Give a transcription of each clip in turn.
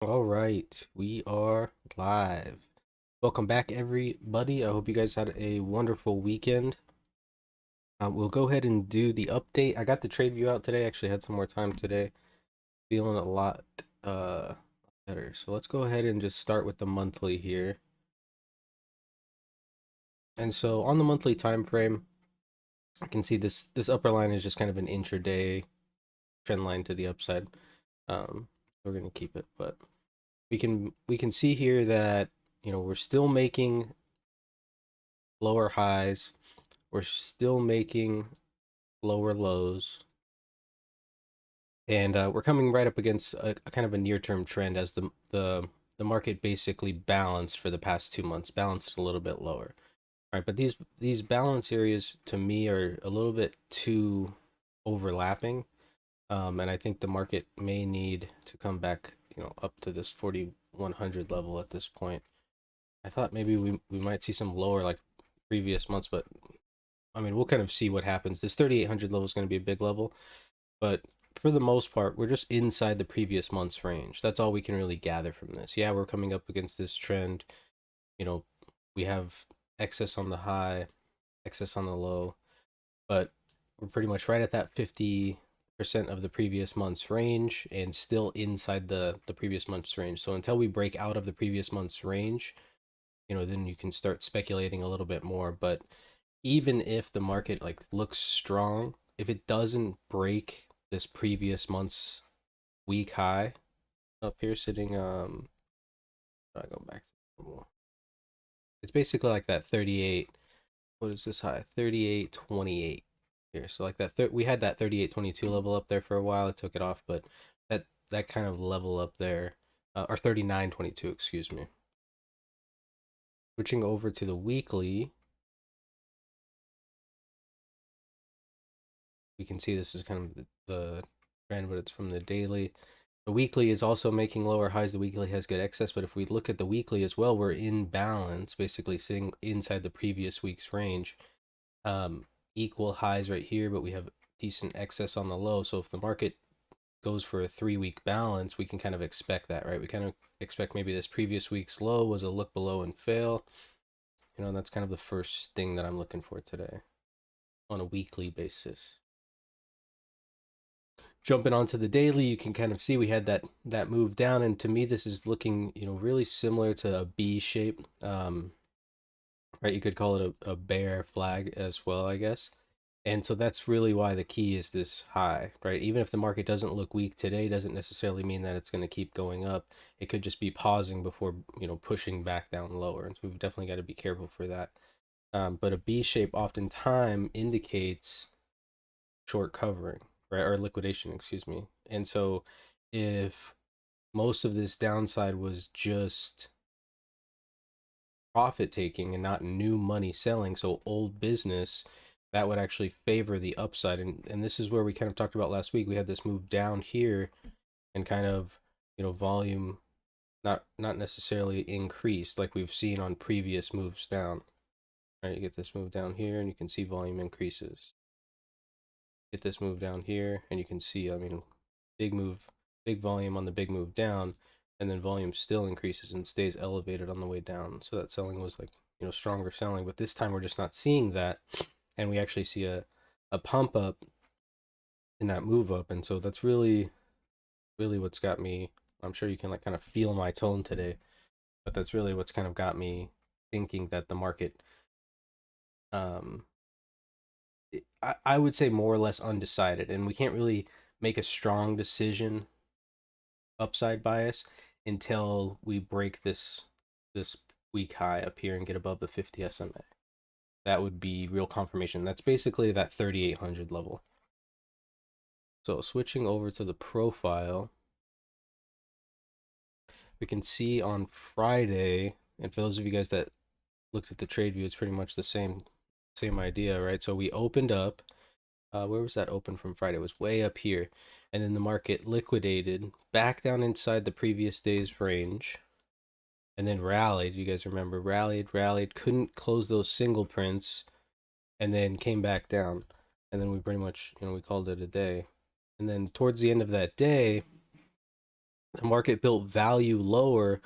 All right, we are live. Welcome back, everybody. I hope you guys had a wonderful weekend. We'll go ahead and do the update. I got the trade view out today. Actually, had some more time today. Feeling a lot better. So let's go ahead and just start with the monthly here. And so on the monthly time frame, I can see this upper line is just kind of an intraday trend line to the upside. We're gonna keep it, but we can see here that we're still making lower highs. We're still making lower lows, and we're coming right up against a kind of a near-term trend as the market basically balanced for the past 2 months, balanced a little bit lower. All right, but these balance areas to me are a little bit too overlapping, and I think the market may need to come back, up to this 4100 level at this point. I thought maybe we might see some lower like previous months, but I mean, we'll kind of see what happens. This 3800 level is going to be a big level, but for the most part, we're just inside the previous month's range. That's all we can really gather from this. Yeah, we're coming up against this trend. You know, we have excess on the high, excess on the low, but we're pretty much right at that 50% of the previous month's range and still inside the previous month's range. So until we break out of the previous month's range, then you can start speculating a little bit more. But even if the market like looks strong, if it doesn't break this previous month's week high up here sitting, I go back to normal. It's basically like that 38. What is this high? 38.28 here. So like we had that 38.22 level up there for a while. It took it off, but that kind of level up there, or 39.22, excuse me. Switching over to the weekly, we can see this is kind of the trend, but it's from the daily. The weekly is also making lower highs. The weekly has good excess, but if we look at the weekly as well, we're in balance, basically sitting inside the previous week's range. Equal highs right here, but we have decent excess on the low. So if the market goes for a 3 week balance, we can kind of expect that, right? We kind of expect maybe this previous week's low was a look below and fail. And that's kind of the first thing that I'm looking for today on a weekly basis. Jumping onto the daily, you can kind of see we had that move down, and to me, this is looking really similar to a B shape. Right, you could call it a bear flag as well, I guess. And so that's really why the key is this high, right? Even if the market doesn't look weak today, doesn't necessarily mean that it's going to keep going up. It could just be pausing before pushing back down lower, and so we've definitely got to be careful for that. But a B shape oftentimes indicates short covering, right? Or liquidation, excuse me. And so if most of this downside was just profit taking and not new money selling, so old business, that would actually favor the upside. And this is where we kind of talked about last week. We had this move down here and kind of, volume not necessarily increased like we've seen on previous moves down. Right, you get this move down here and you can see volume increases. Get this move down here and you can see, I mean, big move, big volume on the big move down, and then volume still increases and stays elevated on the way down. So that selling was like, stronger selling, but this time we're just not seeing that. And we actually see a pump up in that move up. And so that's really what's got me. I'm sure you can like kind of feel my tone today, but that's really what's kind of got me thinking that the market, um, I would say more or less undecided, and we can't really make a strong decision upside bias until we break this week high up here and get above the 50 SMA. That would be real confirmation. That's basically that 3800 level. So switching over to the profile, we can see on Friday, and for those of you guys that looked at the trade view, it's pretty much the same idea, right? So we opened up. Where was that open from Friday? It was way up here, and then the market liquidated back down inside the previous day's range, and then rallied. You guys remember, rallied, couldn't close those single prints, and then came back down. And then we pretty much, we called it a day. And then towards the end of that day, The market built value lower,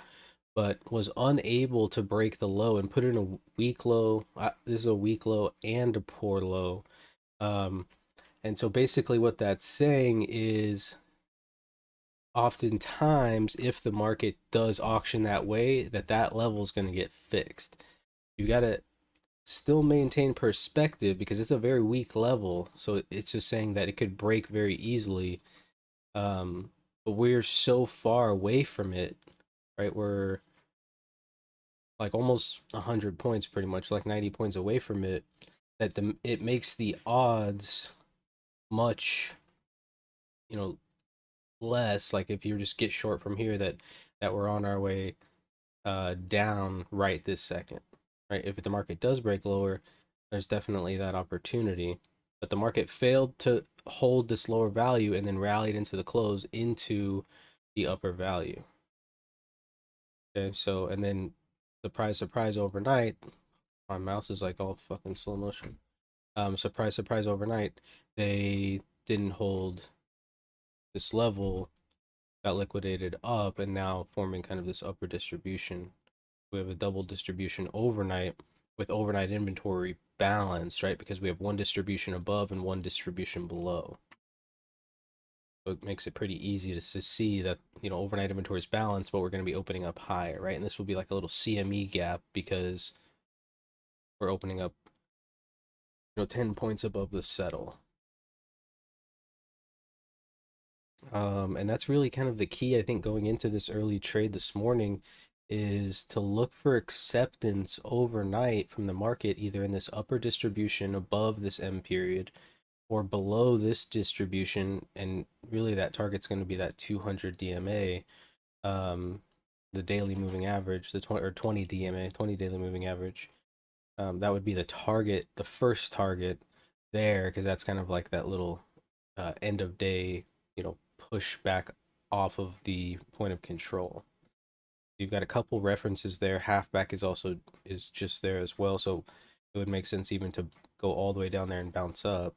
but was unable to break the low and put in a weak low. This is a weak low and a poor low. Um, and so basically, what that's saying is oftentimes, if the market does auction that way, that level is going to get fixed. You got to still maintain perspective because it's a very weak level. So it's just saying that it could break very easily. But we're so far away from it, right? We're like almost 100 points, pretty much like 90 points away from it, that it makes the odds much, you know, less. Like if you just get short from here, that we're on our way down right this second, right? If the market does break lower, there's definitely that opportunity. But the market failed to hold this lower value and then rallied into the close into the upper value. Okay, so and then surprise, surprise, overnight. My mouse is like all fucking slow motion. Surprise, surprise, overnight, they didn't hold this level, got liquidated up, and now forming kind of this upper distribution. We have a double distribution overnight with overnight inventory balanced, right? Because we have one distribution above and one distribution below. So it makes it pretty easy to see that, overnight inventory is balanced, but we're going to be opening up higher, right? And this will be like a little CME gap because we're opening up, 10 points above the settle. And that's really kind of the key, I think, going into this early trade this morning is to look for acceptance overnight from the market, either in this upper distribution above this M period or below this distribution. And really that target's going to be that 200 DMA, the daily moving average, the 20 DMA, 20 daily moving average. That would be the target, the first target there, because that's kind of like that little end of day, push back off of the point of control. You've got a couple references there. Halfback is just there as well, so it would make sense even to go all the way down there and bounce up.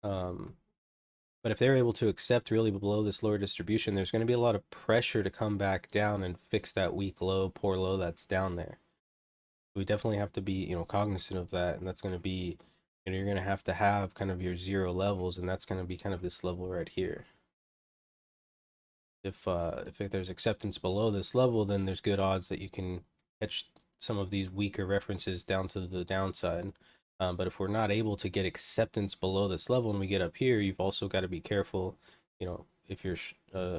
But if they're able to accept really below this lower distribution, there's going to be a lot of pressure to come back down and fix that weak low, poor low that's down there. We definitely have to be, cognizant of that, and that's going to be, you're going to have kind of your zero levels, and that's going to be kind of this level right here. If there's acceptance below this level, then there's good odds that you can catch some of these weaker references down to the downside. But if we're not able to get acceptance below this level and we get up here, you've also got to be careful. If you're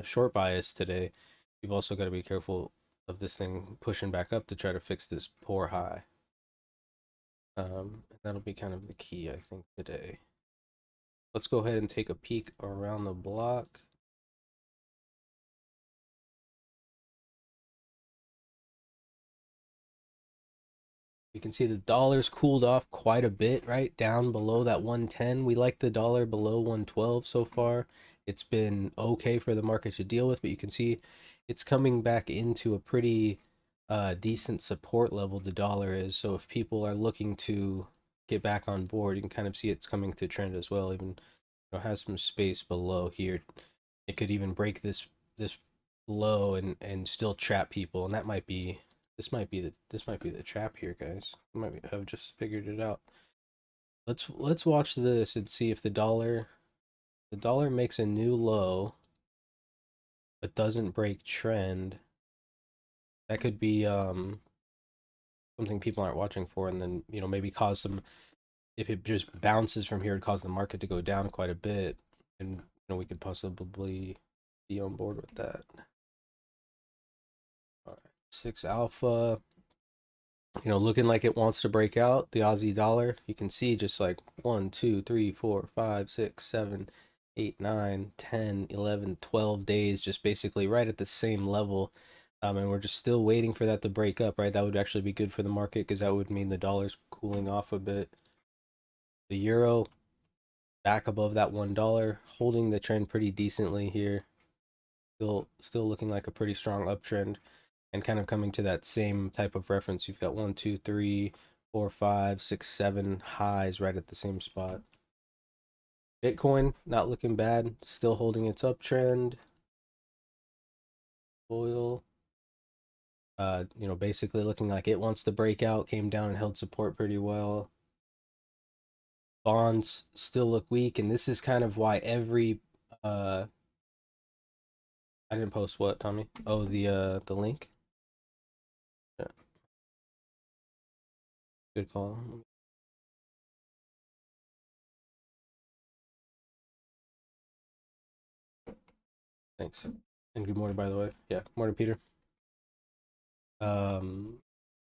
short bias today, you've also got to be careful of this thing pushing back up to try to fix this poor high. And that'll be kind of the key, I think, today. Let's go ahead and take a peek around the block. You can see the dollar's cooled off quite a bit, right? Down below that 110. We like the dollar below 112 so far. It's been okay for the market to deal with, but you can see it's coming back into a pretty decent support level, the dollar is. So if people are looking to get back on board, you can kind of see it's coming to trend as well. Even has some space below here. It could even break this low and still trap people, and that might be this might be the trap here, guys. I might have just figured it out. Let's watch this and see if the dollar makes a new low but doesn't break trend. That could be something people aren't watching for, and then maybe cause some, if it just bounces from here, it'd cause the market to go down quite a bit, and we could possibly be on board with that. All right, 6 alpha, looking like it wants to break out the Aussie dollar. You can see just like 1, 2, 3, 4, 5, 6, 7, 8, 9, 10, 11, 12 days, just basically right at the same level. And we're just still waiting for that to break up, right? That would actually be good for the market because that would mean the dollar's cooling off a bit. The euro back above that $1, holding the trend pretty decently here. Still looking like a pretty strong uptrend, and kind of coming to that same type of reference. You've got 1, 2, 3, 4, 5, 6, 7 highs right at the same spot. Bitcoin not looking bad, still holding its uptrend. Oil, basically looking like it wants to break out, came down and held support pretty well. Bonds still look weak, and this is kind of why every I didn't post what, Tommy? Oh, the link. Yeah, good call. Thanks. And good morning, by the way. Yeah, morning, Peter. Um,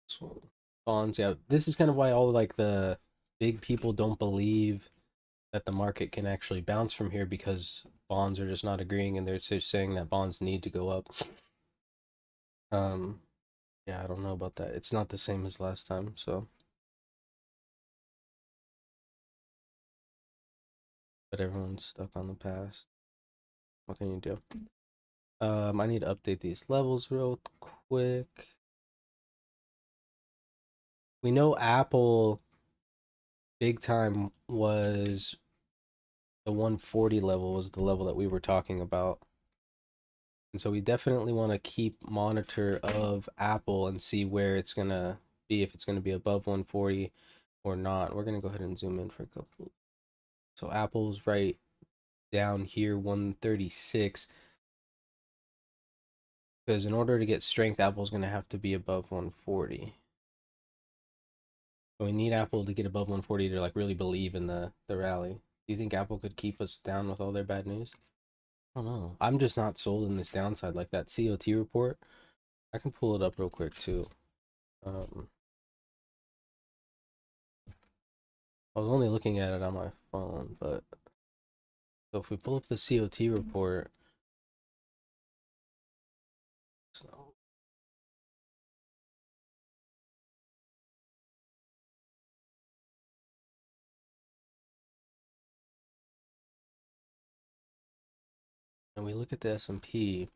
so bonds. Yeah, this is kind of why all like the big people don't believe that the market can actually bounce from here because bonds are just not agreeing, and they're just saying that bonds need to go up. Um, yeah, I don't know about that. It's not the same as last time, so but everyone's stuck on the past. What can you do? I need to update these levels real quick. We know Apple big time was the 140 level was the level that we were talking about. And so we definitely want to keep monitor of Apple and see where it's going to be, if it's going to be above 140 or not. We're going to go ahead and zoom in for a couple. So Apple's right down here, 136. Because in order to get strength, Apple's going to have to be above 140. So we need Apple to get above 140 to like really believe in the rally. Do you think Apple could keep us down with all their bad news? I don't know. I'm just not sold in this downside. Like that COT report, I can pull it up real quick too. Um, I was only looking at it on my phone, but so if we pull up the COT report, so and we look at the S&P,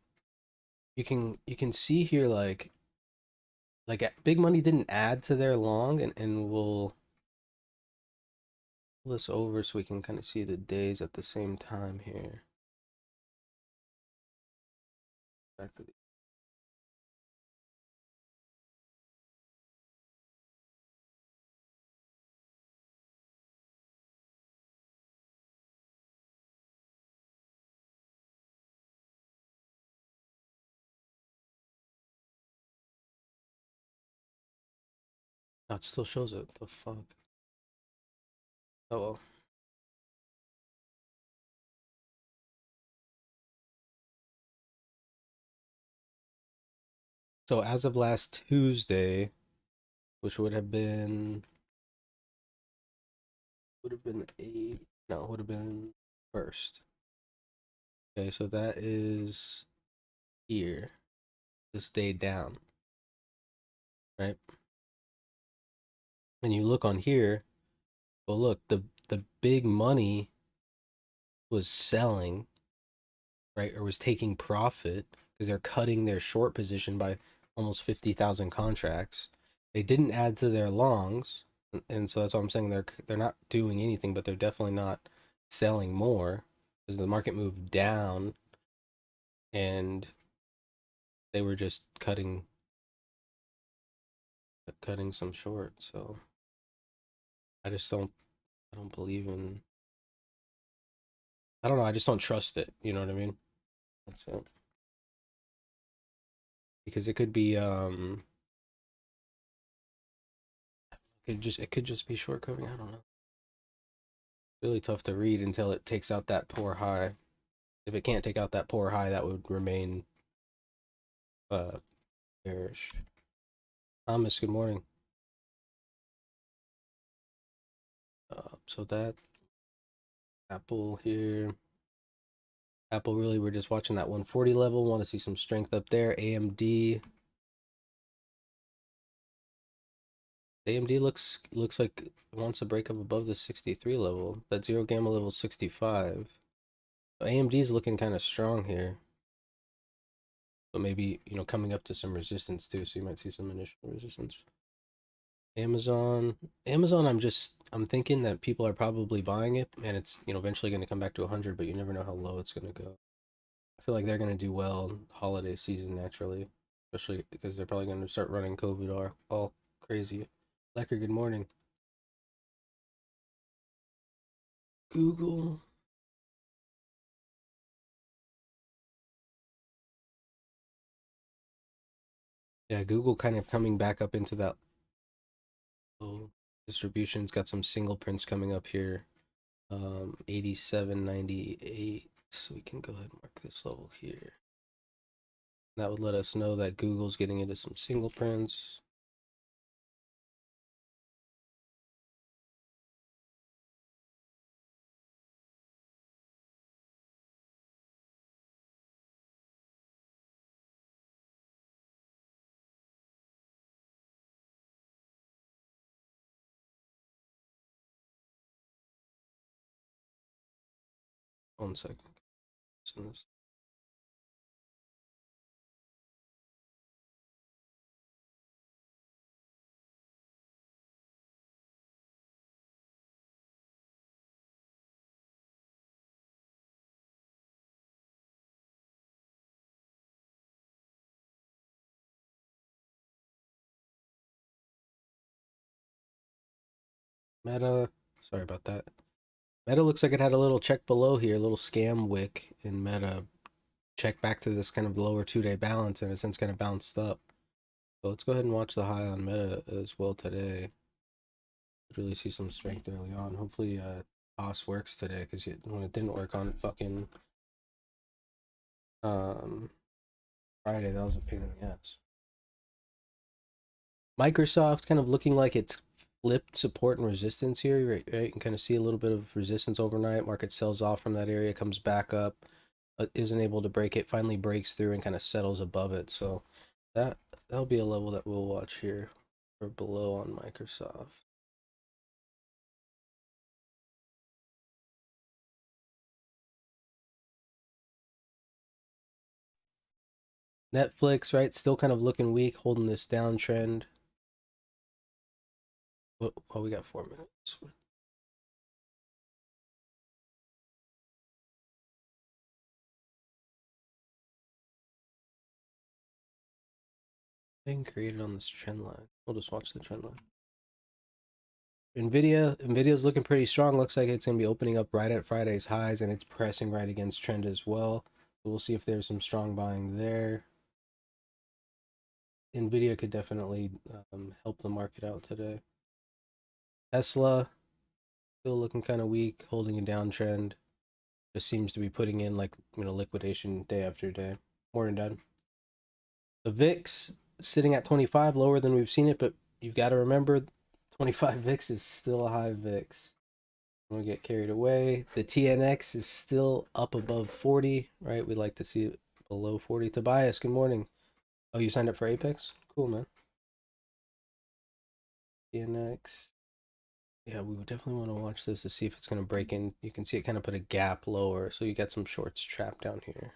you can see here like big money didn't add to their long, and we'll pull this over so we can kind of see the days at the same time here. Back to the Oh, it still shows it. The fuck? Oh well. So as of last Tuesday, which would have been eight. No, would have been first. Okay, so that is here. This day down, right? And you look on here. Well, look, the big money was selling, right, or was taking profit because they're cutting their short position by almost 50,000 contracts. They didn't add to their longs, and so that's what I'm saying. They're not doing anything, but they're definitely not selling more because the market moved down and they were just cutting some short. So I just I don't believe in. I don't know. I just don't trust it. You know what I mean? That's it. Because it could be it could just be short covering. I don't know. Really tough to read until it takes out that poor high. If it can't take out that poor high, that would remain uh bearish. Thomas, good morning. So that Apple here. Apple really, we're just watching that 140 level. Want to see some strength up there. AMD. AMD looks like it wants to break up above the 63 level. That zero gamma level 65. AMD is looking kind of strong here. But maybe, coming up to some resistance too, so you might see some initial resistance. Amazon. Amazon, I'm thinking that people are probably buying it and it's, eventually going to come back to 100, but you never know how low it's going to go. feel like they're gonna do well holiday season naturally, especially because they're probably gonna start running COVID all crazy. Lecker, good morning. Google. Yeah, Google kind of coming back up into that low distribution. It's got some single prints coming up here. 87.98. So we can go ahead and mark this level here. That would let us know that Google's getting into some single prints. One second. Meta, sorry about that. Meta looks like it had a little check below here, a little scam wick in Meta. Check back to this kind of lower 2-day balance and it's since kind of bounced up. So let's go ahead and watch the high on Meta as well today. Really see some strength early on. Hopefully, TOS works today because when it didn't work on fucking um Friday, that was a pain in the ass. Microsoft kind of looking like it's flipped support and resistance here, right? You can kind of see a little bit of resistance overnight. Market sells off from that area, comes back up, isn't able to break it, finally breaks through and kind of settles above it. So that'll be a level that we'll watch here or below on Microsoft. Netflix, right? Still kind of looking weak, holding this downtrend. Oh, we got 4 minutes. Thing created on this trend line. We'll just watch the trend line. Nvidia's looking pretty strong. Looks like it's going to be opening up right at Friday's highs, and it's pressing right against trend as well. So we'll see if there's some strong buying there. Nvidia could definitely help the market out today. Tesla still looking kind of weak, holding a downtrend. Just seems to be putting in like liquidation day after day. Morning, Dad. The VIX sitting at 25, lower than we've seen it, but you've got to remember 25 VIX is still a high VIX. I'm gonna get carried away. The TNX is still up above 40, right? We'd like to see it below 40. Tobias, good morning. Oh, you signed up for Apex? Cool, man. TNX. Yeah, we would definitely want to watch this to see if it's going to break in. You can see it kind of put a gap lower, so you got some shorts trapped down here.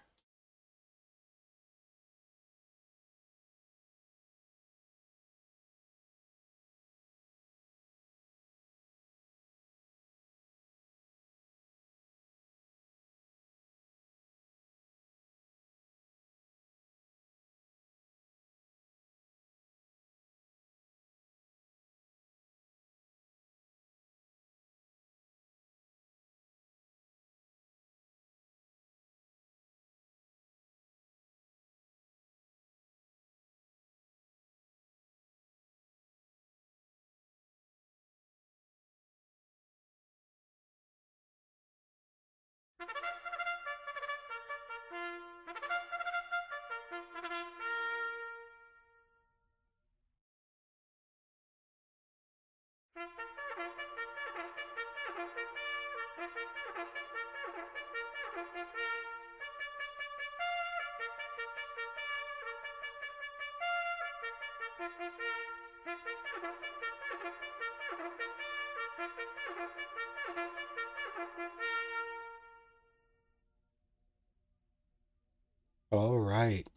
All right.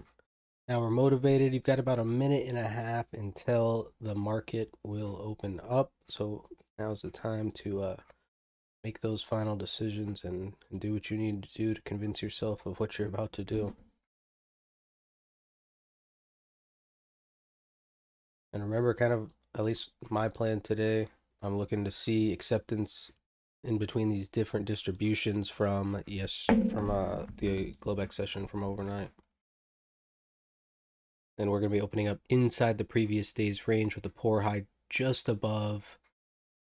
Now we're motivated. You've got about a minute and a half until the market will open up. So now's the time to make those final decisions and do what you need to do to convince yourself of what you're about to do. And remember, kind of, at least my plan today, I'm looking to see acceptance in between these different distributions from the Globex session from overnight. And we're going to be opening up inside the previous day's range with the poor high just above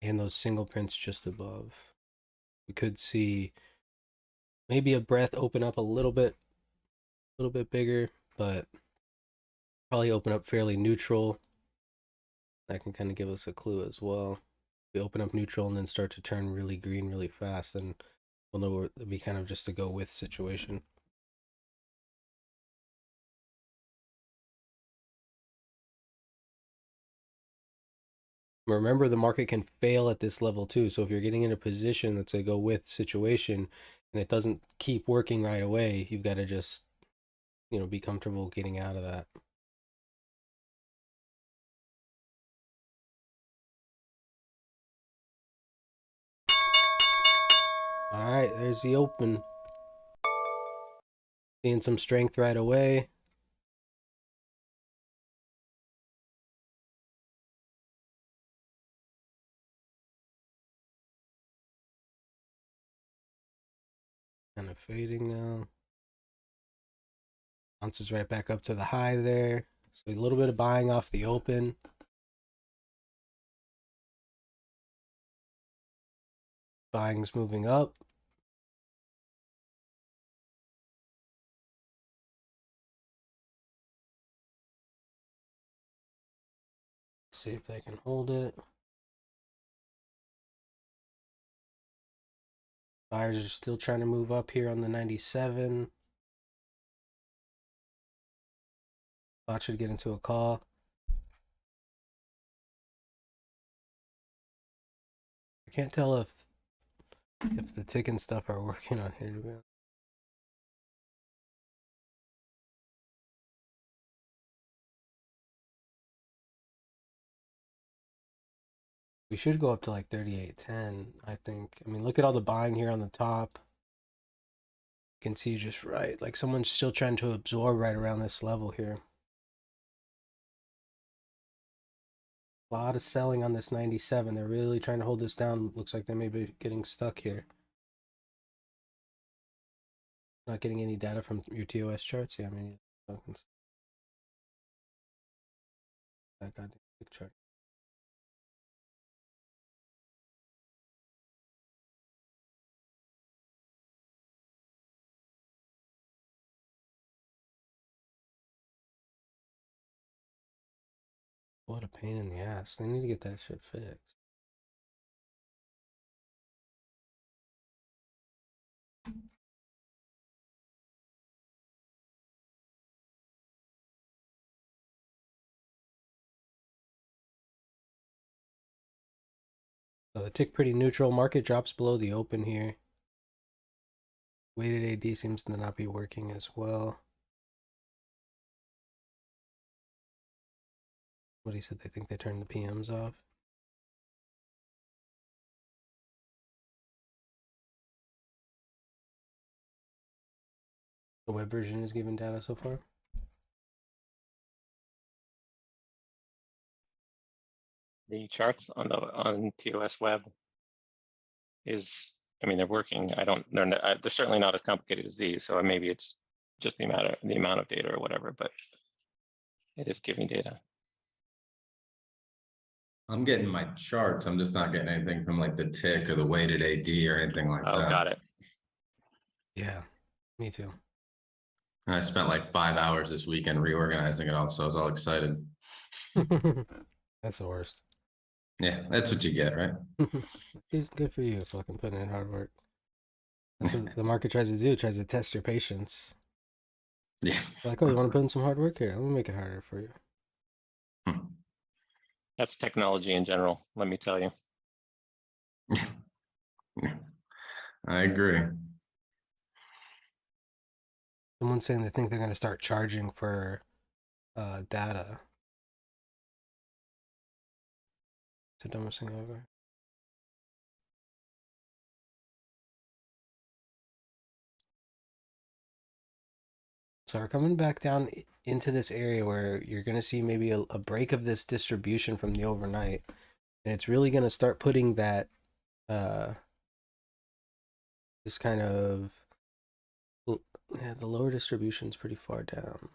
and those single prints just above. We could see maybe a breath open up a little bit bigger, but probably open up fairly neutral. That can kind of give us a clue as well. If we open up neutral and then start to turn really green really fast, then we'll know it'll be kind of just a go with situation. Remember, the market can fail at this level too. So if you're getting in a position that's a go with situation and it doesn't keep working right away, you've got to just, be comfortable getting out of that. All right, there's the open. Seeing some strength right away. Kind of fading now. Bounces right back up to the high there. So a little bit of buying off the open. Buying's moving up. See if they can hold it. Buyers are still trying to move up here on the 97. Bot should get into a call. I can't tell if the tick and stuff are working on here, to be honest. We should go up to like 38.10, I think. I mean, look at all the buying here on the top. You can see just right. Like someone's still trying to absorb right around this level here. A lot of selling on this 97. They're really trying to hold this down. Looks like they may be getting stuck here. Not getting any data from your TOS charts. Yeah, I mean, that goddamn tick chart. What a pain in the ass. They need to get that shit fixed. So the tick pretty neutral. Market drops below the open here. Weighted AD seems to not be working as well. What he said, they think they turned the PMs off. The web version is giving data so far. The charts on TOS web is, I mean, they're working. They're certainly not as complicated as these. So maybe it's just the amount of data or whatever, but it is giving data. I'm getting my charts. I'm just not getting anything from like the tick or the weighted AD or anything like that. Oh, got it. Yeah, me too. And I spent like 5 hours this weekend reorganizing it all, so I was all excited. That's the worst. Yeah, that's what you get, right? Good for you, fucking putting in hard work. That's what the market tries to do. Tries to test your patience. Yeah. Like, oh, you want to put in some hard work here? Let me make it harder for you. That's technology in general, let me tell you. I agree. Someone's saying they think they're going to start charging for data. It's the dumbest thing ever. So we're coming back down into this area where you're going to see maybe a break of this distribution from the overnight. And it's really going to start putting that, this kind of, yeah, the lower distribution is pretty far down.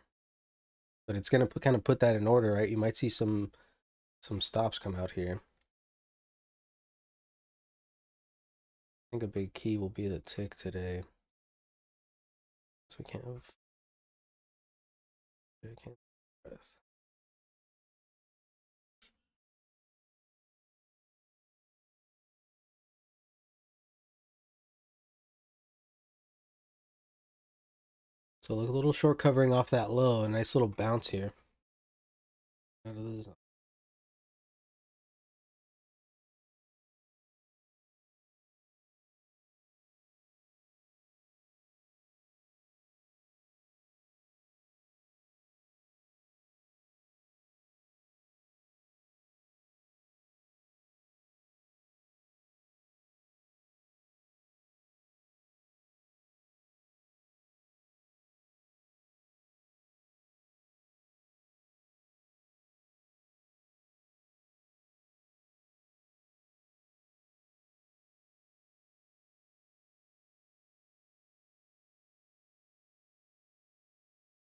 But it's going to kind of put that in order, right? You might see some stops come out here. I think a big key will be the tick today. So we can't have, I can't press. So look, a little short covering off that low, a nice little bounce here. Out of this.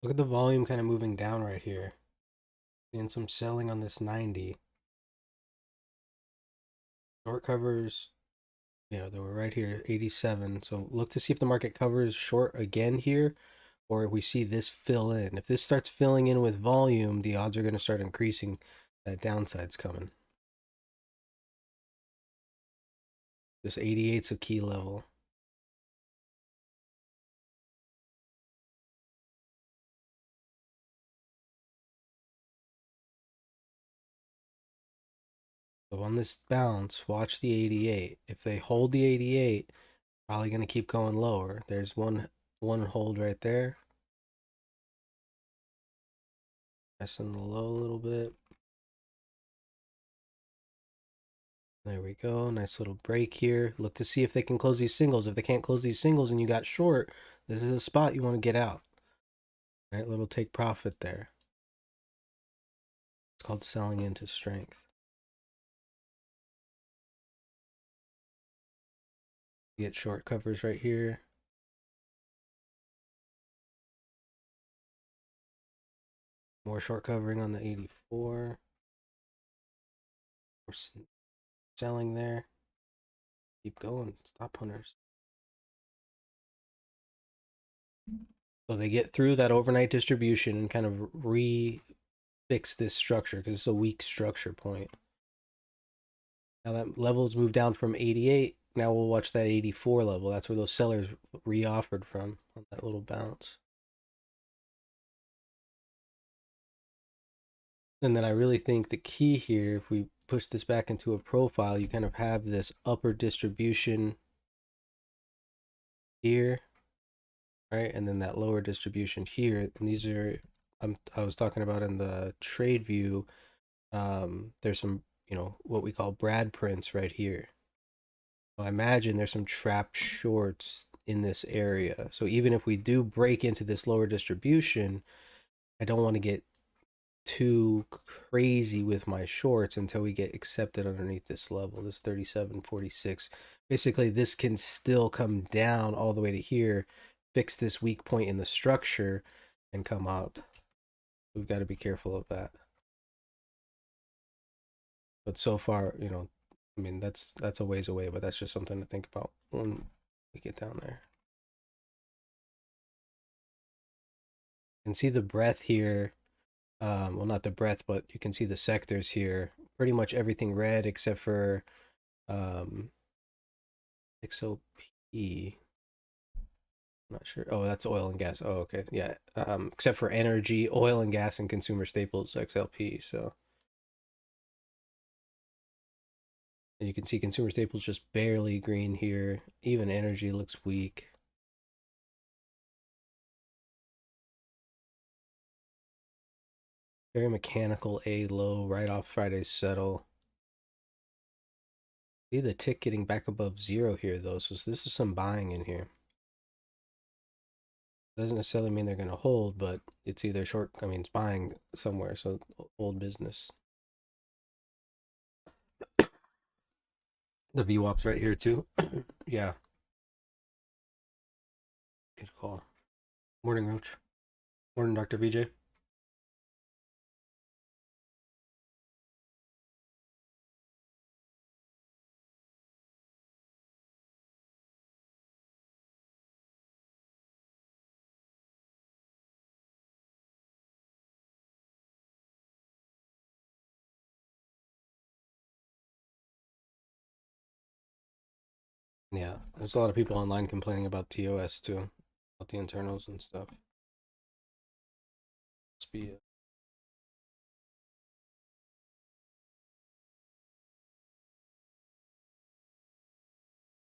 Look at the volume kind of moving down right here. Seeing some selling on this 90. Short covers, yeah, they were right here, 87. So look to see if the market covers short again here, or if we see this fill in. If this starts filling in with volume, the odds are going to start increasing that downside's coming. This 88's a key level. So on this bounce, watch the 88. If they hold the 88, probably going to keep going lower. There's one hold right there. Pressing the low a little bit. There we go. Nice little break here. Look to see if they can close these singles. If they can't close these singles and you got short, this is a spot you want to get out. All right, little take profit there. It's called selling into strength. You get short covers right here. More short covering on the 84. We're selling there. Keep going. Stop hunters. So they get through that overnight distribution and kind of fix this structure because it's a weak structure point. Now that level's moved down from 88. Now we'll watch that 84 level. That's where those sellers re-offered from on that little bounce. And then I really think the key here, if we push this back into a profile, you kind of have this upper distribution here, right? And then that lower distribution here. And these are, I was talking about in the trade view, there's some, what we call Brad prints right here. I imagine there's some trap shorts in this area. So even if we do break into this lower distribution, I don't want to get too crazy with my shorts until we get accepted underneath this level, this 37.46. Basically, this can still come down all the way to here, fix this weak point in the structure, and come up. We've got to be careful of that. But so far, I mean, that's a ways away, but that's just something to think about when we get down there. And see the breadth here. Well, not the breadth, but you can see the sectors here. Pretty much everything red except for XOP. I'm not sure. Oh, that's oil and gas. Oh, okay. Yeah. Except for energy, oil and gas, and consumer staples, XLP. So, and you can see consumer staples just barely green here. Even energy looks weak. Very mechanical A low right off Friday's settle. See the tick getting back above zero here though, so this is some buying in here. Doesn't necessarily mean they're going to hold, but it's either short, I mean, it's buying somewhere, so old business. The VWAP's right here too. Yeah. Good call. Morning, Roach. Morning, Dr. VJ. Yeah, there's a lot of people online complaining about TOS too, about the internals and stuff. Must be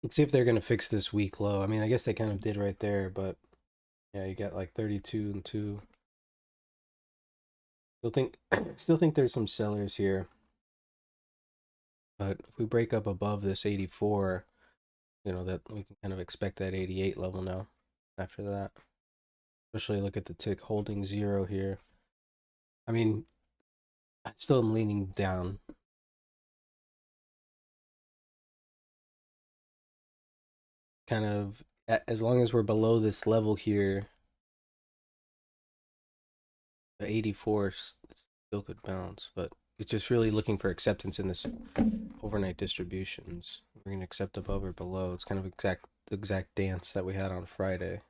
Let's see if they're gonna fix this weak low. I mean, I guess they kind of did right there, but yeah, you got like 32 and 2. Still think there's some sellers here, but if we break up above this 84, you know, that we can kind of expect that 88 level now. After that, especially look at the tick holding 0 here. I mean, I still am leaning down. Kind of, as long as we're below this level here, the 84 still could bounce, but it's just really looking for acceptance in this overnight distributions. We're going to accept above or below. It's kind of exact dance that we had on Friday.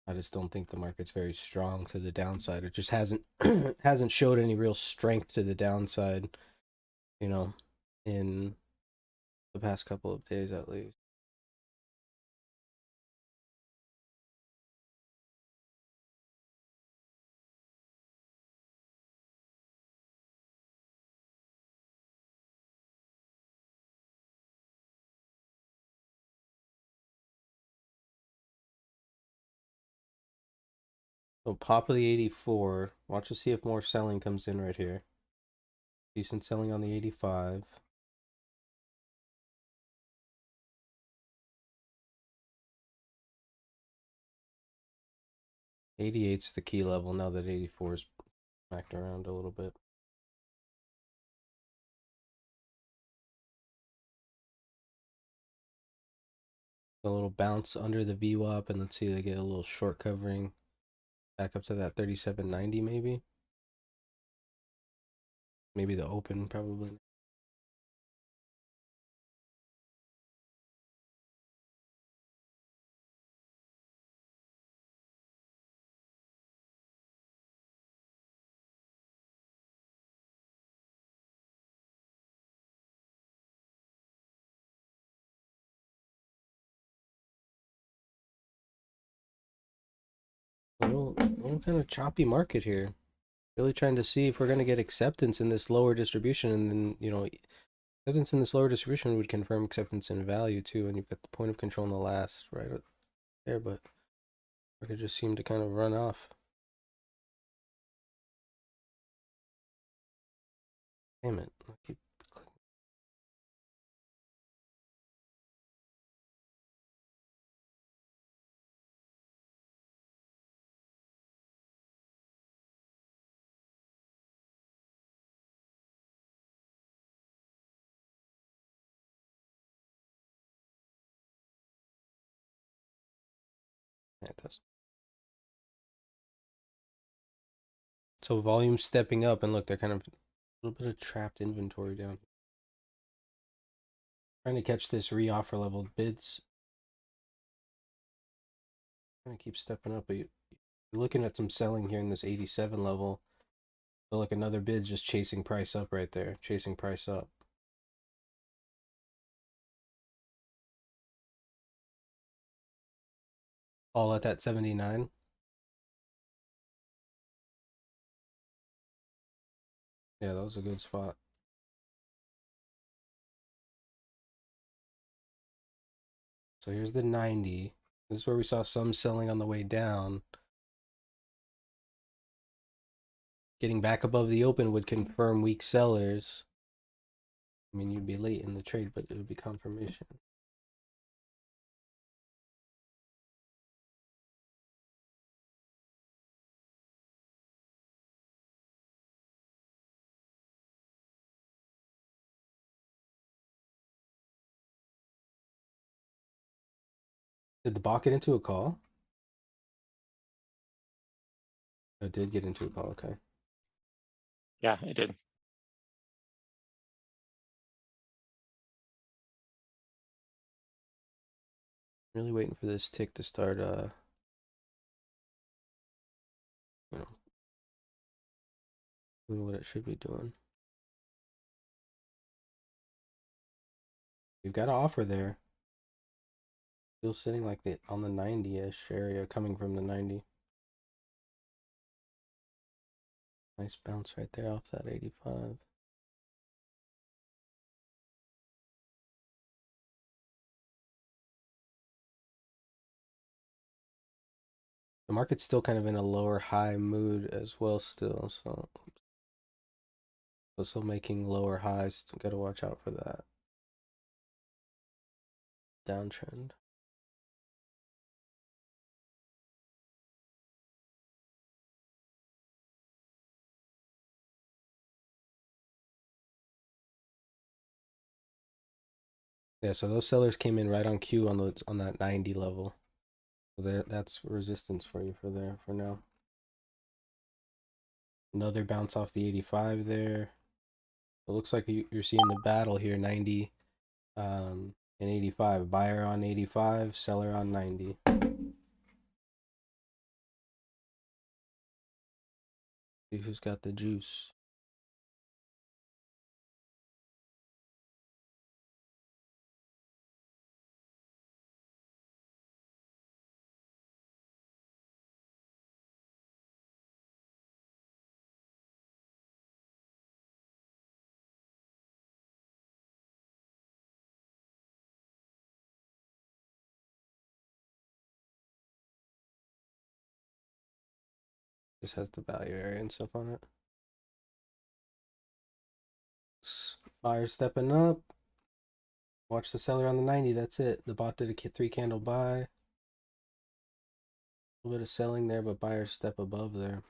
I just don't think the market's very strong to the downside. It just hasn't showed any real strength to the downside, you know, in the past couple of days at least. So pop of the 84. Watch to see if more selling comes in right here. Decent selling on the 85. '88's the key level now that 84 is backed around a little bit. A little bounce under the VWAP, and let's see, they get a little short covering back up to that 37.90 maybe. Maybe the open probably. Little kind of choppy market here. Really trying to see if we're going to get acceptance in this lower distribution, and then, you know, acceptance in this lower distribution would confirm acceptance in value too, and you've got the point of control in the last right there, but market just seemed to kind of run off. Damn it. I'll keep clicking. Yeah, it does. So volume stepping up, and look, they're kind of a little bit of trapped inventory down. Trying to catch this re-offer level bids. Trying to keep stepping up, but you're looking at some selling here in this 87 level. So like another bid's just chasing price up right there, chasing price up. All at that 79. Yeah, that was a good spot. So here's the 90. This is where we saw some selling on the way down. Getting back above the open would confirm weak sellers. I mean, you'd be late in the trade, but it would be confirmation. Did the bot get into a call? It did get into a call, okay. Yeah, it did. Really waiting for this tick to start, you know, doing what it should be doing. You've got an offer there. Still sitting like on the 90-ish area, coming from the 90. Nice bounce right there off that 85. The market's still kind of in a lower high mood as well still, so still making lower highs. Gotta watch out for that downtrend. Yeah, so those sellers came in right on cue on that 90 level. So that's resistance for you for now. Another bounce off the 85 there. It looks like you're seeing the battle here, 90 and 85. Buyer on 85, seller on 90. See who's got the juice. Just has the value area and stuff on it. Buyer stepping up. Watch the seller on the 90. That's it. The bot did a 3-candle buy. A little bit of selling there, but buyers step above there.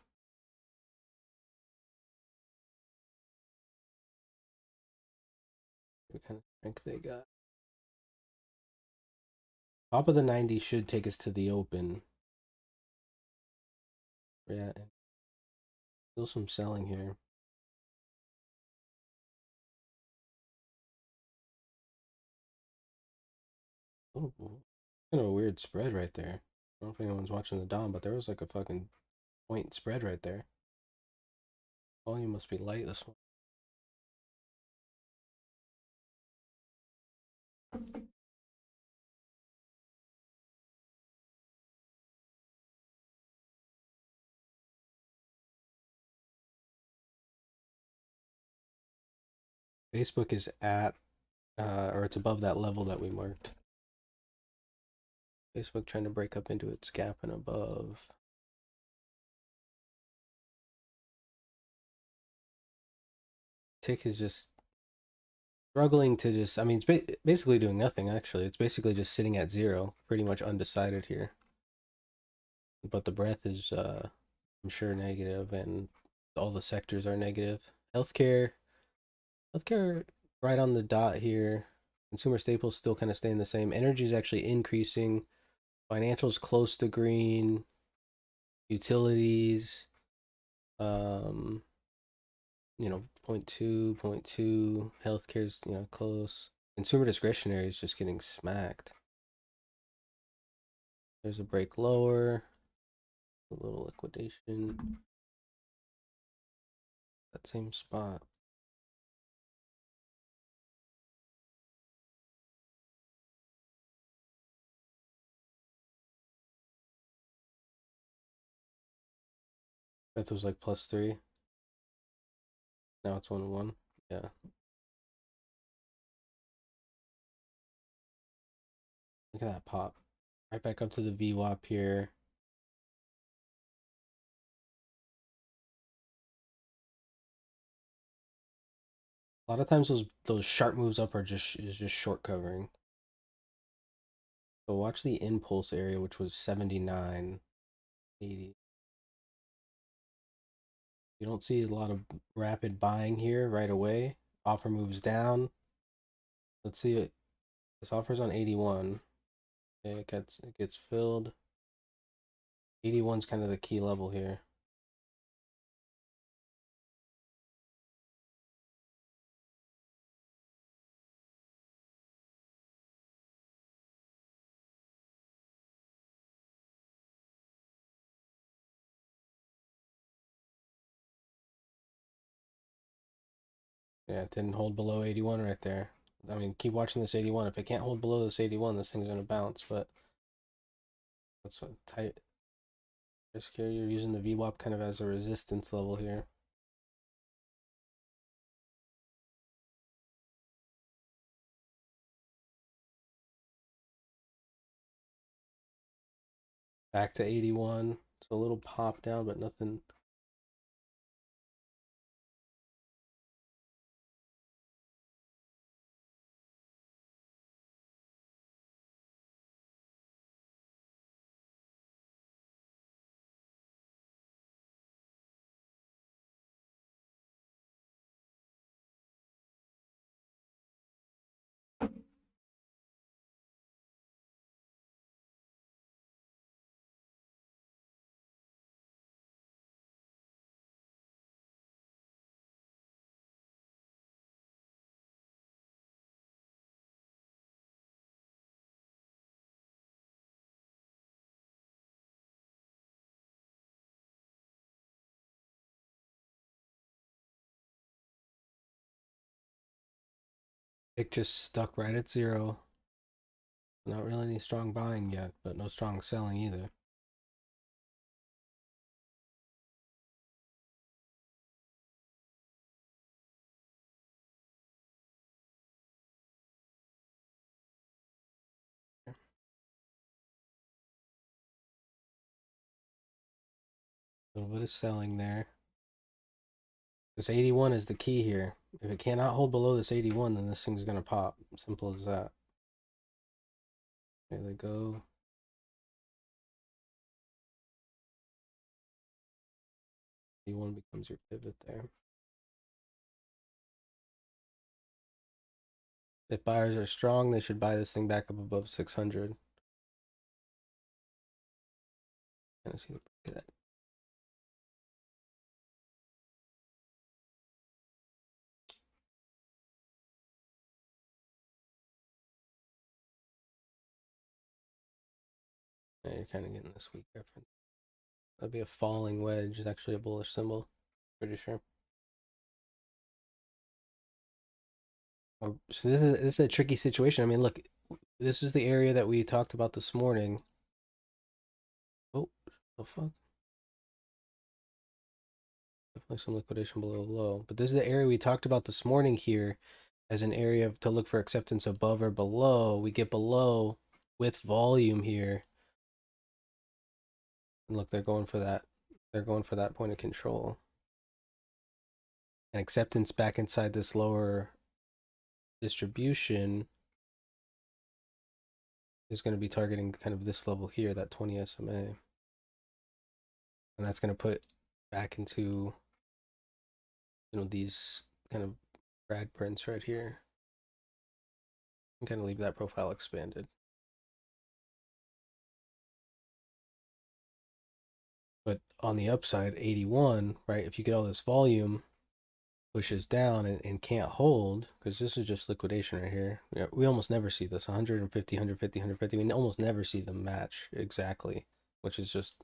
What kind of strength they got? Top of the 90 should take us to the open. Yeah, still some selling here. Oh, kind of a weird spread right there. I don't know if anyone's watching the Dom, but there was like a fucking point spread right there. Volume must be light this one. Facebook is at, or it's above that level that we marked. Facebook trying to break up into its gap and above. Tick is just struggling to just, I mean, it's basically doing nothing, actually. It's basically just sitting at 0, pretty much undecided here. But the breadth is, I'm sure, negative, and all the sectors are negative. Healthcare right on the dot here. Consumer staples still kind of staying the same. Energy is actually increasing. Financials close to green. Utilities, you know, 0.2, 0.2. Healthcare's, you know, close. Consumer discretionary is just getting smacked. There's a break lower. A little liquidation. That same spot. That was like +3. Now it's 1-1. Yeah. Look at that pop. Right back up to the VWAP here. A lot of times those sharp moves up are just short covering. So watch the impulse area, which was 79.80. You don't see a lot of rapid buying here right away. Offer moves down. Let's see it. This offer's on 81. Okay, it gets filled. 81's kind of the key level here. Yeah, it didn't hold below 81 right there. I mean, keep watching this 81. If it can't hold below this 81, this thing's gonna bounce. But that's what tight risk here. You're using the VWAP kind of as a resistance level here. Back to 81. It's a little pop down, but nothing. It just stuck right at 0. Not really any strong buying yet, but no strong selling either. A little bit of selling there. This 81 is the key here. If it cannot hold below this 81, then this thing's gonna pop. Simple as that. There they go. 81 becomes your pivot there. If buyers are strong, they should buy this thing back up above 600. Kind of see that. Yeah, you're kind of getting this weak reference. That'd be a falling wedge. It's actually a bullish symbol. Pretty sure. So this is a tricky situation. I mean, look, this is the area that we talked about this morning. Oh, the fuck. Definitely some liquidation below low. But this is the area we talked about this morning here as an area to look for acceptance above or below. We get below with volume here. And look, they're going for that. They're going for that point of control. And acceptance back inside this lower distribution is going to be targeting kind of this level here, that 20 SMA. And that's going to put back into, these kind of Brad prints right here. And kind of leave that profile expanded. But on the upside, 81, right? If you get all this volume, pushes down and can't hold, because this is just liquidation right here. We almost never see this 150, 150, 150. We almost never see them match exactly, which is just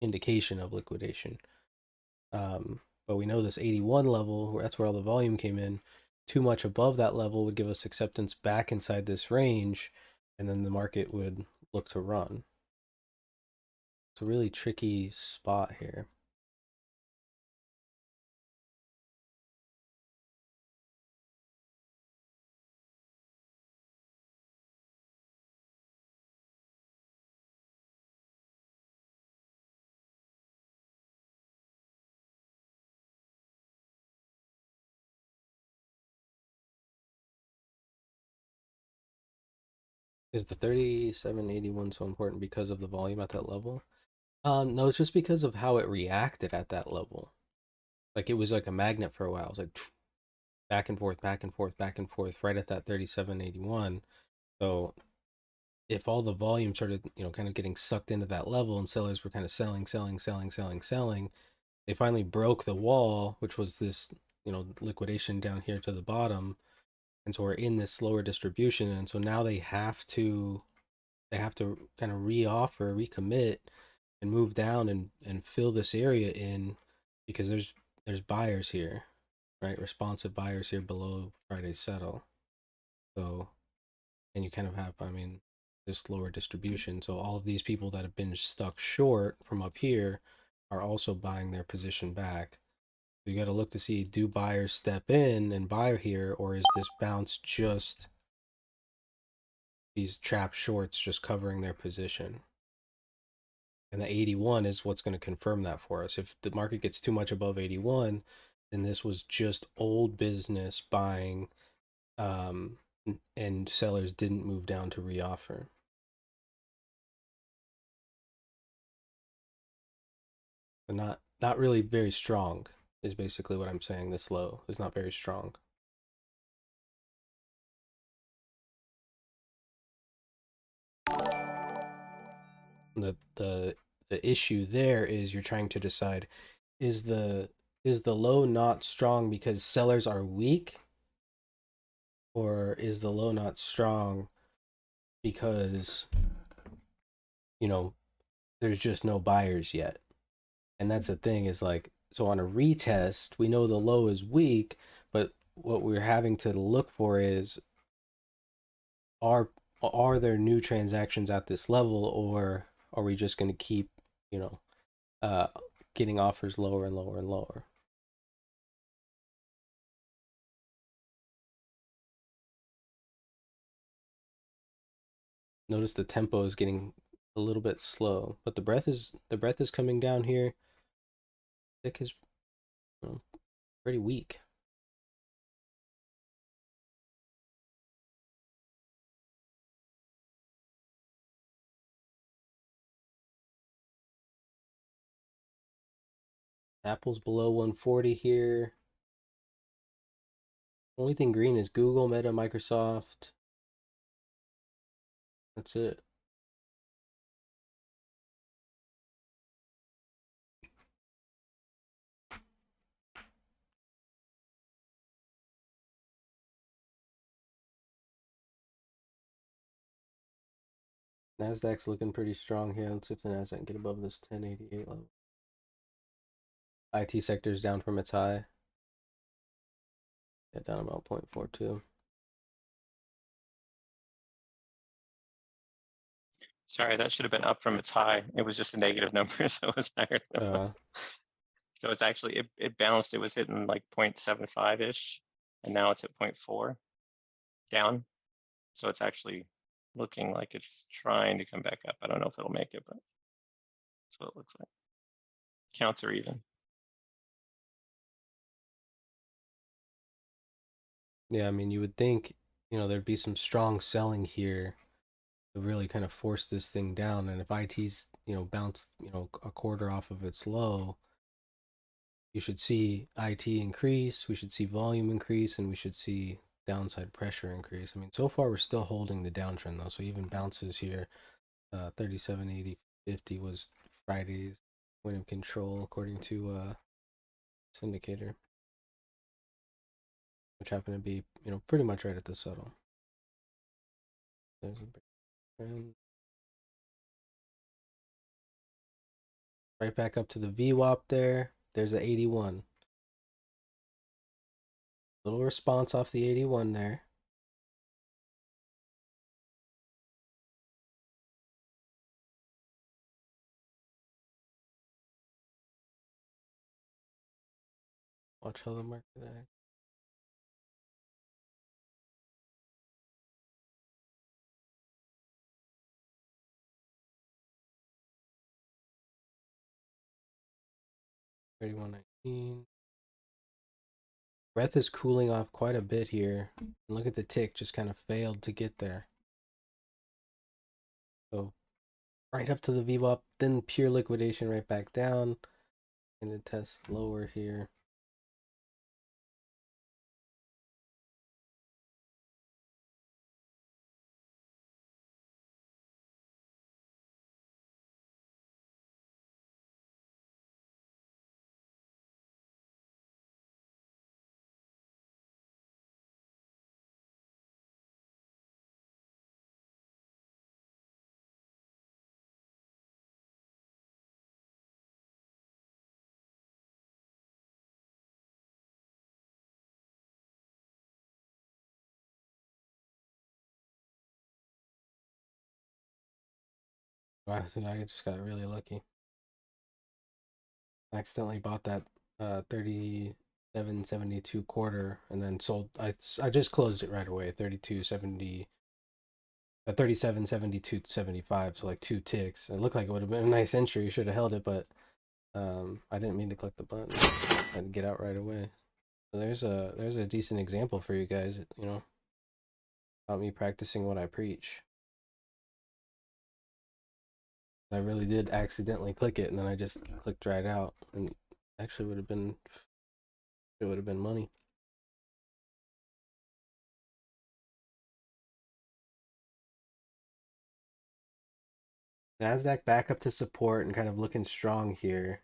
indication of liquidation. But we know this 81 level, that's where all the volume came in. Too much above that level would give us acceptance back inside this range, and then the market would look to run. It's a really tricky spot here. Is the 3781 so important because of the volume at that level? No, it's just because of how it reacted at that level. Like it was like a magnet for a while. It was like back and forth, back and forth, back and forth, right at that 3781. So if all the volume started, kind of getting sucked into that level and sellers were kind of selling, selling, selling, selling, selling, they finally broke the wall, which was this, liquidation down here to the bottom. And so we're in this slower distribution. And so now they have to kind of re-offer, recommit, and move down and fill this area in because there's buyers here, right? Responsive buyers here below Friday's settle. So, and you kind of have, this lower distribution. So all of these people that have been stuck short from up here are also buying their position back. You got to look to see, do buyers step in and buy here, or is this bounce just these trap shorts just covering their position? And the 81 is what's going to confirm that for us. If the market gets too much above 81, then this was just old business buying, um, and sellers didn't move down to reoffer. And not really very strong is basically what I'm saying. This low is not very strong. The issue there is you're trying to decide, is the low not strong because sellers are weak, or is the low not strong because there's just no buyers yet? And that's the thing, is like, so on a retest we know the low is weak, but what we're having to look for is, are there new transactions at this level, or are we just going to keep you know uh getting offers lower and lower and lower? Notice the tempo is getting a little bit slow, but the breath is coming down here. Tick is, pretty weak. Apple's below 140 here. Only thing green is Google, Meta, Microsoft. That's it. Nasdaq's looking pretty strong here. Let's see if the Nasdaq can get above this 1088 level. IT sector is down from its high. Yeah, down about 0.42. Sorry, that should have been up from its high. It was just a negative number, so it was higher than it was. So it's actually, it bounced, it was hitting like 0.75-ish, and now it's at 0.4 down. So it's actually looking like it's trying to come back up. I don't know if it'll make it, but that's what it looks like. Counts are even. Yeah, you would think, there'd be some strong selling here to really kind of force this thing down. And if IT's, bounced, a quarter off of its low, you should see IT increase, we should see volume increase, and we should see downside pressure increase. So far we're still holding the downtrend though. So even bounces here, 37.80, 50 was Friday's point of control according to this indicator, which happened to be, pretty much right at the settle. There's a big trend. Right back up to the VWAP there. There's the 81. Little response off the 81 there. Watch how the market acts. $31.19. Breath is cooling off quite a bit here. And look at the tick, just kind of failed to get there. So right up to the VWAP, then pure liquidation right back down. Gonna test lower here. Wow, so I just got really lucky. I accidentally bought that 37.72 quarter and then sold. I just closed it right away. 32.70, 37.72.75. So like 2 ticks. It looked like it would have been a nice entry. You should have held it, but I didn't mean to click the button. I had to get out right away. So there's a decent example for you guys. You know, about me practicing what I preach. I really did accidentally click it, and then I just clicked right out, and actually would have been money. Nasdaq back up to support and kind of looking strong here.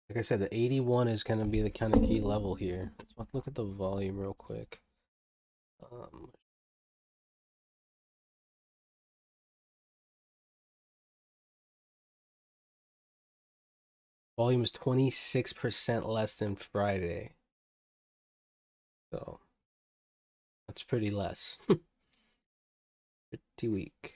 Like I said, the 81 is going to be the kind of key level here. Let's look at the volume real quick. Volume is 26% less than Friday. So that's pretty less. Pretty weak.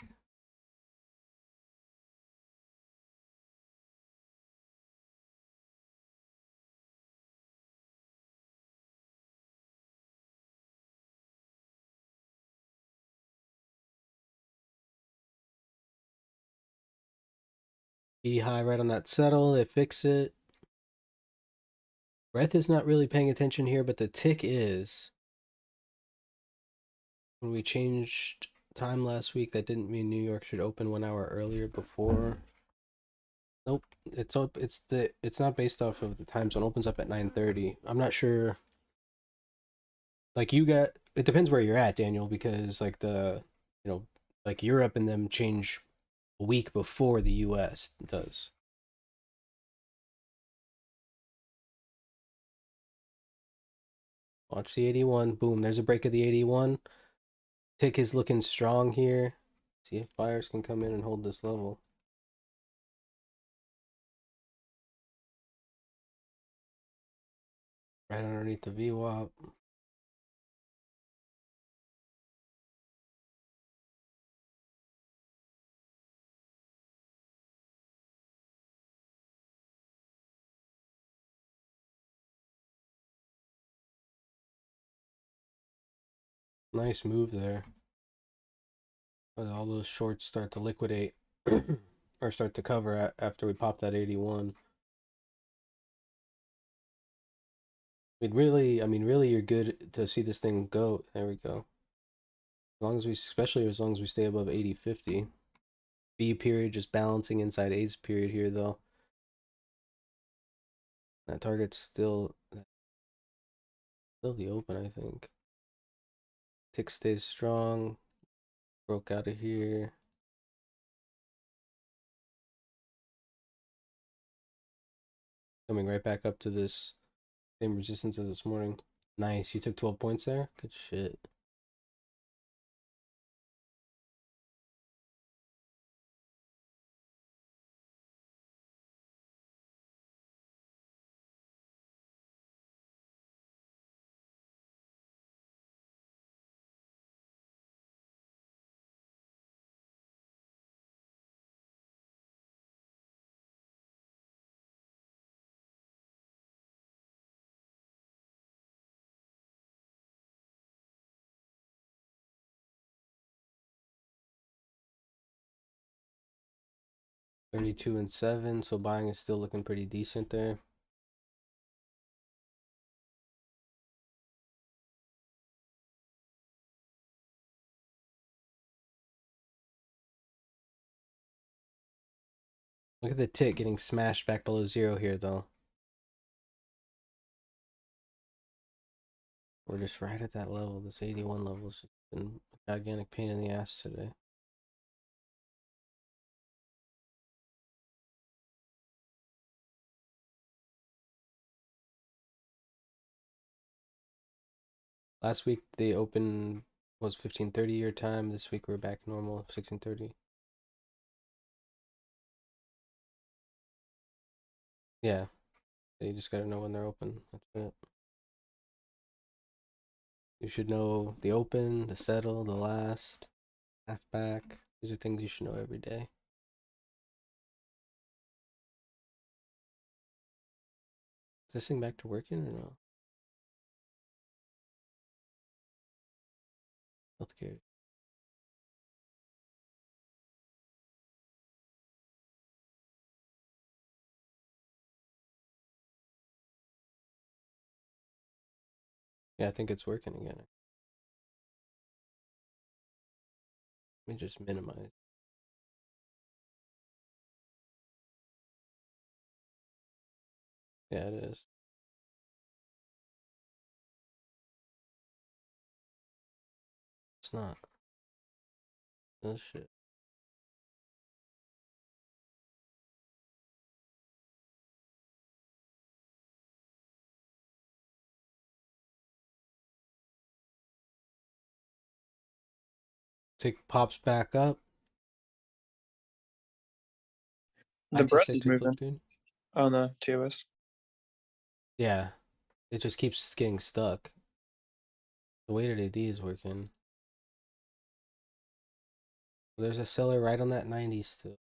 Be high right on that settle. They fix it. Breath is not really paying attention here, but the tick is. When we changed time last week, that didn't mean New York should open 1 hour earlier before. Nope, it's not based off of the time zone. It opens up at 9:30. I'm not sure. Like it depends where you're at, Daniel, because like like Europe and them change a week before the US does. Watch the 81. Boom, there's a break of the 81. Tick is looking strong here. See if buyers can come in and hold this level. Right underneath the VWAP. Nice move there. But all those shorts start to liquidate or start to cover after we pop that 81. I mean, really, you're good to see this thing go. There we go. Especially as long as we stay above 80.50. B period just balancing inside A's period here, though. That target's still the open, I think. Tick stays strong. Broke out of here. Coming right back up to this same resistance as this morning. Nice. You took 12 points there? Good shit. $32.07, so buying is still looking pretty decent there. Look at the tick getting smashed back below 0 here, though. We're just right at that level. This 81 level has been a gigantic pain in the ass today. Last week they opened was 15:30 your time. This week we're back normal 16:30. Yeah, you just gotta know when they're open. That's it. You should know the open, the settle, the last, half back. These are things you should know every day. Is this thing back to working or no? Healthcare. Yeah, I think it's working again. Let me just minimize. Yeah, it is. It's not. This shit. Tick pops back up. The IT breath is sector moving flipped green. on the TOS. Yeah, it just keeps getting stuck. The weighted AD is working. There's a seller right on that 90 still.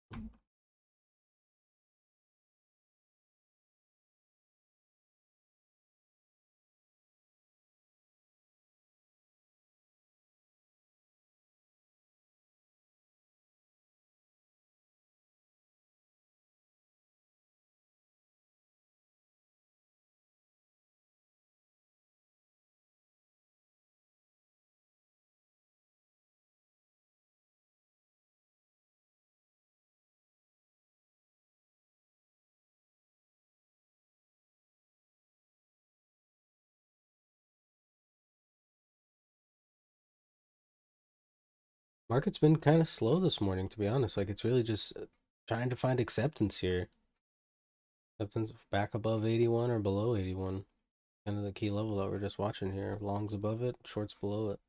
Market's been kind of slow this morning, to be honest. Like, it's really just trying to find acceptance here. Acceptance back above 81 or below 81. Kind of the key level that we're just watching here. Longs above it, shorts below it.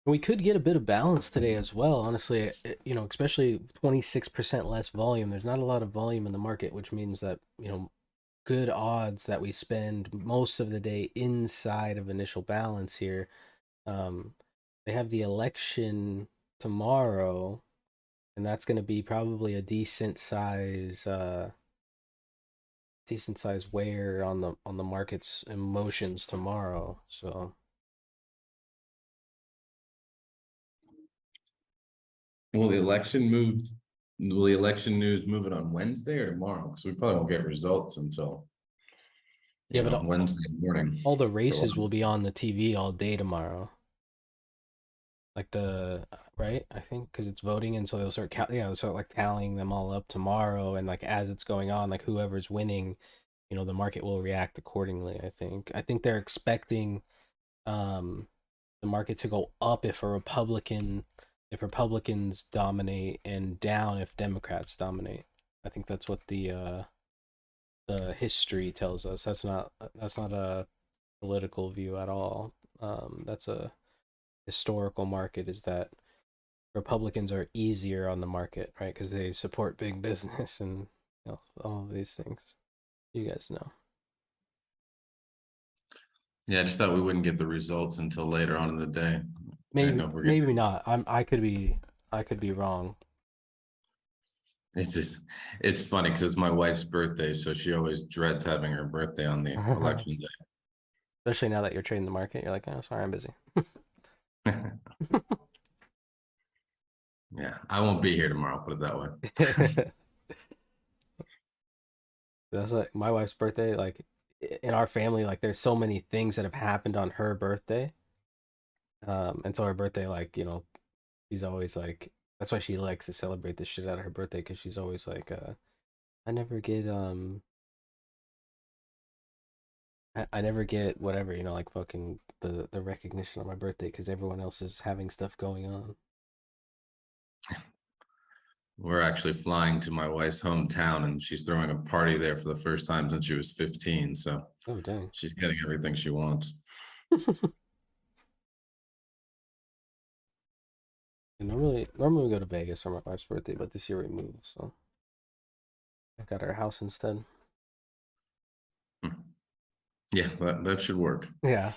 We could get a bit of balance today as well, honestly. You know, especially 26% less volume. There's not a lot of volume in the market, which means that, you know, good odds that we spend most of the day inside of initial balance here. They have the election tomorrow, and that's going to be probably a decent size wear on the market's emotions tomorrow. So Will the election move? Will the election news move it on Wednesday or tomorrow? Because we probably won't get results until yeah, but Wednesday morning. all the races will be on the TV all day tomorrow. Like right, I think, because it's voting, and so they'll they'll start like tallying them all up tomorrow, and like as it's going on, like whoever's winning, you know, the market will react accordingly. I think they're expecting the market to go up if Republicans dominate, and down if Democrats dominate. I think that's what the history tells us. That's not a political view at all. That's a historical market, is that Republicans are easier on the market, right? Because they support big business and, you know, all of these things. You guys know. Yeah, I just thought we wouldn't get the results until later on in the day. Maybe not. I could be wrong. It's funny because it's my wife's birthday, so she always dreads having her birthday on the election Especially now that you're trading the market, you're like, oh, sorry, I'm busy. day. Yeah, I won't be here tomorrow, put it that way. That's like my wife's birthday. Like in our family, like there's so many things that have happened on her birthday And so her birthday, like, you know, she's always like, that's why she likes to celebrate the shit out of her birthday, because she's always like, I never get I never get whatever, you know, like fucking the recognition on my birthday because everyone else is having stuff going on. We're actually flying to my wife's hometown and she's throwing a party there for the first time since she was 15. So Oh dang. she's getting everything she wants. And normally we go to Vegas for my wife's birthday, but this year we moved, so I got our house instead. Yeah, that should work. Yeah.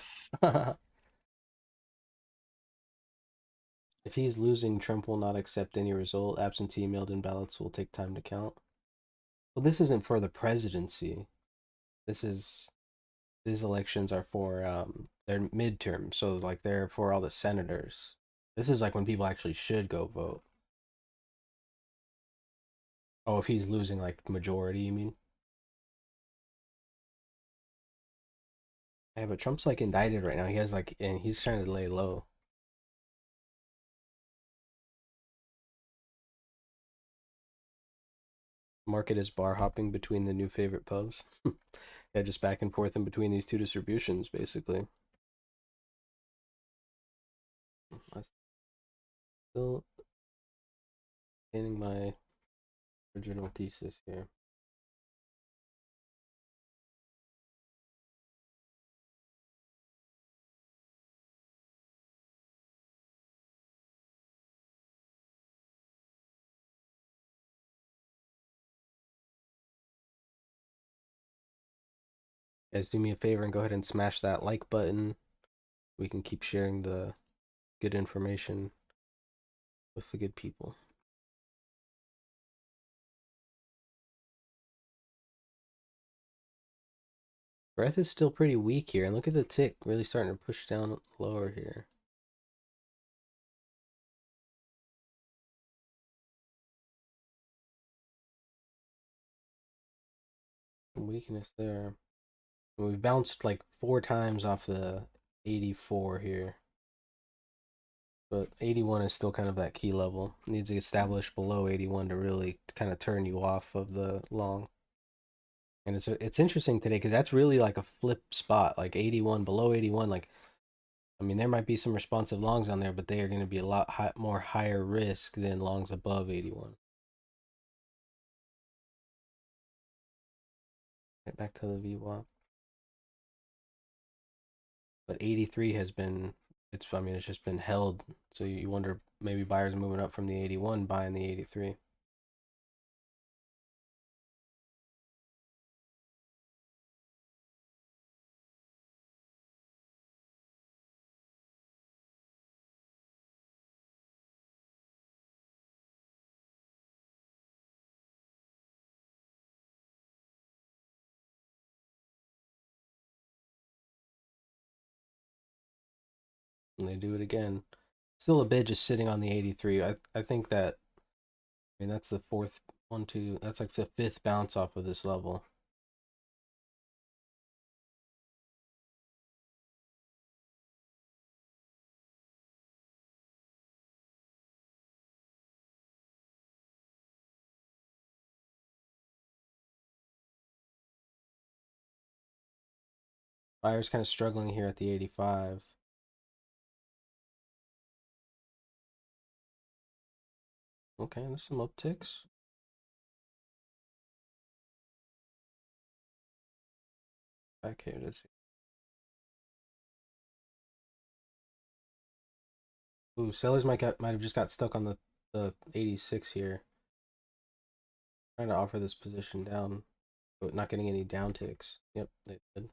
If he's losing, Trump will not accept any result. Absentee mailed-in ballots will take time to count. Well, this isn't for the presidency. These elections are for their midterm, so like they're for all the senators. This is like when people actually should go vote. Oh, if he's losing like majority, you mean? Yeah, but Trump's like indicted right now. He has like, and he's trying to lay low. Market is bar hopping between the new favorite pubs. Yeah, just back and forth in between these two distributions, basically. I'm still getting my original thesis here. Guys, do me a favor and go ahead and smash that like button. We can keep sharing the good information with the good people. Breath is still pretty weak here, and look at the tick really starting to push down lower here. Weakness there. We've bounced like 4 times off the 84 here. But 81 is still kind of that key level. Needs to establish below 81 to really kind of turn you off of the long. And it's interesting today because that's really like a flip spot. Like 81, below 81, like, I mean, there might be some responsive longs on there, but they are going to be a lot more higher risk than longs above 81. Get back to the VWAP. But 83 has been, I mean, it's just been held. So you wonder maybe buyers moving up from the 81 buying the 83. And they do it again. Still a bid just sitting on the 83. I think that, I mean, that's the fourth one, two, that's like the 5th bounce off of this level. Buyers kind of struggling here at the 85. Okay, there's some upticks. Back here, let's see. Ooh, sellers might have just got stuck on the 86 here. Trying to offer this position down, but not getting any down ticks. Yep, they did.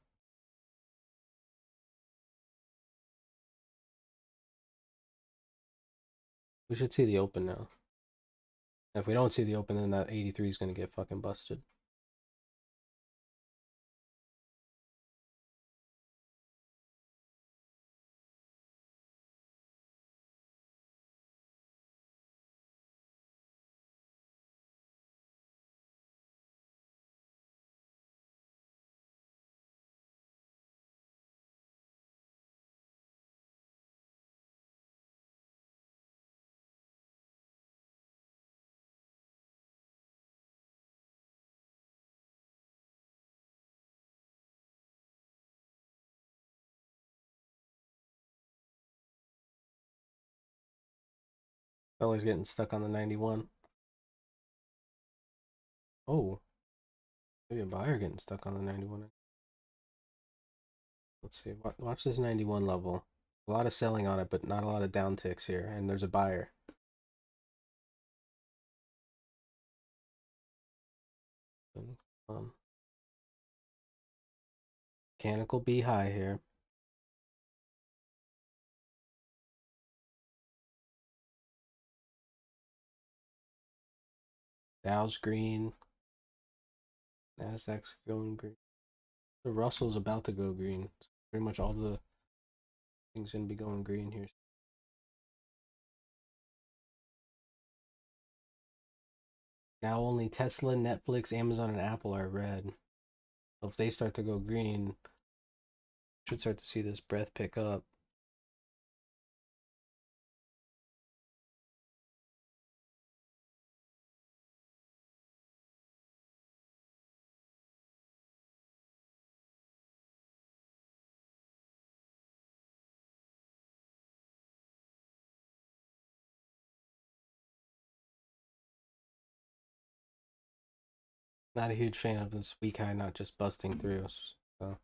We should see the open now. If we don't see the open, then that 83 is going to get fucking busted. Seller's getting stuck on the 91. Oh, maybe a buyer getting stuck on the 91. Let's see. Watch this 91 level. A lot of selling on it, but not a lot of downticks here. And there's a buyer. Mechanical B high here. Dow's green. Nasdaq's going green. The Russell's about to go green. Pretty much all the things gonna be going green here. Now only Tesla, Netflix, Amazon, and Apple are red. So if they start to go green, should start to see this breath pick up. Not a huge fan of this weak high not just busting through. So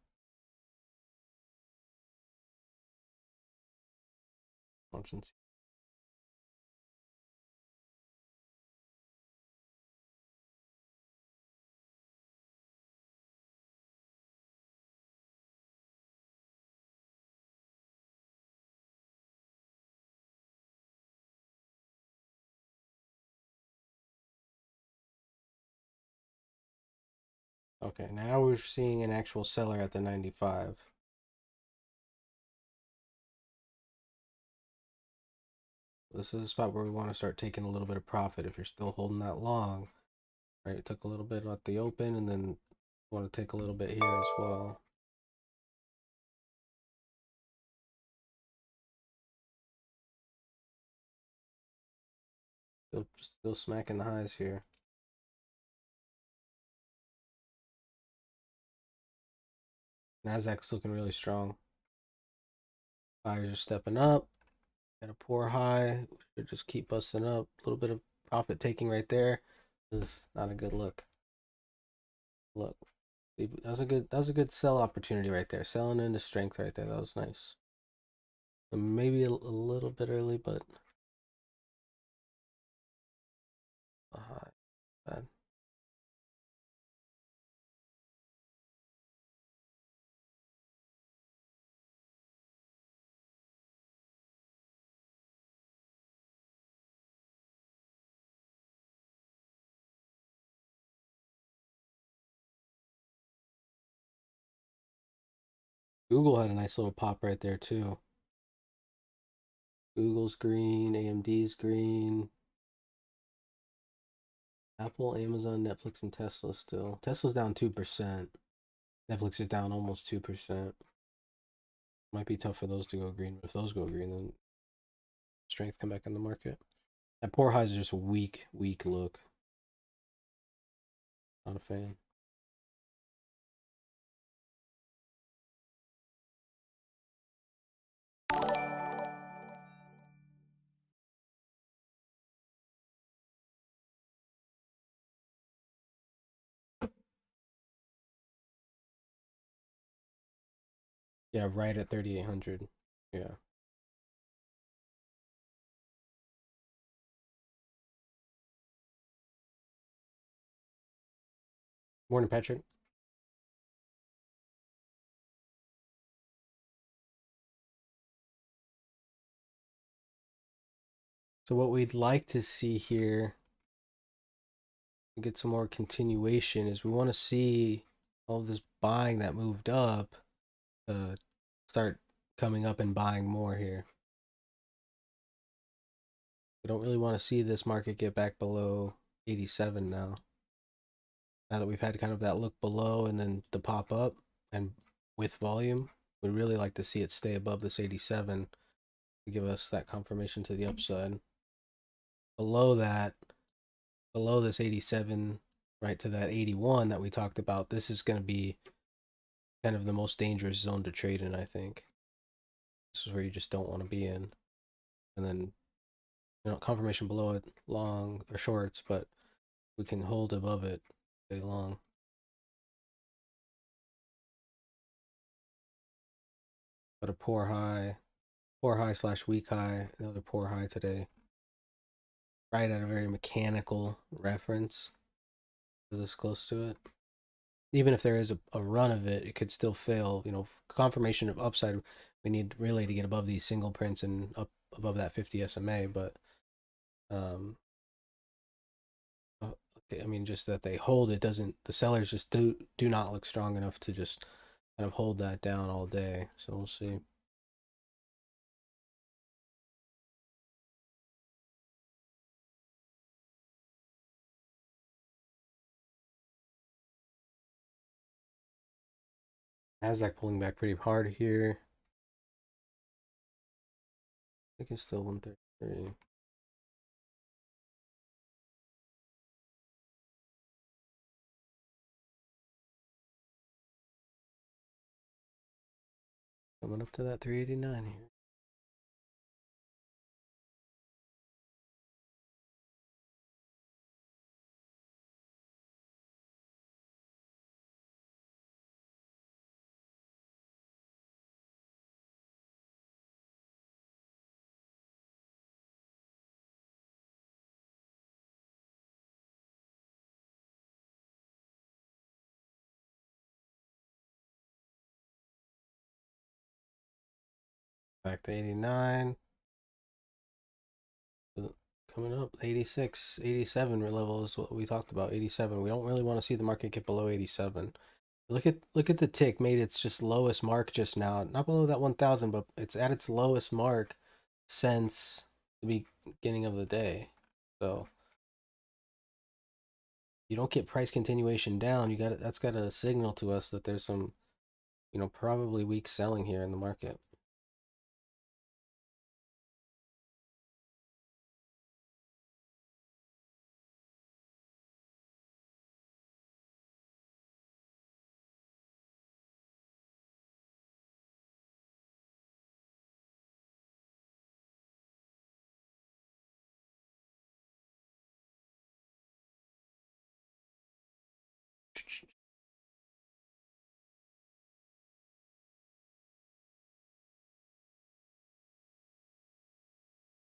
options. Okay, now we're seeing an actual seller at the 95. This is a spot where we want to start taking a little bit of profit if you're still holding that long. Right, it took a little bit at the open and then want to take a little bit here as well. Still smacking the highs here. Nasdaq's looking really strong. Buyers are stepping up. Got a poor high. Should just keep busting up. A little bit of profit taking right there. Ugh, not a good look. Look, that was a good sell opportunity right there. Selling into strength right there. That was nice. Maybe a little bit early, but bad. Google had a nice little pop right there too. Google's green, AMD's green. Apple, Amazon, Netflix, and Tesla still. Tesla's down 2%. Netflix is down almost 2%. Might be tough for those to go green, but if those go green, then strength come back in the market. That poor high is just a weak look. Not a fan. Yeah, right at 3,800. Yeah. Morning, Patrick. So what we'd like to see here, get some more continuation, is we want to see all this buying that moved up start coming up and buying more here. We don't really want to see this market get back below 87 now. Now that we've had kind of that look below and then the pop up and with volume, we'd really like to see it stay above this 87 to give us that confirmation to the upside. Below that, below this 87, right to that 81 that we talked about, this is going to be kind of the most dangerous zone to trade in, I think. This is where you just don't want to be in. And then confirmation below it, long or shorts, but we can hold above it, stay long. But a poor high slash weak high, another poor high today. Right at a very mechanical reference. This close to it. Even if there is a run of it, it could still fail. Confirmation of upside, we need really to get above these single prints and up above that 50 SMA, but I mean, just that they hold it doesn't, the sellers just do not look strong enough to just kind of hold that down all day. So we'll see. Nasdaq pulling back pretty hard here. I think it's still 133. Coming up to that 389 here. Back to 89. Coming up, 86, 87 level is what we talked about. 87. We don't really want to see the market get below 87. Look at the tick, made its just lowest mark just now. Not below that 1,000, but it's at its lowest mark since the beginning of the day. So you don't get price continuation down. That's got a signal to us that there's some, probably weak selling here in the market.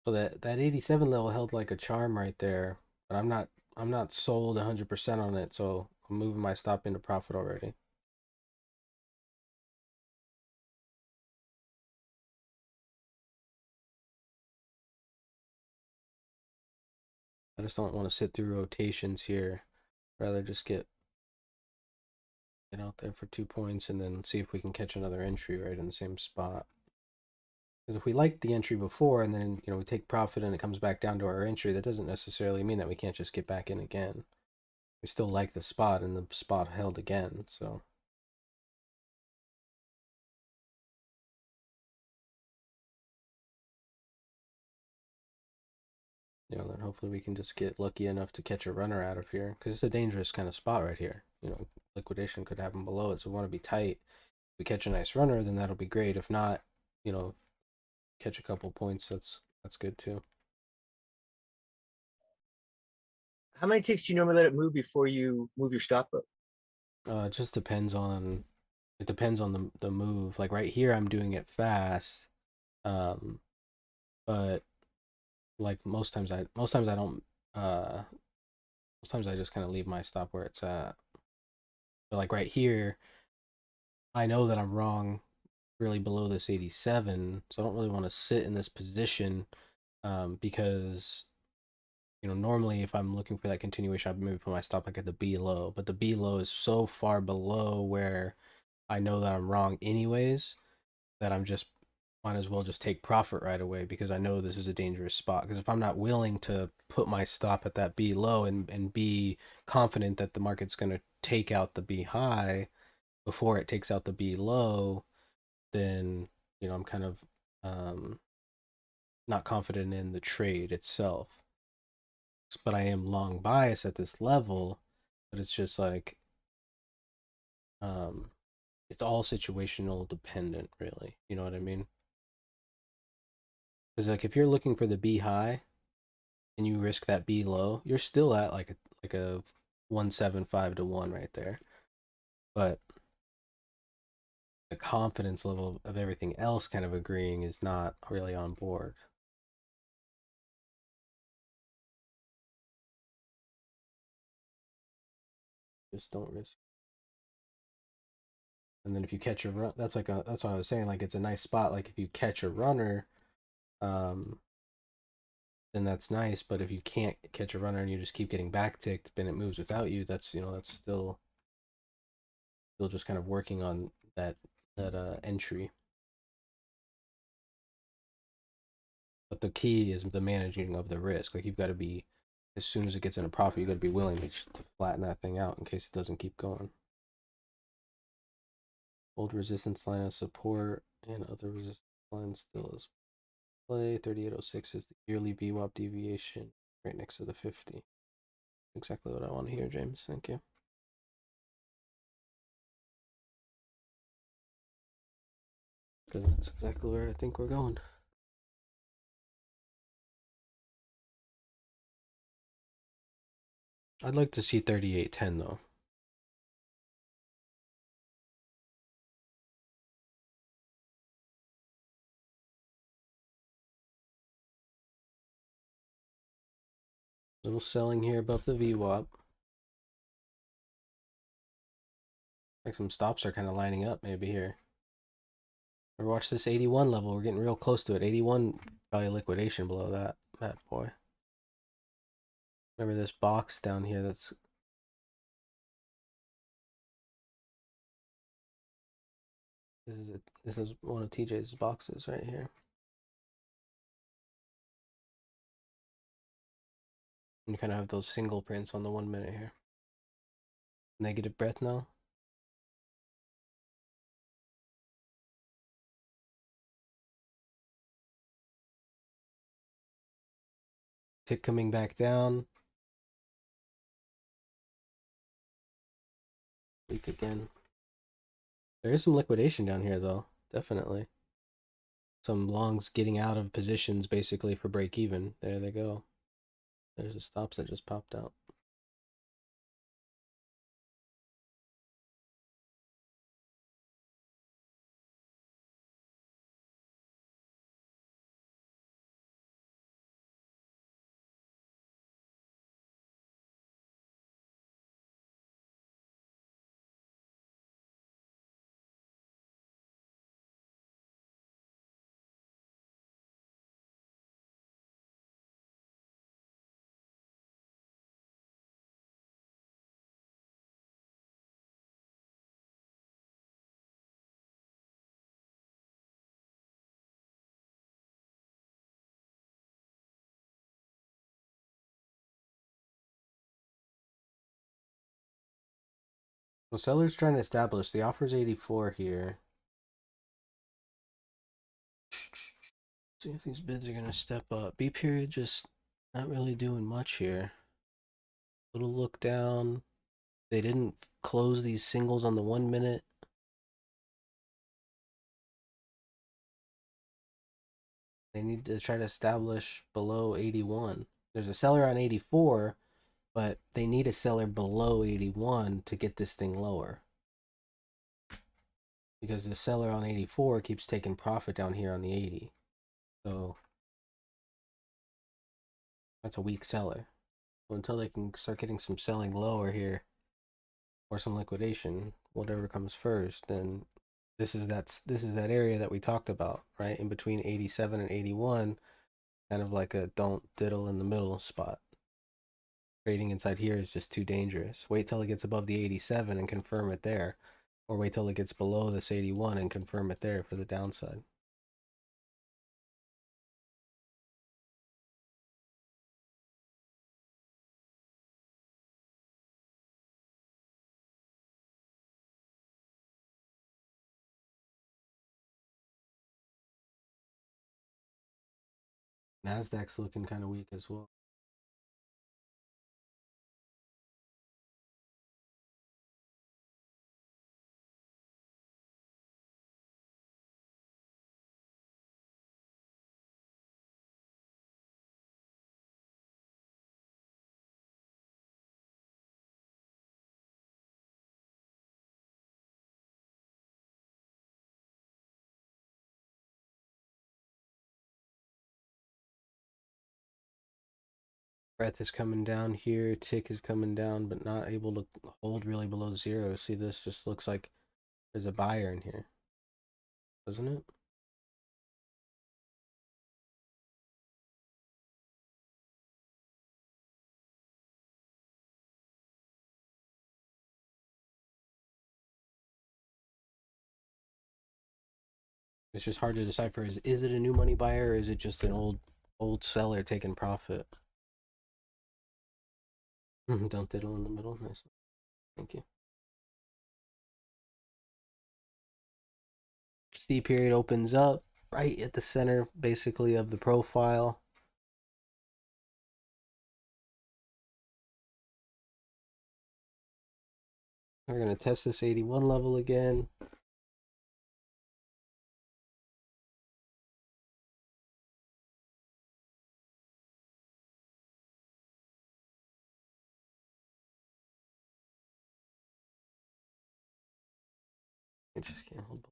So that 87 level held like a charm right there, but I'm not sold 100% on it, so I'm moving my stop into profit already. I just don't want to sit through rotations here. Rather just get out there for 2 points and then see if we can catch another entry right in the same spot. Because if we liked the entry before and then we take profit and it comes back down to our entry, that doesn't necessarily mean that we can't just get back in again. We still like the spot and the spot held again, so. Then hopefully we can just get lucky enough to catch a runner out of here, because it's a dangerous kind of spot right here. Liquidation could happen below it, so we want to be tight. If we catch a nice runner, then that'll be great. If not, catch a couple points, that's good too. How many ticks do you normally let it move before you move your stop up? It just depends on the move. Like right here, I'm doing it fast, but like most times I don't. Most times I just kind of leave my stop where it's at. But like right here, I know that I'm wrong, really below this 87, so I don't really want to sit in this position, because normally if I'm looking for that continuation, I'd maybe put my stop like at the B low, but the B low is so far below where I know that I'm wrong anyways, that I'm just might as well just take profit right away, because I know this is a dangerous spot. Because if I'm not willing to put my stop at that B low and be confident that the market's going to take out the B high before it takes out the B low, then I'm kind of not confident in the trade itself. But I am long bias at this level, but it's just like it's all situational dependent, really. You know what I mean? Because like if you're looking for the B high, and you risk that B low, you're still at like a 175 to 1 right there. But the confidence level of everything else kind of agreeing is not really on board. Just don't risk. And then if you catch a run, that's what I was saying. Like it's a nice spot. Like if you catch a runner, then that's nice. But if you can't catch a runner and you just keep getting backticked, then it moves without you. That's that's still just kind of working on that entry. But the key is the managing of the risk. Like you've got to be, as soon as it gets in a profit, you got to be willing to flatten that thing out in case it doesn't keep going. Old resistance line of support and other resistance lines still is play. 3806 is the yearly VWAP deviation right next to the 50. Exactly what I want to hear, James. Thank you. Because that's exactly where I think we're going. I'd like to see 3810 though. Little selling here above the VWAP. Like some stops are kind of lining up maybe here. Or watch this 81 level. We're getting real close to it. 81 probably liquidation below that bad boy. Remember this box down here that's this is one of TJ's boxes right here. And you kind of have those single prints on the 1 minute here. Negative breath now. Tick coming back down. Weak again. There is some liquidation down here though, definitely. Some longs getting out of positions basically for break even. There they go. There's the stops that just popped out. Well, seller's trying to establish the offer's 84 here. See if these bids are gonna step up. B period just not really doing much here. Little look down. They didn't close these singles on the 1 minute. They need to try to establish below 81. There's a seller on 84, but they need a seller below 81 to get this thing lower. Because the seller on 84 keeps taking profit down here on the 80. So that's a weak seller. So until they can start getting some selling lower here, or some liquidation, whatever comes first, then this is that area that we talked about, right? In between 87 and 81, kind of like a don't diddle in the middle spot. Trading inside here is just too dangerous. Wait till it gets above the 87 and confirm it there. Or wait till it gets below this 81 and confirm it there for the downside. Nasdaq's looking kind of weak as well. Breath is coming down here. Tick is coming down, but not able to hold really below 0. See, this just looks like there's a buyer in here, doesn't it? It's just hard to decipher. Is it a new money buyer, or is it just an old seller taking profit? Don't diddle in the middle. Nice. Thank you. C period opens up right at the center, basically, of the profile. We're going to test this 81 level again. I just can't hold.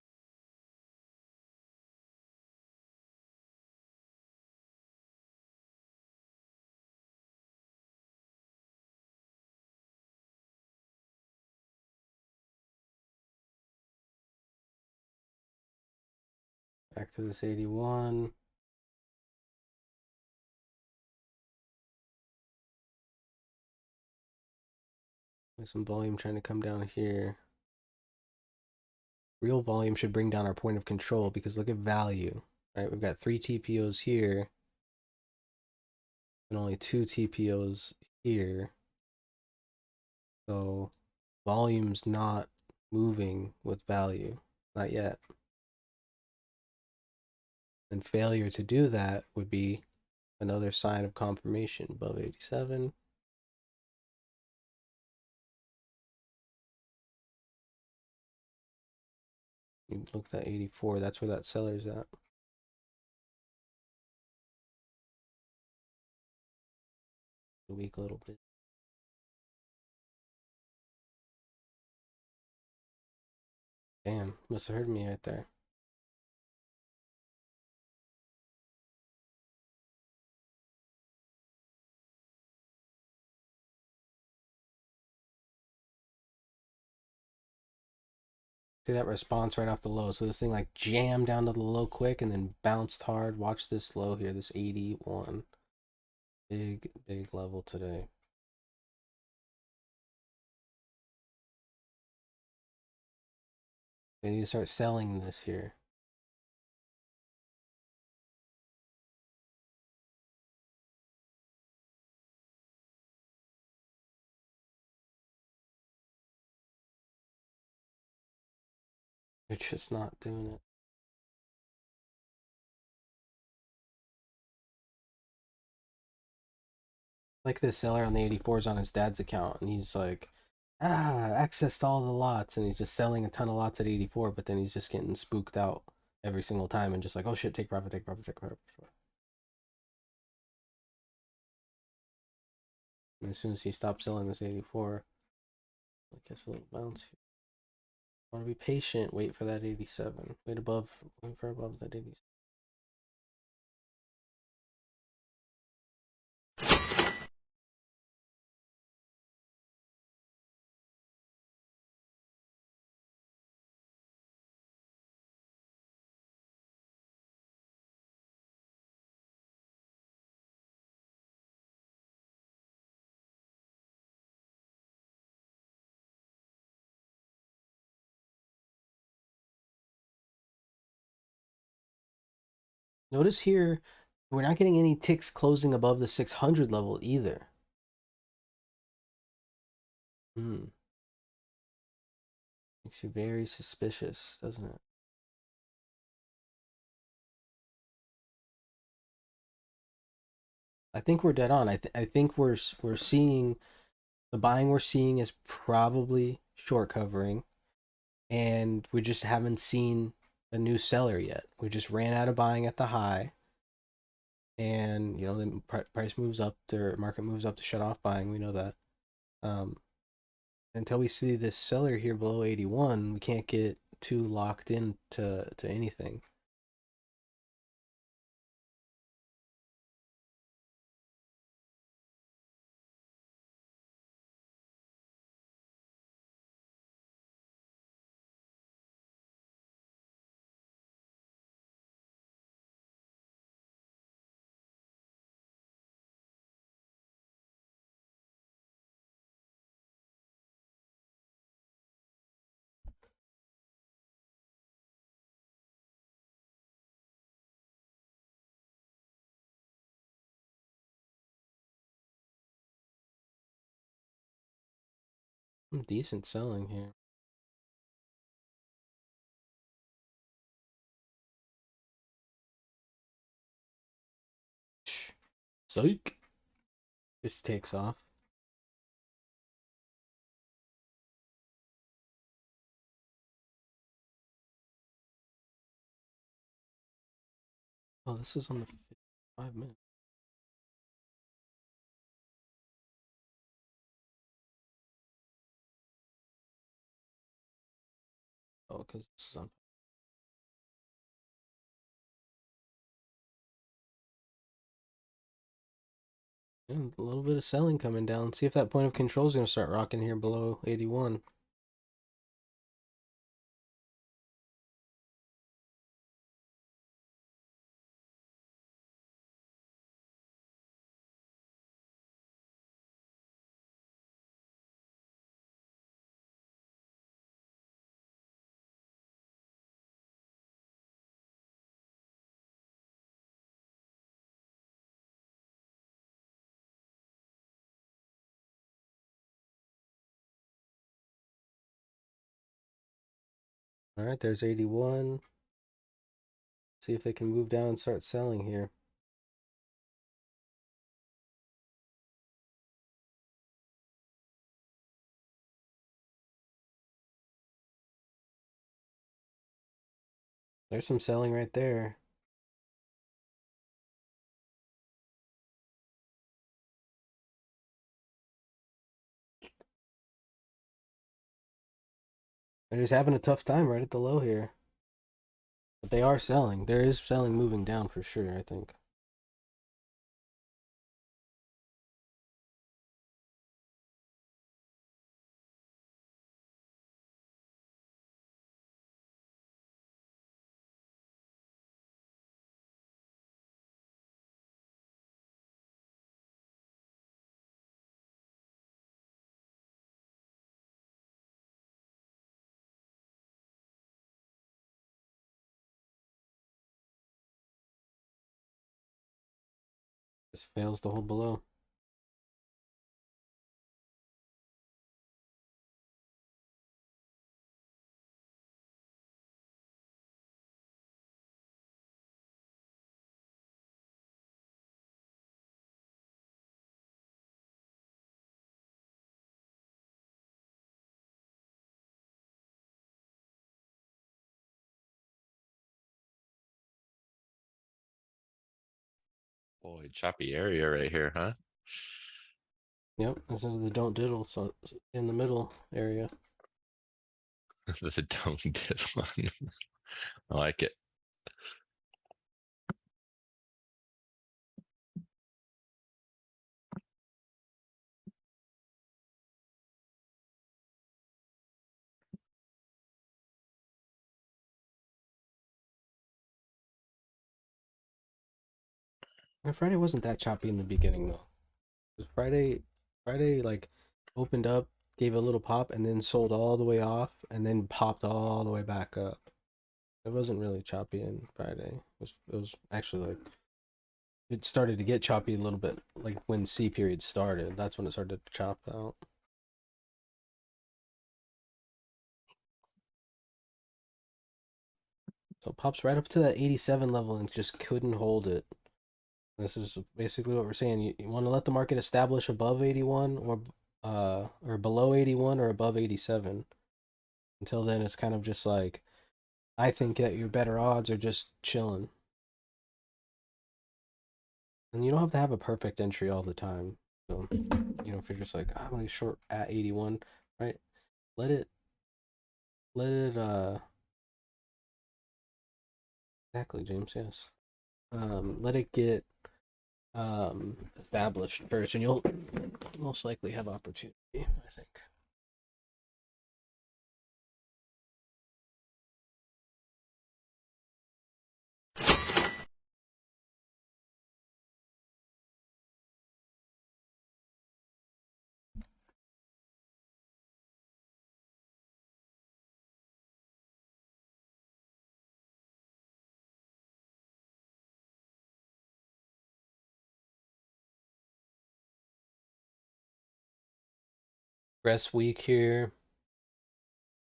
Back to this 81. There's some volume trying to come down here. Real volume should bring down our point of control, because look at value. Right, we've got 3 TPOs here and only 2 TPOs here. So volume's not moving with value, not yet. And failure to do that would be another sign of confirmation above 87. You looked at 84, that's where that seller's at. A weak little bit. Damn, must have heard me right there. See that response right off the low. So this thing like jammed down to the low quick and then bounced hard. Watch this low here, this 81. Big level today. They need to start selling this here. They're just not doing it. Like this seller on the 84 is on his dad's account, and he's like, access to all the lots, and he's just selling a ton of lots at 84, but then he's just getting spooked out every single time and just like, oh shit, take profit, take profit, take profit. And as soon as he stops selling this 84, I guess we'll bounce here. Want to be patient, wait for that 87. Wait for above that 87. Notice here, we're not getting any ticks closing above the 600 level either. Makes you very suspicious, doesn't it? I think we're dead on. I think we're seeing the buying we're seeing is probably short covering, and we just haven't seen a new seller yet. We just ran out of buying at the high, and you know the price moves up, the market moves up to shut off buying. We know that. Until we see this seller here below 81, we can't get too locked in to anything. Some decent selling here. Psych. Just takes off. Oh, this is on the 5 minutes. Oh, because this is on. And a little bit of selling coming down. See if that point of control is going to start rocking here below 81. All right, there's 81. See if they can move down and start selling here. There's some selling right there. They're just having a tough time right at the low here. But they are selling. There is selling moving down for sure, I think. Just fails to hold below. Boy, choppy area right here, huh? Yep, this is the don't diddle, so in the middle area. The don't did one. I like it. And Friday wasn't that choppy in the beginning though. 'Cause Friday like opened up, gave a little pop, and then sold all the way off, and then popped all the way back up. It wasn't really choppy in Friday. It was actually like it started to get choppy a little bit like when C period started. That's when it started to chop out. So it pops right up to that 87 level and just couldn't hold it. This is basically what we're saying. You want to let the market establish above 81 or below 81 or above 87. Until then, it's kind of just like I think that your better odds are just chilling. And you don't have to have a perfect entry all the time. So, if you're just like, I'm gonna short at 81, right? Let it exactly, James, yes. Let it get established first, and you'll most likely have opportunity, I think. Rest weak here.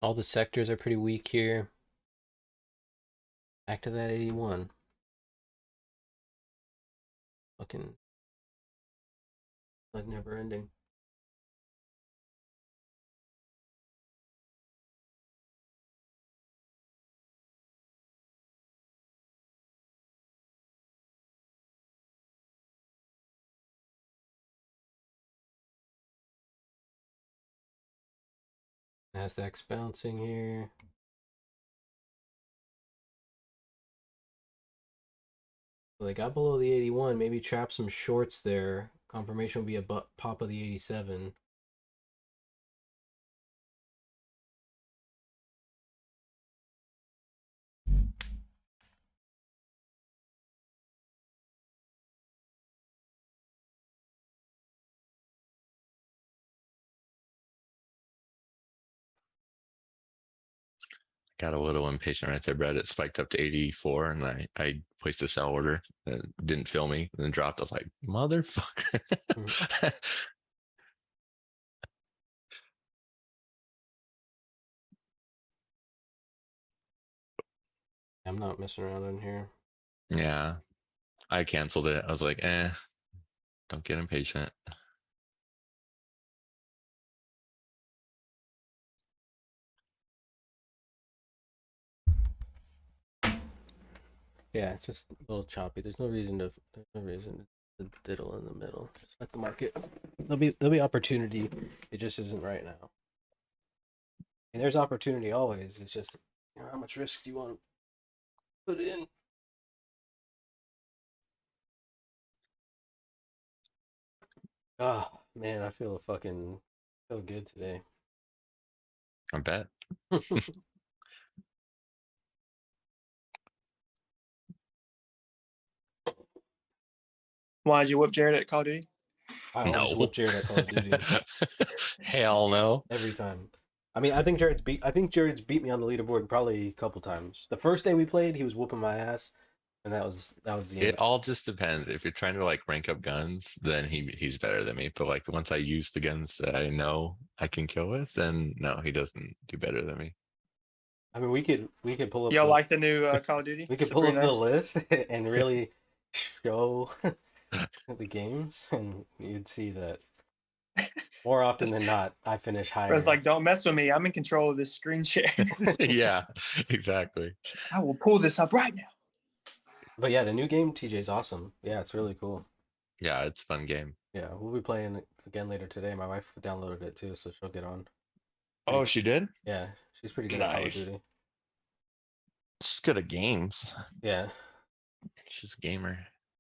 All the sectors are pretty weak here. Back to that 81. Fucking like never ending. Nasdaq's bouncing here. So they got below the 81, maybe trap some shorts there. Confirmation will be a pop of the 87. Got a little impatient right there, Brad. It spiked up to 84 and I placed a sell order. It didn't fill me and then dropped. I was like, motherfucker. I'm not messing around in here. Yeah. I canceled it. I was like, don't get impatient. Yeah, it's just a little choppy. There's no reason to diddle in the middle. Just let the market. There'll be opportunity. It just isn't right now. And there's opportunity always. It's just, you know, how much risk do you want to put in? Oh man, I feel good today. I bet. Why did you whip Jared at Call of Duty? I always No. whip Jared at Call of Duty Hell no. every time. I mean, I think Jared's beat me on the leaderboard probably a couple times. The first day we played, he was whooping my ass, and that was the end. It all just depends. If you're trying to like rank up guns, then he's better than me. But like once I use the guns that I know I can kill with, then no, he doesn't do better than me. I mean, we could pull up. Y'all like the new Call of Duty? We could It's pull up pretty the nice. list and really show the games, and you'd see that more often than not, I finish higher. Brad's like, don't mess with me. I'm in control of this screen share. Yeah, exactly. I will pull this up right now. But yeah, the new game TJ is awesome. Yeah, it's really cool. Yeah, it's a fun game. Yeah, we'll be playing it again later today. My wife downloaded it too, so she'll get on. Oh, she did? Yeah, she's pretty good at Call of Nice. Duty. She's good at games. Yeah, She's a gamer.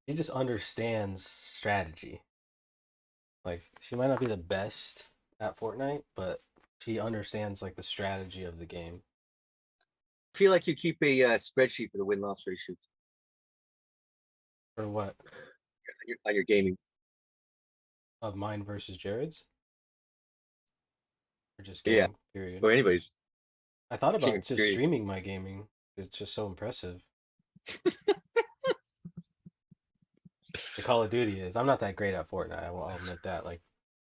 she just understands strategy. Like, she might not be the best at Fortnite, but she understands like the strategy of the game. I feel like you keep a spreadsheet for the win-loss ratios For what? on your gaming. Of mine versus Jared's? Or just Yeah. game, period. Or anybody's. I thought about Sure, just period. streaming my gaming. It's just so impressive. The Call of Duty is. I'm not that great at Fortnite. I'll admit that. Like,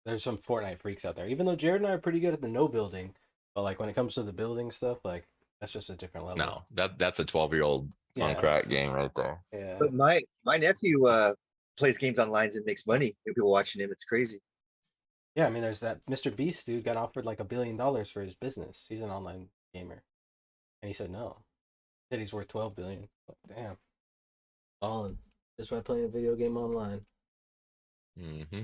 there's some Fortnite freaks out there. Even though Jared and I are pretty good at the no building, but like when it comes to the building stuff, like that's just a different level. No, that's a 12-year-old on crack game right there. Yeah. But my nephew plays games online and makes money. People watching him. It's crazy. Yeah, I mean, there's that Mr. Beast dude got offered like $1 billion for his business. He's an online gamer, and he said no. He said he's worth 12 billion. Like, damn, falling just by playing a video game online. Mm-hmm.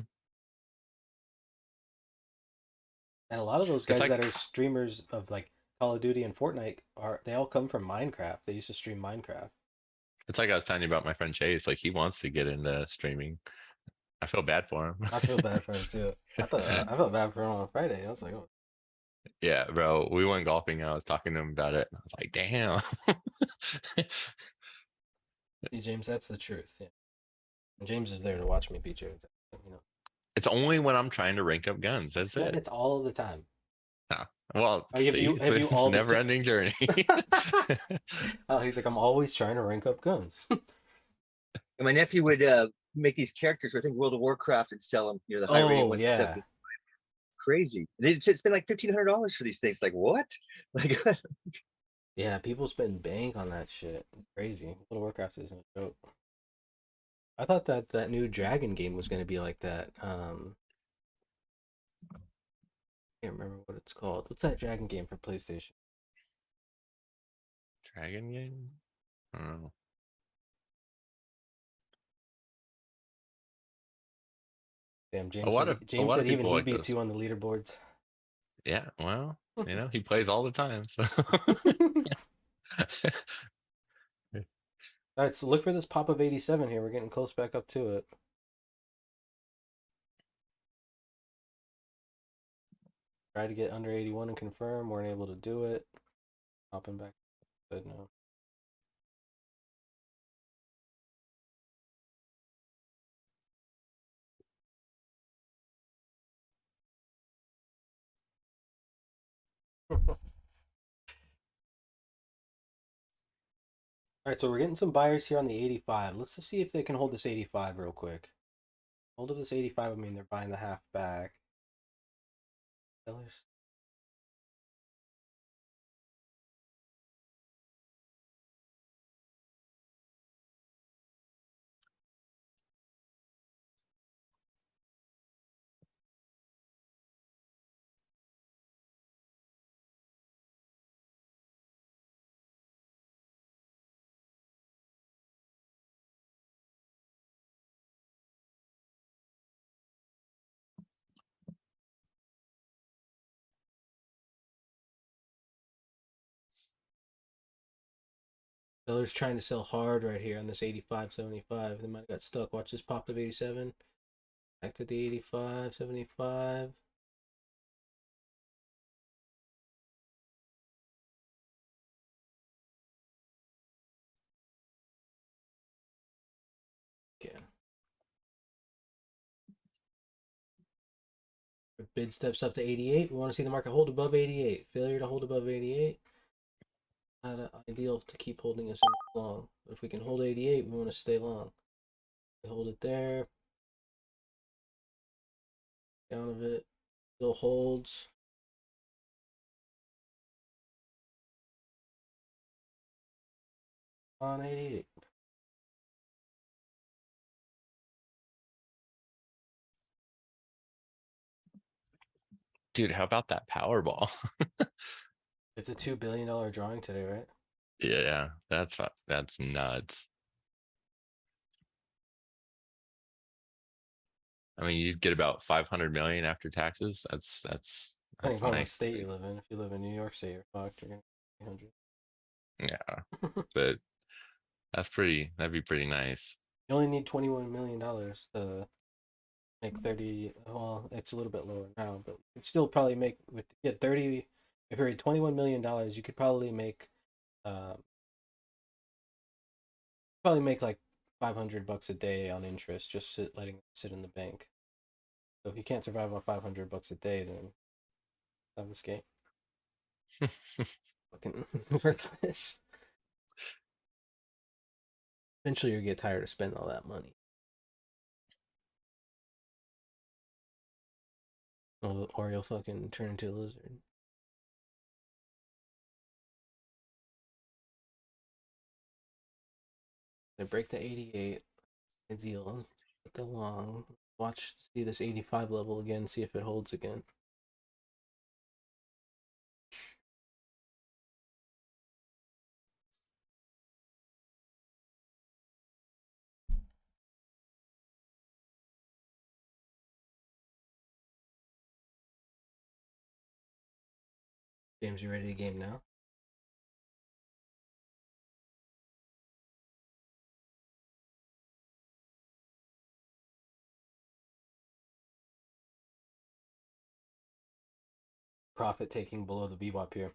And a lot of those It's guys like- that are streamers of like Call of Duty and Fortnite they all come from Minecraft. They used to stream Minecraft. It's like I was telling you about my friend Chase. Like he wants to get into streaming. I feel bad for him. I feel bad for him too. I felt bad for him on Friday. I was like, oh. Yeah, bro. We went golfing and I was talking to him about it. I was like, damn. See, James, that's the truth. Yeah. And James is there to watch me beat James. You know, It's only when I'm trying to rank up guns. That's it. It's all the time. Well, Oh, have see, you it's all a the never-ending journey. Oh, he's like, I'm always trying to rank up guns. And my nephew would make these characters for I think World of Warcraft and sell them. You know, the high rated Oh ones. yeah. crazy. It's been like $1,500 for these things. Like what? Like Yeah, people spend bank on that shit. It's crazy. World of Warcraft isn't a joke. I thought that that new Dragon game was gonna be like that. Can't remember what it's called. What's that Dragon game for PlayStation? Dragon game? I don't know. Damn, A James lot said of a James lot said of even people he like beats those. you on the leaderboards. Yeah, well, he plays all the time. So All right, so look for this pop of 87 here. We're getting close back up to it. Try to get under 81 and confirm. Weren't able to do it. Popping back. Good no. All right, so we're getting some buyers here on the 85. Let's just see if they can hold this 85 real quick. Hold of this 85 would mean they're buying the half back. Sellers. Sellers trying to sell hard right here on this 85.75. They might have got stuck. Watch this pop of 87. Back to the 85.75. Okay. Bid steps up to 88. We want to see the market hold above 88. Failure to hold above 88. Not ideal to keep holding us in long. But if we can hold 88, we want to stay long. We hold it there. Down of it. Still holds. On 88. dude, how about that Powerball? It's a $2 billion drawing today, right? Yeah, that's nuts. I mean, you'd get about 500 million after taxes. Depending That's upon what nice. state you live in. If you live in New York State, you're fucked. You're gonna get Yeah, 800. but that'd be pretty nice. You only need $21 million to make 30. Well, it's a little bit lower now, but you'd still probably make with 30. If you're at $21 million, you could probably make like $500 a day on interest, just letting it sit in the bank. So if you can't survive on $500 a day, then that was game. Fucking worthless. Eventually, you get tired of spending all that money. Or you'll fucking turn into a lizard. They break the 88. Ideal. Put the long. Watch, see this 85 level again, see if it holds again. James, you ready to game now? Profit taking below the VWAP here.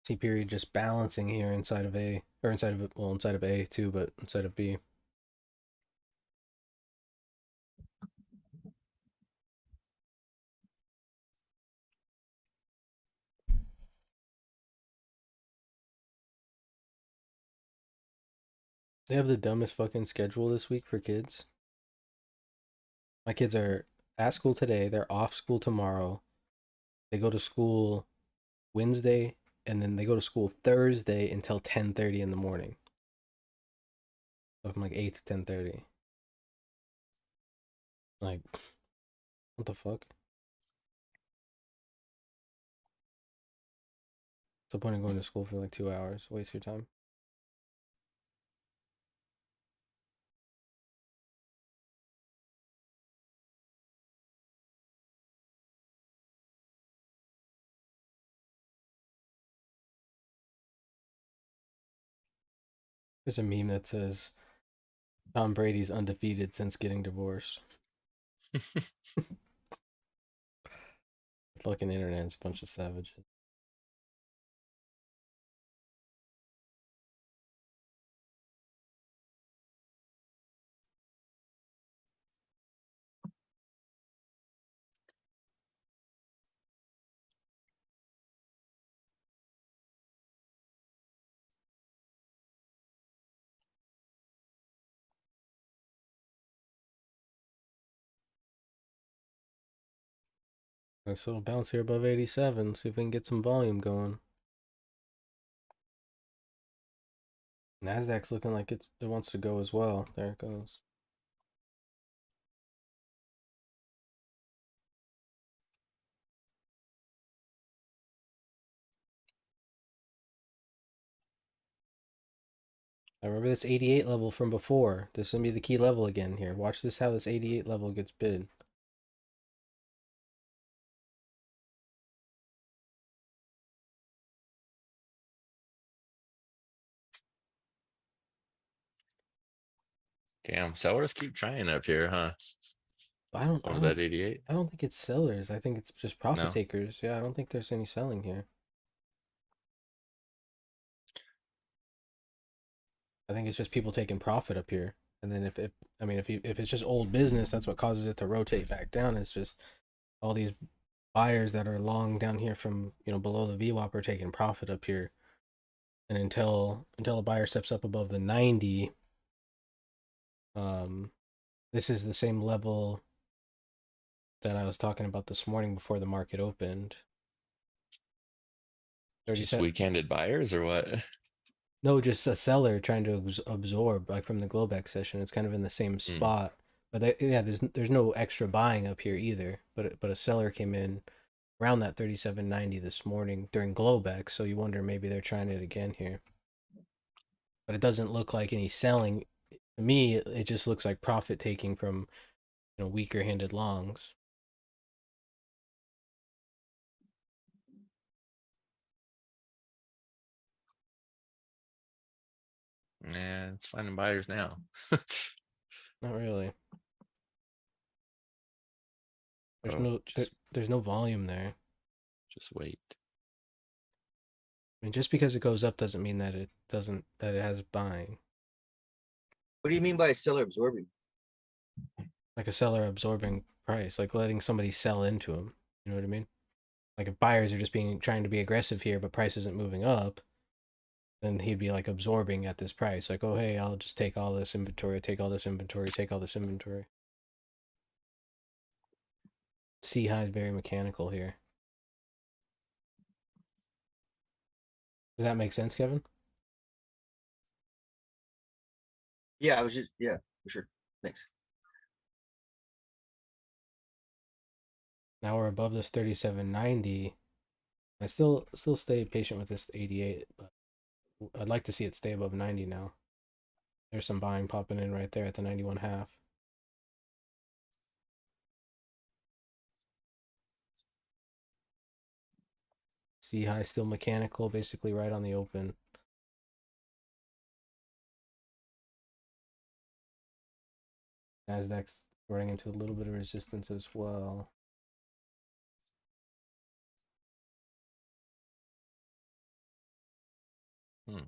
C period just balancing here inside of A, or inside of A too, but inside of B. They have the dumbest fucking schedule this week for kids. My kids are at school today. They're off school tomorrow. They go to school Wednesday, and then they go to school Thursday until 10:30 in the morning. So from like 8 to 10:30. Like, what the fuck? What's the point of going to school for like 2 hours? Waste your time. There's a meme that says Tom Brady's undefeated since getting divorced. Fucking internet's a bunch of savages. Nice little bounce here above 87. See if we can get some volume going. Nasdaq's looking like it wants to go as well. There it goes. I remember this 88 level from before. This is gonna be the key level again here. Watch this, how this 88 level gets bid. Damn, sellers keep trying up here, huh? I don't, I Over don't, that 88? I don't think it's sellers. I think it's just profit No. takers. Yeah, I don't think there's any selling here. I think it's just people taking profit up here. And then if I mean, if it's just old business, that's what causes it to rotate back down. It's just all these buyers that are long down here from, below the VWAP are taking profit up here. And until a buyer steps up above the 90, this is the same level that I was talking about this morning before the market opened. Just 37. weekended buyers or what? No, just a seller trying to absorb, like from the Globex session. It's kind of in the same spot, but there's no extra buying up here either. But a seller came in around that 37.90 this morning during Globex, so you wonder maybe they're trying it again here. But it doesn't look like any selling. To me, it just looks like profit taking from, weaker handed longs. Nah, it's finding buyers now. Not really. There's Oh, there's no volume there. just wait. I mean, just because it goes up doesn't mean that it has buying. What do you mean by a seller absorbing? Like a seller absorbing price, like letting somebody sell into them. You know what I mean? Like if buyers are just trying to be aggressive here, but price isn't moving up, then he'd be like absorbing at this price. Like, oh hey, I'll just take all this inventory, take all this inventory, take all this inventory. C high is very mechanical here. Does that make sense, Kevin? Yeah, for sure. Thanks. Now we're above this 37.90. I still stay patient with this 88, but I'd like to see it stay above 90 now. There's some buying popping in right there at the 91.5. C high still mechanical, basically right on the open. Nasdaq's running into a little bit of resistance as well. Hmm.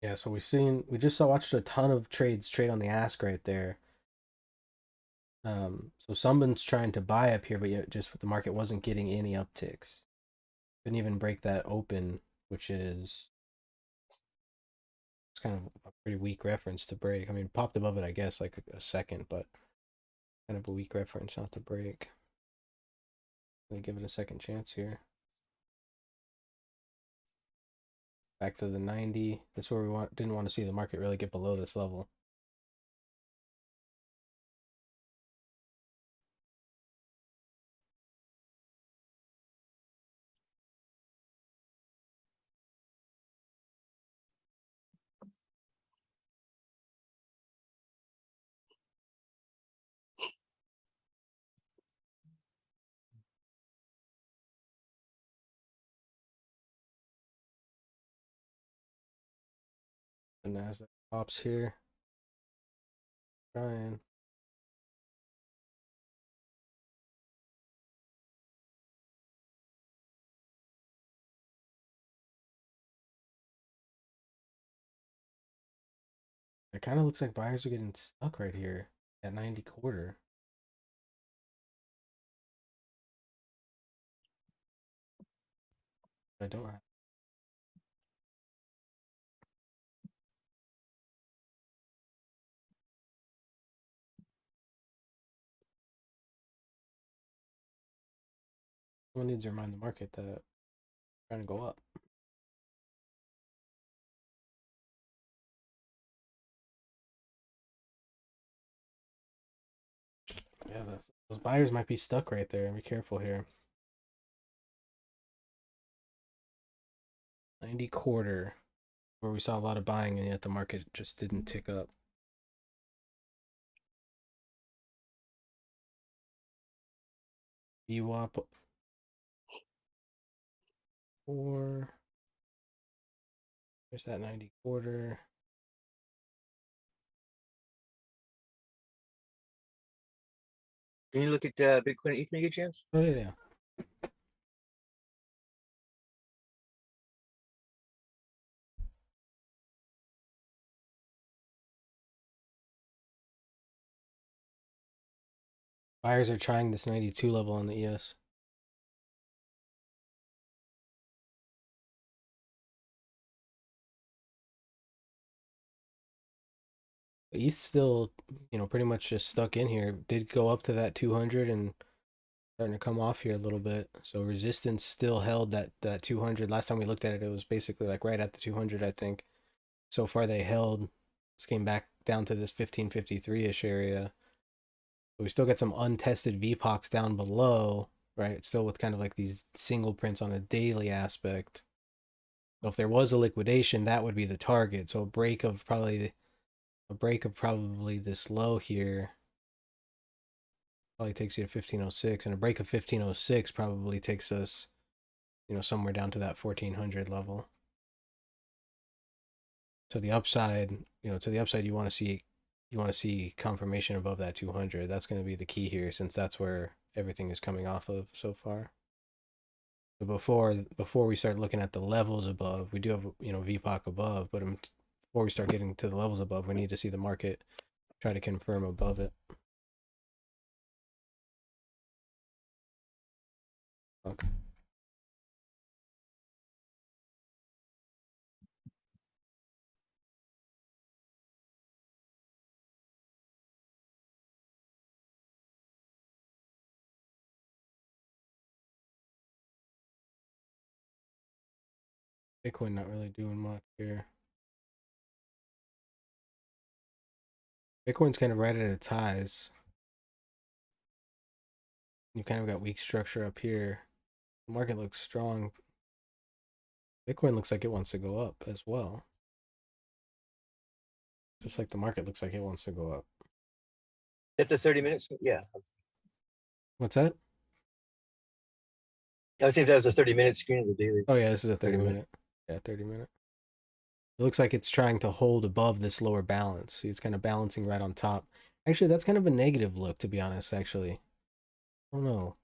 Yeah, so we just watched a ton of trades trade on the ask right there. So someone's trying to buy up here, but yet just the market wasn't getting any upticks. Couldn't even break that open, which is it's kind of a pretty weak reference to break. I mean, popped above it, I guess, like a second, but kind of a weak reference not to break. Let me give it a second chance here. Back to the 90. That's where we didn't want to see the market really get below this level. The Nasdaq pops here. Trying. It kind of looks like buyers are getting stuck right here at 90 quarter. I don't have. Someone needs to remind the market that it's trying to go up. Yeah, those buyers might be stuck right there. Be careful here. 90 quarter, where we saw a lot of buying and yet the market just didn't tick up. VWAP 4. There's that 90 quarter. Can you look at Bitcoin and ETH when you get a chance? Oh yeah. Buyers are trying this 92 level on the ES. ETH still, pretty much just stuck in here. Did go up to that 200 and starting to come off here a little bit. So resistance still held that 200. Last time we looked at it, it was basically like right at the 200, I think. So far they held. Just came back down to this 1553-ish area. But we still got some untested VPOCs down below, right? Still with kind of like these single prints on a daily aspect. So if there was a liquidation, that would be the target. So a break of probably this low here probably takes you to 1506, and a break of 1506 probably takes us, somewhere down to that 1400 level. To the upside, you want to see confirmation above that 200. That's going to be the key here, since that's where everything is coming off of so far. So before we start looking at the levels above, we do have VPOC above, but before we start getting to the levels above, we need to see the market try to confirm above it. Okay. Bitcoin not really doing much here. Bitcoin's kind of right at its highs. You kind of got weak structure up here. The market looks strong. Bitcoin looks like it wants to go up as well. Just like the market looks like it wants to go up. At the 30 minutes? Yeah. What's that? I was saying if that was a 30-minute screen of the daily. Oh yeah, this is a 30 30 minute. Yeah, 30 minute. It looks like it's trying to hold above this lower balance. See, it's kind of balancing right on top. Actually, that's kind of a negative look, to be honest, actually. I don't know.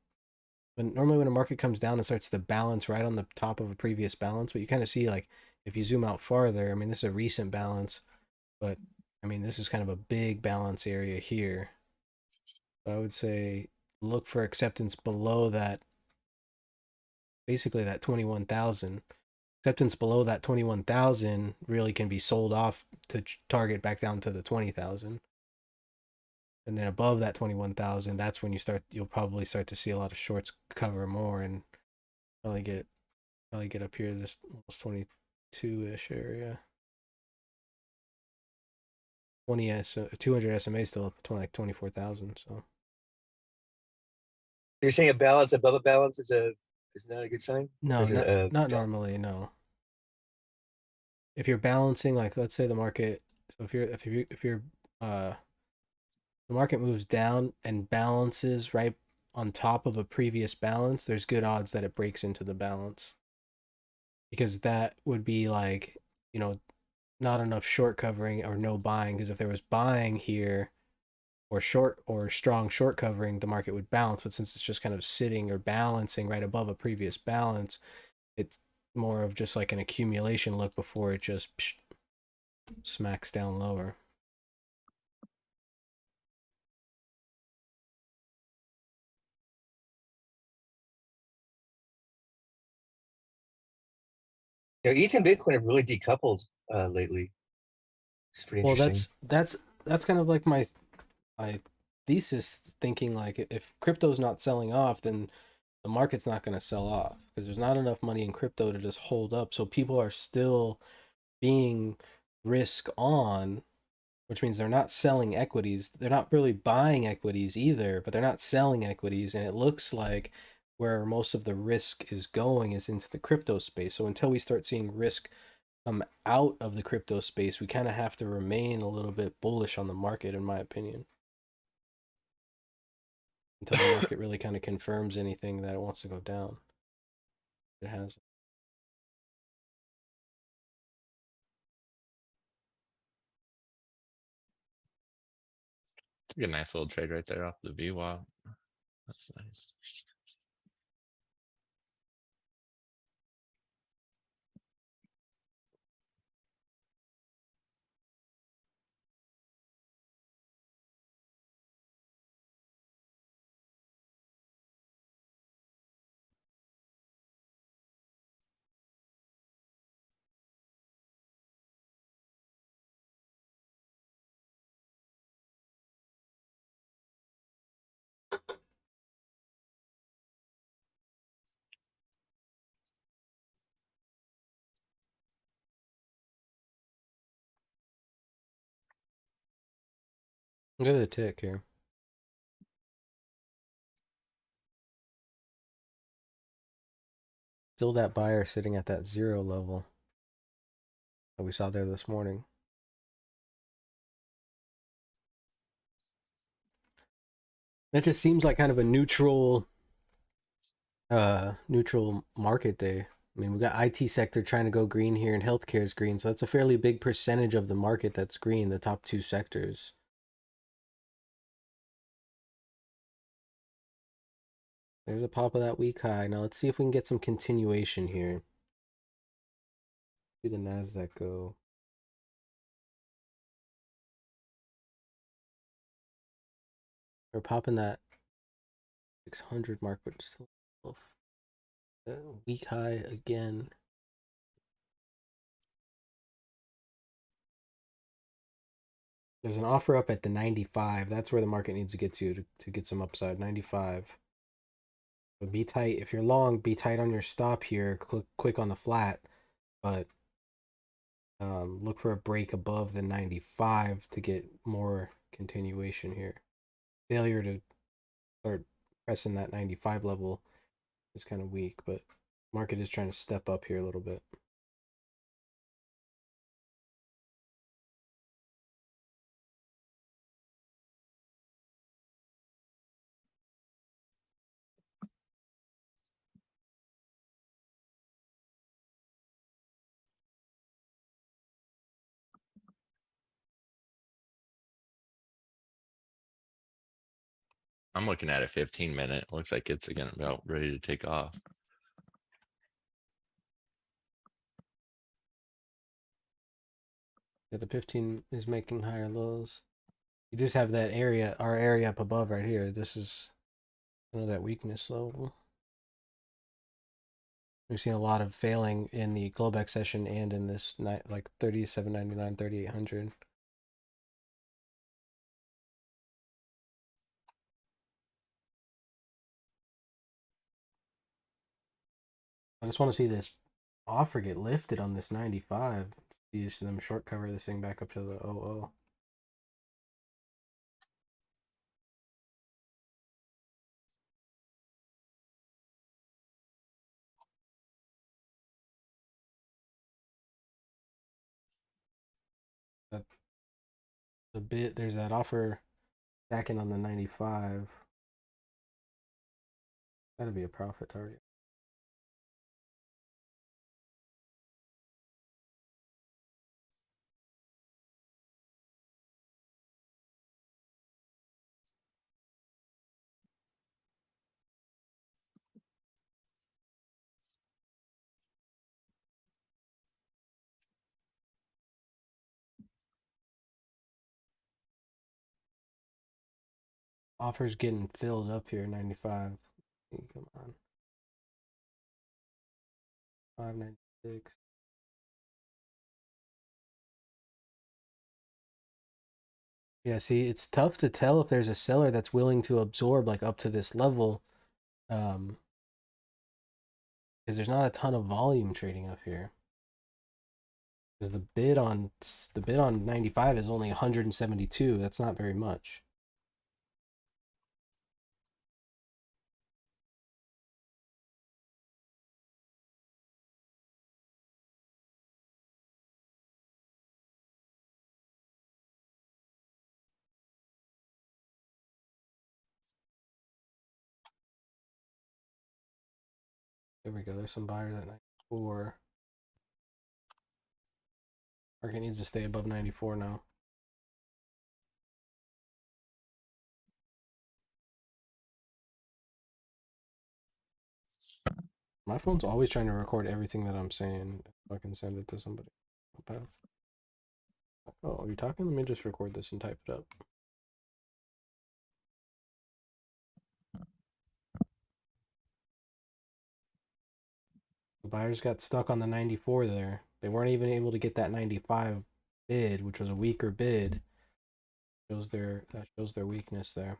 But normally when a market comes down, it starts to balance right on the top of a previous balance. But you kind of see, like, if you zoom out farther, I mean, this is a recent balance. But, I mean, this is kind of a big balance area here. I would say look for acceptance below that, basically that 21,000. Acceptance below that 21,000 really can be sold off to target back down to the 20,000. And then above that 21,000, that's when you'll probably start to see a lot of shorts cover more and probably get up here to this almost 22-ish area. 200 SMA still up to like 24,000. So You're saying a balance above a balance is not a good sign? no, Is it, not normally. No. If you're balancing, like let's say the market, so if you're the market moves down and balances right on top of a previous balance, there's good odds that it breaks into the balance. Because that would be like, not enough short covering or no buying. Because if there was buying here or short or strong short covering, the market would bounce. But since it's just kind of sitting or balancing right above a previous balance, it's more of just like an accumulation look before it just smacks down lower. ETH and Bitcoin have really decoupled lately. It's pretty Well, interesting. that's kind of like my thesis, thinking like if crypto's not selling off, then the market's not going to sell off because there's not enough money in crypto to just hold up. So people are still being risk on, which means they're not selling equities. They're not really buying equities either, but they're not selling equities. And it looks like where most of the risk is going is into the crypto space. So until we start seeing risk come out of the crypto space, we kind of have to remain a little bit bullish on the market, in my opinion, until the market really kind of confirms anything that it wants to go down. It has. Took a nice little trade right there off the VWAP. That's nice. Look at the tick here. Still that buyer sitting at that 0 level that we saw there this morning. It just seems like kind of a neutral market day. I mean, we got IT sector trying to go green here and healthcare is green. So that's a fairly big percentage of the market that's green, the top two sectors. There's a pop of that weak high. Now let's see if we can get some continuation here. See the NASDAQ go. We're popping that 600 mark, but still weak high again. There's an offer up at the 95. That's where the market needs to get to get some upside. 95. But be tight. If you're long, be tight on your stop here. Quick on the flat. But look for a break above the 95 to get more continuation here. Failure to start pressing that 95 level is kind of weak, but market is trying to step up here a little bit. I'm looking at a 15-minute. Looks like it's again about ready to take off. Yeah, the 15 is making higher lows. You just have that area, our area up above right here. This is that weakness level. We've seen a lot of failing in the Globex session and in this night, like 37.99, 3800. I just want to see this offer get lifted on this 95. See them short cover this thing back up to the 00. That the bit there's that offer back in on the 95. That'd be a profit target. Offers getting filled up here, 95. Come on. 596. Yeah, see, it's tough to tell if there's a seller that's willing to absorb like up to this level. Because there's not a ton of volume trading up here. Because the bid on 95 is only 172. That's not very much. There we go. There's some buyers at 94. Market needs to stay above 94 now. My phone's always trying to record everything that I'm saying. If I can send it to somebody. Oh, are you talking? Let me just record this and type it up. The buyers got stuck on the 94 there. They weren't even able to get that 95 bid, which was a weaker bid. That shows their weakness there.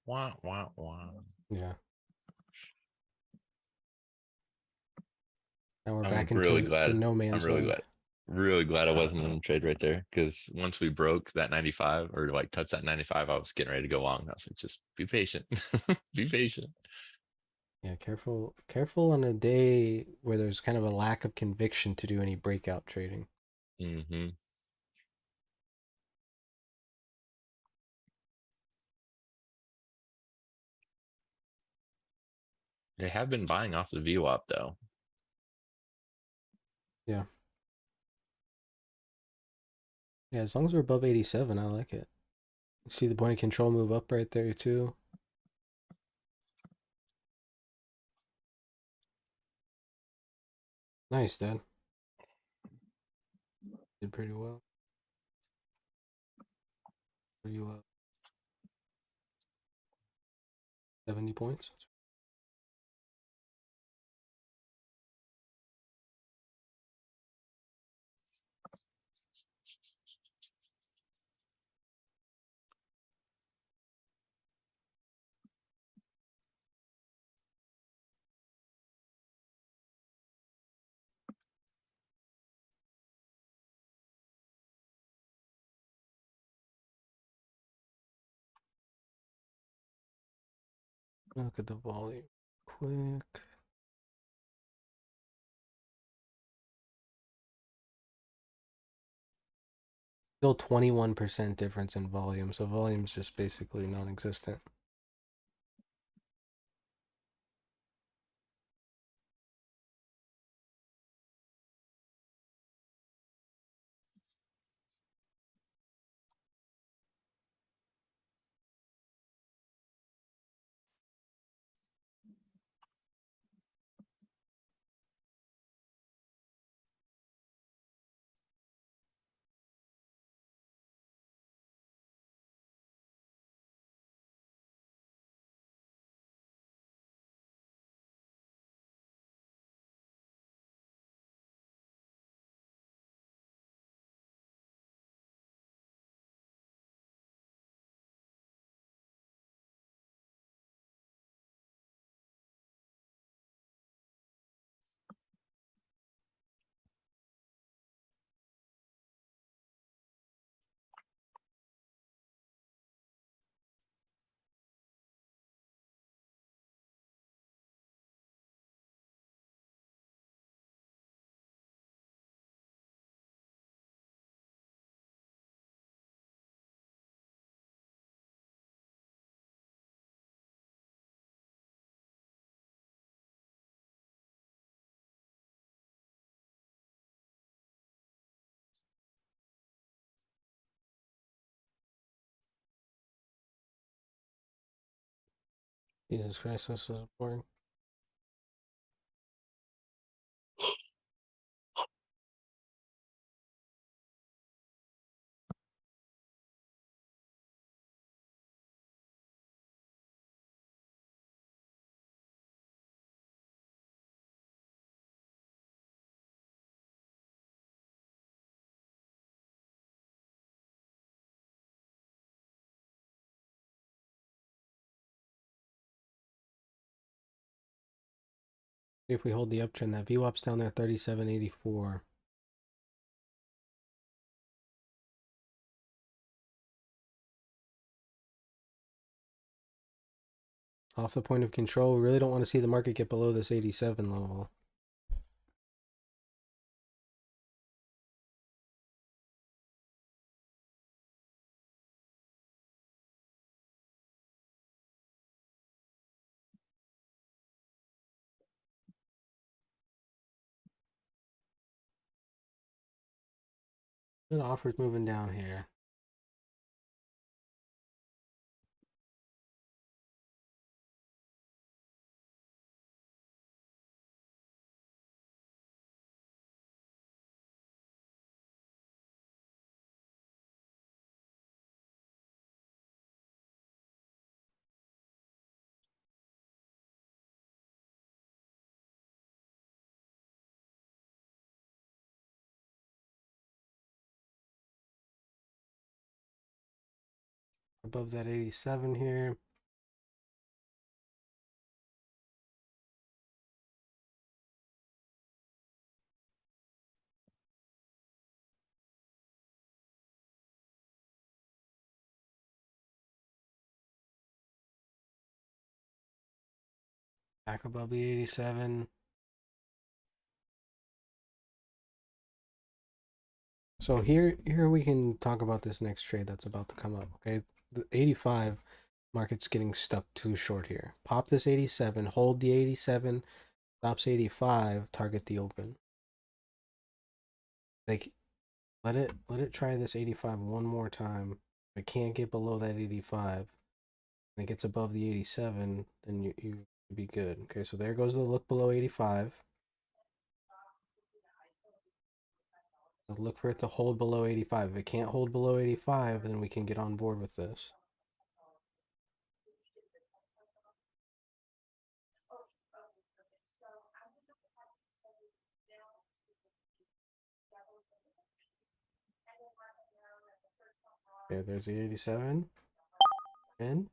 Wah, wah, wah. Yeah. Now we're I'm back really into glad. the no I'm man's really land. glad. Really glad I wasn't in the trade right there, because once we broke that 95 or like touched that 95, I was getting ready to go long. I was like, just be patient. Be patient. Yeah, careful on a day where there's kind of a lack of conviction to do any breakout trading. Mm-hmm. They have been buying off the VWAP though. Yeah. Yeah, as long as we're above 87, I like it. See the point of control move up right there too. Nice, Dad. Did pretty well. Are you up 70 points? Look at the volume quick. Still 21% difference in volume, so volume's just basically non-existent. Jesus Christ, this is boring. If we hold the uptrend, that VWAP's down there 37.84. Off the point of control, we really don't want to see the market get below this 87 level. The offer's moving down here. Above that 87 here. Back above the 87. So here we can talk about this next trade that's about to come up. Okay, the 85 market's getting stuck too short here. Pop this 87, hold the 87, stops 85, target the open. Like, let it try this 85 one more time. If it can't get below that 85, and it gets above the 87, then you be good. Okay, so there goes the look below 85. Look for it to hold below 85. If it can't hold below 85, then we can get on board with this. Okay, there's the 87. And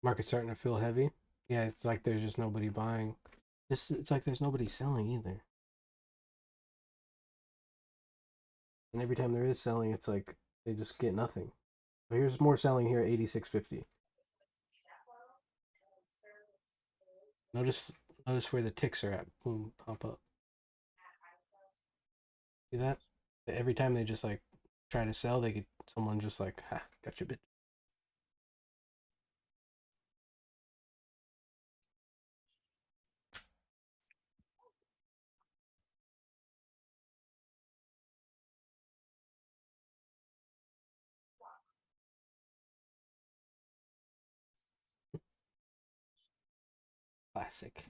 market's starting to feel heavy. Yeah, it's like there's just nobody buying. It's like there's nobody selling either. And every time there is selling, it's like they just get nothing. But here's more selling here at 86.50. Notice where the ticks are at. Boom, pop up. See that? Every time they just like try to sell, they get someone just like, ha, got your bit. Classic.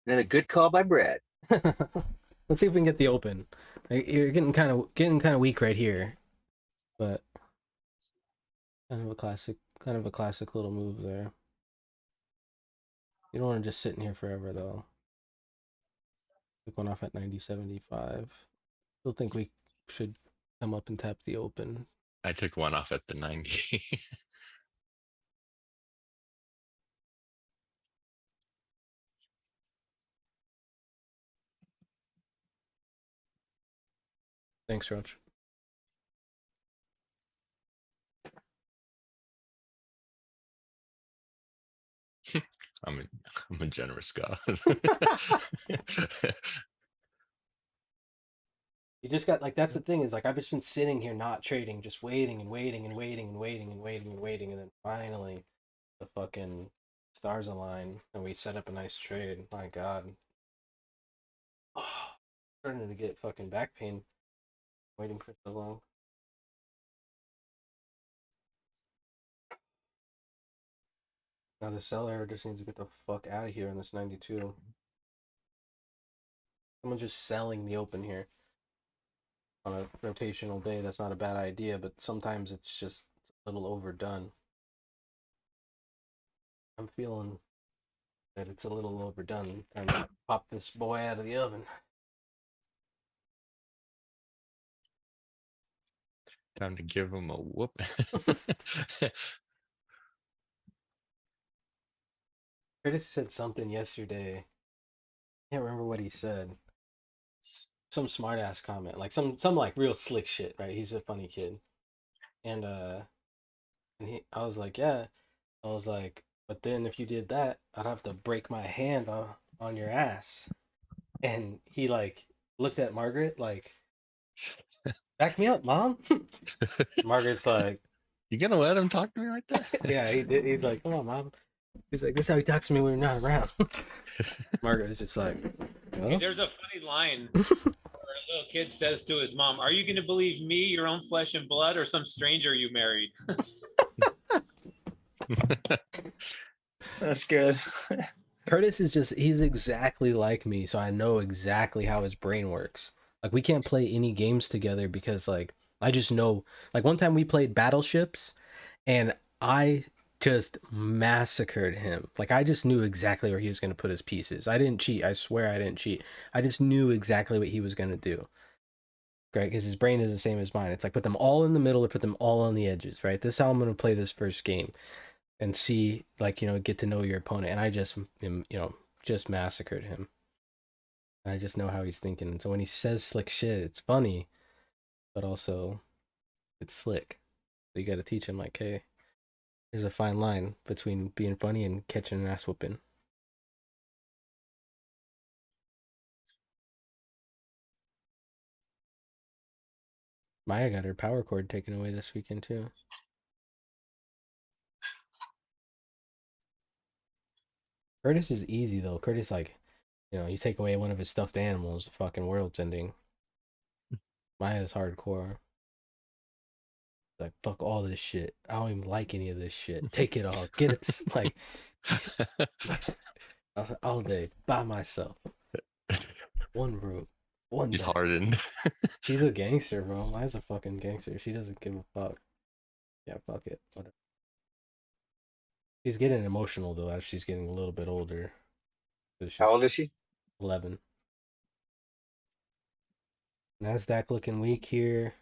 Another good call by Brad. Let's see if we can get the open. Like, you're getting kind of weak right here, but kind of a classic little move there. You don't want to just sit in here forever though. Took one off at 90.75. Still think we should come up and tap the open. I took one off at the 90. Thanks, Roach. I'm a, I'm a generous god. You just got like that's the thing is like I've just been sitting here not trading, just waiting and waiting and waiting and waiting and waiting and waiting, and then finally the fucking stars align and we set up a nice trade. My God. Starting to get fucking back pain waiting for so long. Now the seller just needs to get the fuck out of here in this 92. Someone just selling the open here on a rotational day. That's not a bad idea, but sometimes it's just a little overdone. I'm feeling that it's a little overdone. Time to pop this boy out of the oven. Time to give him a whoop. Curtis said something yesterday. I can't remember what he said. Some smart ass comment, like some like real slick shit, right? He's a funny kid, and I was like, yeah, I was like, but then if you did that, I'd have to break my hand on your ass, and he like looked at Margaret like, back me up, mom. Margaret's like, You gonna let him talk to me like that? yeah, he did. He's like, come on, mom. He's like, this is how he talks to me when we're not around. Margaret's just like, Hey, well, there's a funny line where a little kid says to his mom, "Are you going to believe me, your own flesh and blood, or some stranger you married?" That's good. Curtis is just, he's exactly like me, so I know exactly how his brain works. Like, we can't play any games together because, like, I just know, like, one time we played Battleships, and I just massacred him. Like, I just knew exactly where he was going to put his pieces. I didn't cheat. I swear I didn't cheat. I just knew exactly what he was going to do. Right? Because his brain is the same as mine. It's like, put them all in the middle or put them all on the edges, right? This is how I'm going to play this first game. And see, like, you know, get to know your opponent. And I just, you know, just massacred him. And I just know how he's thinking. And so when he says slick shit, it's funny, but also it's slick. So you got to teach him, like, hey, there's a fine line between being funny and catching an ass whooping. Maya got her power cord taken away this weekend, too. Curtis is easy, though. Curtis, like, you know, you take away one of his stuffed animals, the fucking world's ending. Maya's hardcore. Like, fuck all this shit. I don't even like any of this shit. Take it all. Get it. Like, all day by myself. One room. One He's bed. hardened. She's a gangster, bro. Maya's a fucking gangster. She doesn't give a fuck. Yeah, fuck it. Whatever. She's getting emotional, though, as she's getting a little bit older. How old is she? 11. NASDAQ looking weak here.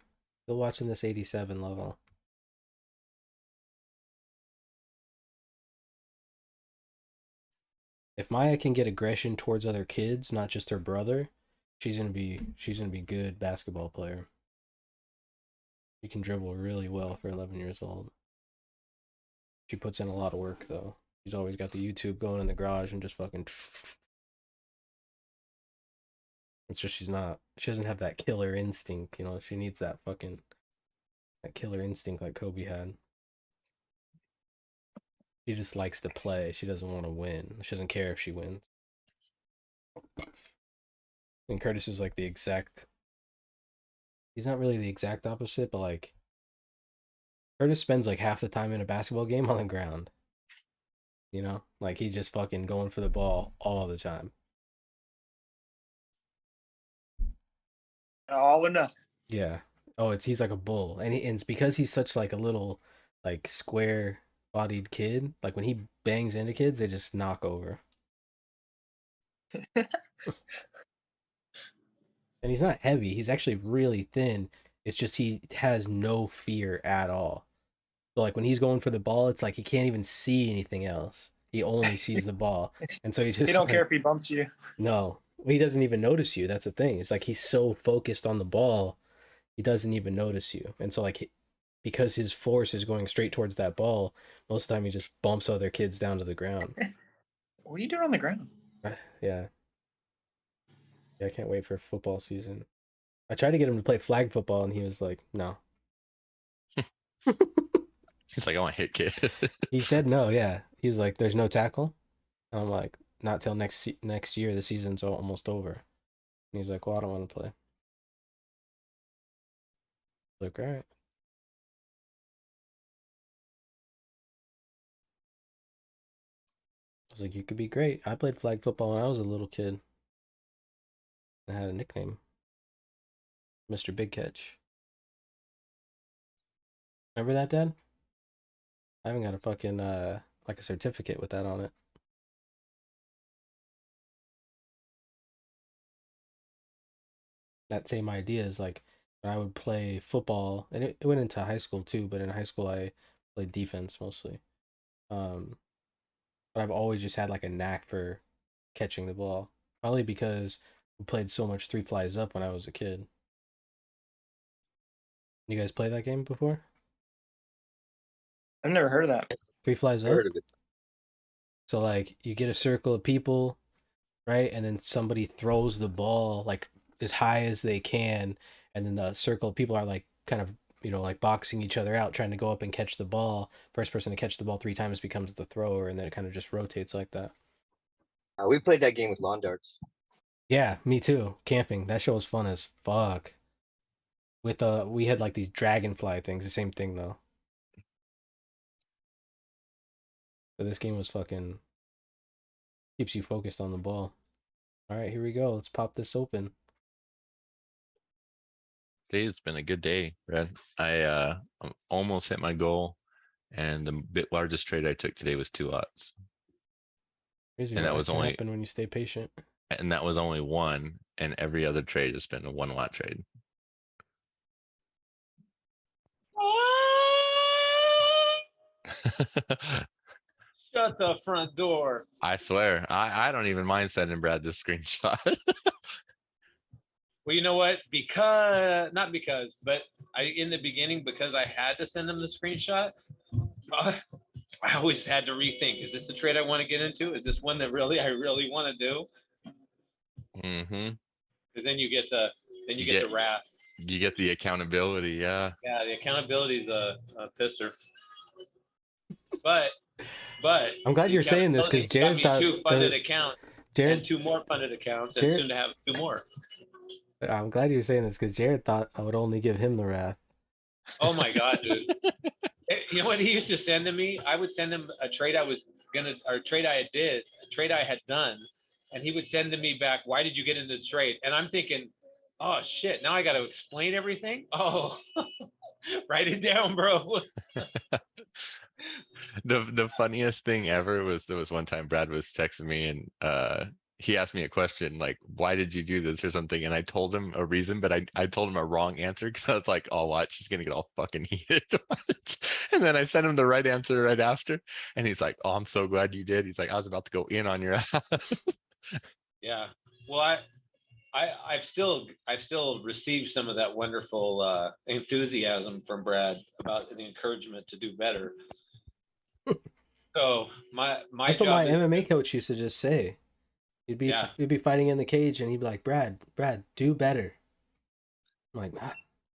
Still watching this 87 level. If Maya can get aggression towards other kids, not just her brother, she's gonna be good basketball player. She can dribble really well for 11 years old. She puts in a lot of work though. She's always got the YouTube going in the garage and just fucking. It's just she doesn't have that killer instinct, you know. She needs that killer instinct like Kobe had. She just likes to play. She doesn't want to win. She doesn't care if she wins. And Curtis is like he's not really the exact opposite, but like Curtis spends like half the time in a basketball game on the ground. You know? Like he's just fucking going for the ball all the time. All or nothing. Yeah. Oh, he's like a bull. And it's because he's such like a little like square bodied kid. Like when he bangs into kids, they just knock over. And he's not heavy. He's actually really thin. It's just he has no fear at all. So like when he's going for the ball, it's like he can't even see anything else. He only sees the ball. And so he just He don't like, care if he bumps you. No. He doesn't even notice you. That's the thing. It's like he's so focused on the ball, he doesn't even notice you. And so like because his force is going straight towards that ball, most of the time he just bumps other kids down to the ground. What are you doing on the ground? Yeah. Yeah, I can't wait for football season. I tried to get him to play flag football, and he was like, "No." He's like, I want to hit kid. He said no. Yeah, he's like, "There's no tackle." And I'm like, "Not till next year. The season's almost over." And he's like, "Well, I don't want to play." Like, all right. I was like, "You could be great." I played flag football when I was a little kid. I had a nickname, Mr. Big Catch. Remember that, Dad? I haven't got a fucking like a certificate with that on it. That same idea is like when I would play football, and it went into high school too, but in high school I played defense mostly. Um, but I've always just had like a knack for catching the ball. Probably because we played so much three flies up when I was a kid. You guys play that game before? I've never heard of that. Three flies I up? heard of it. So like you get a circle of people, right? And then somebody throws the ball like as high as they can, and then the circle of people are like kind of, you know, like boxing each other out, trying to go up and catch the ball. First person to catch the ball 3 times becomes the thrower, and then it kind of just rotates like that. We played that game with lawn darts. Yeah, me too. Camping. That show was fun as fuck. With we had like these dragonfly things, the same thing though. But this game was fucking keeps you focused on the ball. All right, here we go. Let's pop this open. Today's been a good day, Brad. I almost hit my goal, and the bit largest trade I took today was 2 lots, Crazy And what that was can only- happen when you stay patient. and that was only one. And every other trade has been a 1 lot trade. Shut the front door. I swear, I don't even mind sending Brad this screenshot. Well, you know what? Because not because, but in the beginning, because I had to send him the screenshot, I always had to rethink. Is this the trade I want to get into? Is this one that I really want to do? Mm-hmm. Because then you get the wrath. You get the accountability, yeah. Yeah, the accountability is a pisser. But I'm glad you're saying this because Jared thought 2 funded accounts Jared. and 2 more funded accounts, and Jared- soon to have 2 more. I'm glad you're saying this because Jared thought I would only give him the wrath. Oh my god, dude! You know what he used to send to me? I would send him a trade I had done, and he would send to me back, "Why did you get into the trade?" And I'm thinking, "Oh shit! Now I got to explain everything." Oh, write it down, bro. The funniest thing ever was there was one time Brad was texting me, and he asked me a question like, why did you do this or something? And I told him a reason, but I told him a wrong answer because I was like, oh, watch, he's gonna get all fucking heated. And then I sent him the right answer right after, and he's like, oh, I'm so glad you did. He's like, I was about to go in on your ass. Yeah. Well, I've still received some of that wonderful enthusiasm from Brad about the encouragement to do better. So my That's what job my is, MMA coach used to just say. He'd be fighting in the cage, and he'd be like, Brad, do better. I'm like,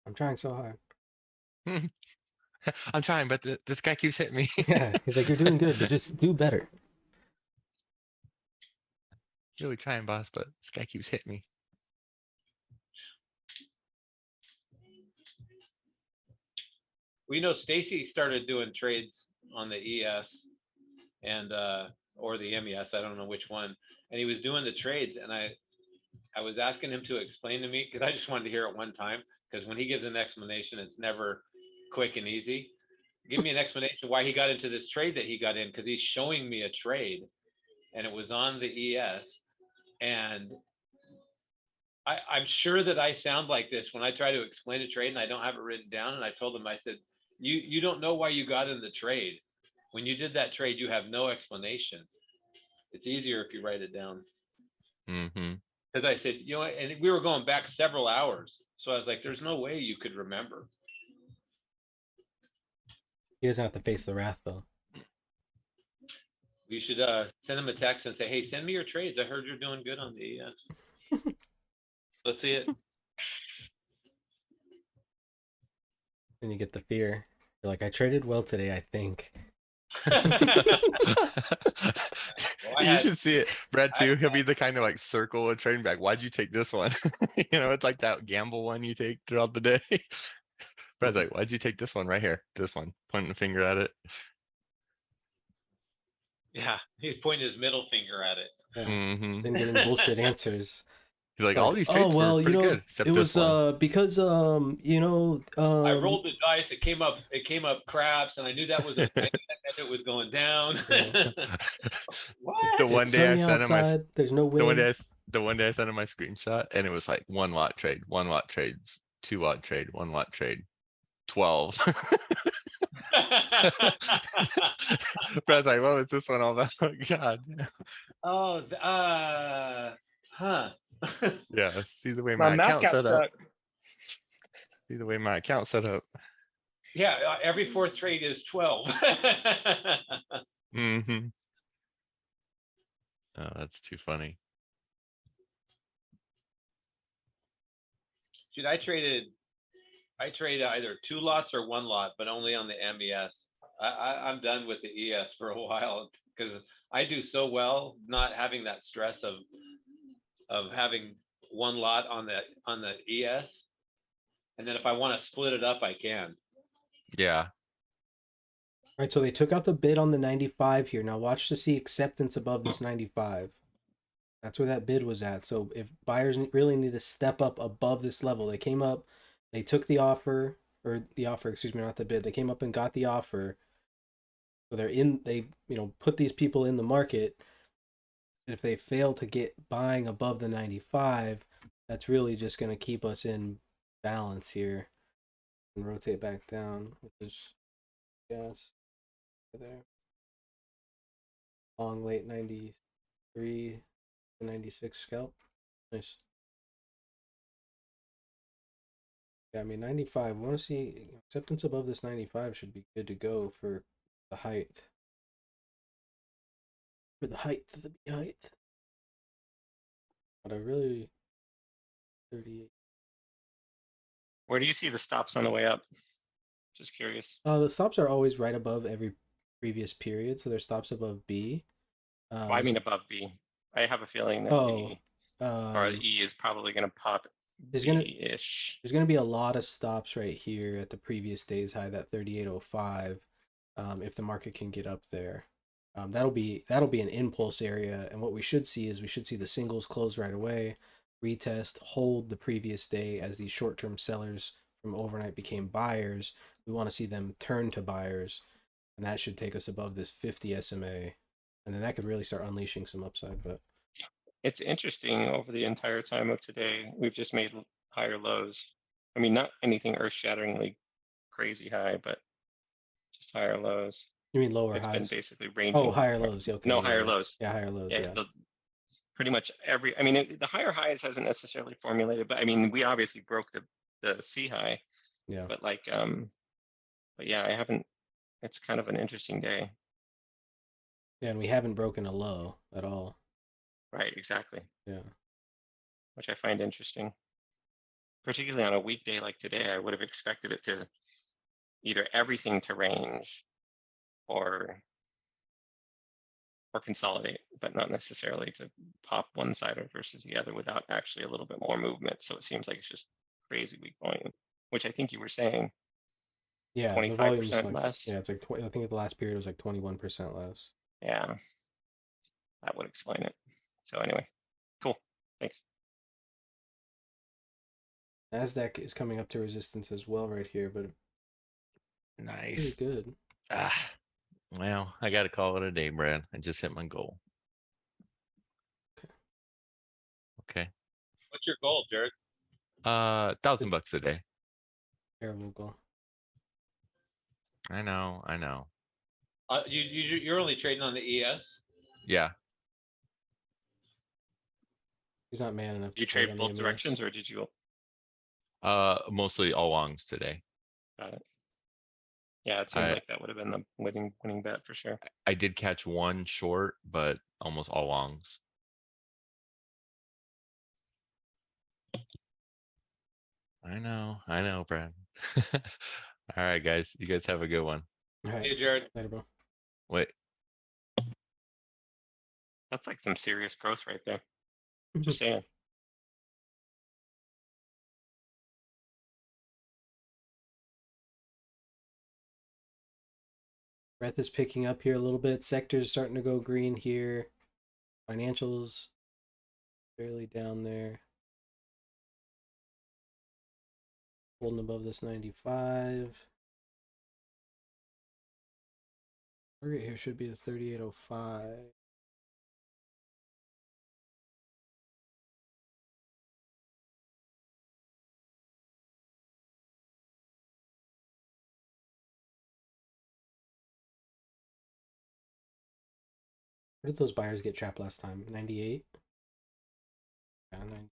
I'm trying so hard. I'm trying, but this guy keeps hitting me. Yeah, he's like, you're doing good, but just do better. Really trying, boss, but this guy keeps hitting me. we know Stacy started doing trades on the ES and or the MES, I don't know which one, and he was doing the trades, and I was asking him to explain to me because I just wanted to hear it one time, because when he gives an explanation, it's never quick and easy. Give me an explanation why he got into this trade that he got in, because he's showing me a trade and it was on the ES, and I'm sure that I sound like this when I try to explain a trade and I don't have it written down. And I told him, I said, you don't know why you got in the trade. When you did that trade, you have no explanation. It's easier if you write it down. Mm-hmm. Because I said, you know, and we were going back several hours. So I was like, there's no way you could remember. He doesn't have to face the wrath though. You should send him a text and say, hey, send me your trades. I heard you're doing good on the ES. Let's see it. Then you get the fear. You're like, I traded well today, I think. I You had- should see it, Brad, I- too. He'll be the kind of like circle a trading bag. Why'd you take this one? You know, it's like that gamble one you take throughout the day. Brad's like, why'd you take this one right here? This one, pointing the finger at it. Yeah, he's pointing his middle finger at it. Yeah. Mhm. Then getting bullshit answers. He's like, all Like, these trades were pretty good, except it this was one. because I rolled the dice. It came up craps, and I knew that was I knew that it was going down. Yeah. What? The one It's day I sunny sent him my outside. There's no the one wind. day I sent him my screenshot, and it was like 1 lot trade, 1 lot trade, 2 lot trade, 1 lot trade, 12. Brad's like, what was this one all about? God. Oh, huh. Yeah, see the way My my mouse account got set up. stuck. See the way my account set up. Yeah, every fourth trade is 12. Mm-hmm. Oh, that's too funny. Dude, I traded either 2 lots or 1 lot, but only on the MES. I'm done with the ES for a while because I do so well not having that stress of having 1 lot on the ES. And then if I want to split it up, I can. Yeah. All right, so they took out the bid on the 95 here. Now watch to see acceptance above this 95. That's where that bid was at. So if buyers really need to step up above this level, they came up, they took the offer, excuse me, not the bid. They came up and got the offer. So they put these people in the market. If they fail to get buying above the 95, that's really just going to keep us in balance here. And rotate back down, which is yes. There. Long late 93 to 96 scalp. Nice. Yeah, I mean 95. We want to see acceptance above this 95 should be good to go for the height. For the height, the height. But I really 38. Where do you see the stops on the way up? Just curious. The stops are always right above every previous period, so they're stops above B. Well, I mean above B. I have a feeling that Oh, or the E is probably going to pop there's gonna B-ish. there's gonna be a lot of stops right here at the previous day's high, that 38.05. If the market can get up there, that'll be an impulse area, and what we should see is the singles close right away, retest, hold the previous day as these short-term sellers from overnight became buyers. We want to see them turn to buyers, and that should take us above this 50 SMA, and then that could really start unleashing some upside. But It's interesting over the entire time of today, we've just made higher lows. I mean, not anything earth-shatteringly crazy high, but just higher lows. you mean lower It's highs? been basically ranging. Oh, higher lows. Yeah, okay. No, yeah, higher yeah. lows. Yeah, higher lows. Yeah. Pretty much every, I mean, the higher highs hasn't necessarily formulated, but I mean, we obviously broke the C high, Yeah. but like, but yeah, I haven't, it's kind of an interesting day. Yeah, and we haven't broken a low at all. Right, exactly. Yeah. Which I find interesting. Particularly on a weekday like today, I would have expected it to either everything to range or consolidate, but not necessarily to pop one side or versus the other without actually a little bit more movement. So it seems like it's just crazy weak volume, which I think you were saying. Yeah, the volume's 25% like, less. yeah, it's like I think the last period was like 21% less. Yeah, that would explain it. So anyway, cool. Thanks. Nasdaq is coming up to resistance as well right here, but pretty Nice. good. Well, I got to call it a day, Brad. I just hit my goal. Okay. What's your goal, Jared? $1,000 a day. Terrible goal. I know. You're only trading on the ES. Yeah. He's not man enough. Do you to trade trade on the both MES. directions or did you? Mostly all longs today. Got it. Yeah, it seems I- like that would have been the winning bet for sure. I did catch one short, but almost all longs. I know, Brad. All right, guys. You guys have a good one. All right. Hey, Jared. Later, bro. Wait, That's like some serious growth right there. Just saying. Breath is picking up here a little bit. Sector's starting to go green here. Financials barely down there. Holding above this 95. Target here should be the 3805. Where did those buyers get trapped last time? 98? Yeah, 90.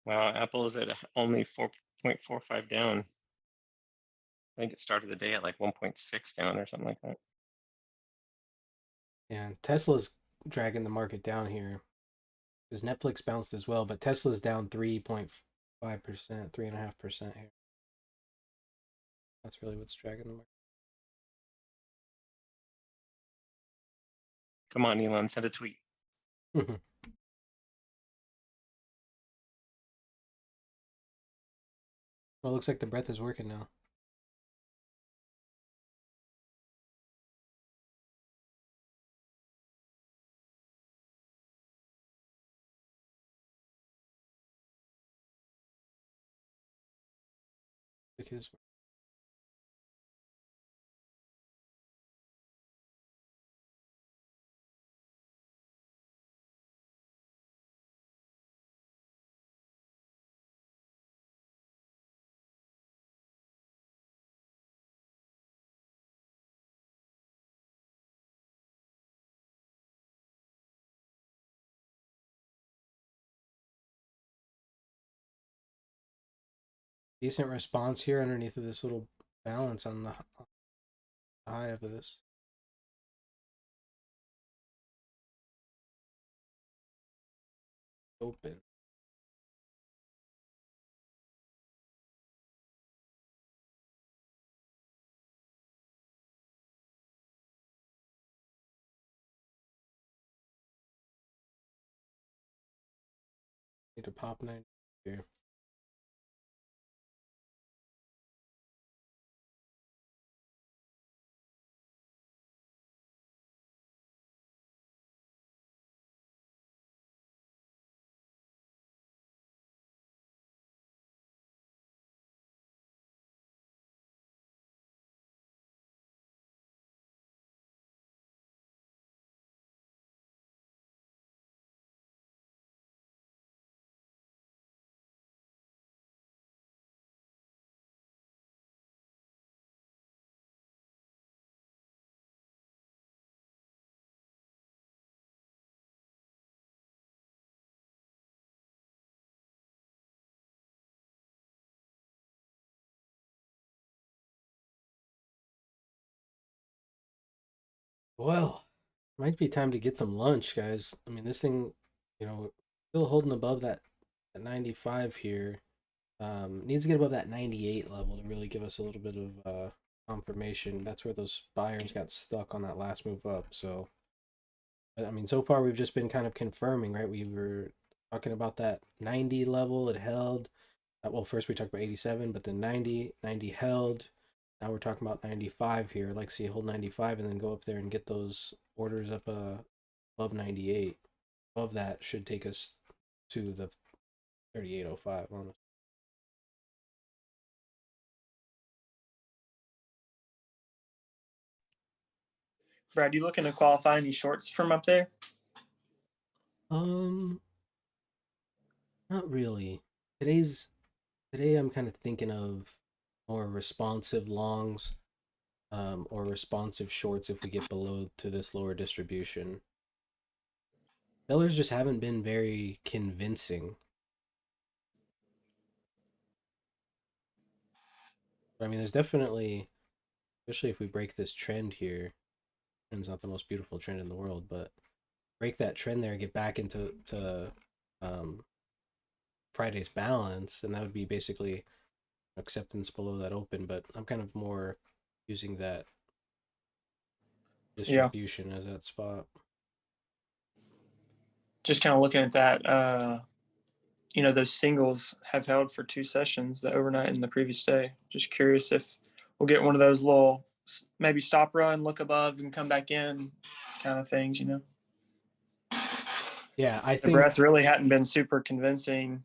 Wow, Apple is at only 4.45 down. I think it started the day at like 1.6 down or something like that. Yeah, Tesla's dragging the market down here. Because Netflix bounced as well, but Tesla's down 3.5%, 3.5% here. That's really what's dragging the market. Come on, Elon, send a tweet. Well, it looks like the breath is working now. Because decent response here underneath of this little balance on the high of this. Open. Need to pop 9 here. Well, might be time to get some lunch, guys. I mean, this thing, still holding above that 95 here. Needs to get above that 98 level to really give us a little bit of confirmation. That's where those buyers got stuck on that last move up. So, I mean, so far we've just been kind of confirming, right? We were talking about that 90 level. It held. Well, first we talked about 87, but then 90 held. Now we're talking about 95 here. I'd like to see it hold 95 and then go up there and get those orders up above 98. Above that should take us to the 3805 on. Brad, you looking to qualify any shorts from up there? Not really. Today I'm kind of thinking of more responsive longs, or responsive shorts if we get below to this lower distribution. sellers just haven't been very convincing. I mean, there's definitely, especially if we break this trend here, trend's not the most beautiful trend in the world, but break that trend there and get back into um, Friday's balance, and that would be basically acceptance below that open. But I'm kind of more using that distribution as that spot. Just kind of looking at that, you know, those singles have held for 2 sessions, the overnight and the previous day. Just curious if we'll get one of those little maybe stop run, look above, and come back in kind of things, you know. Yeah, I The think breath really hadn't been super convincing.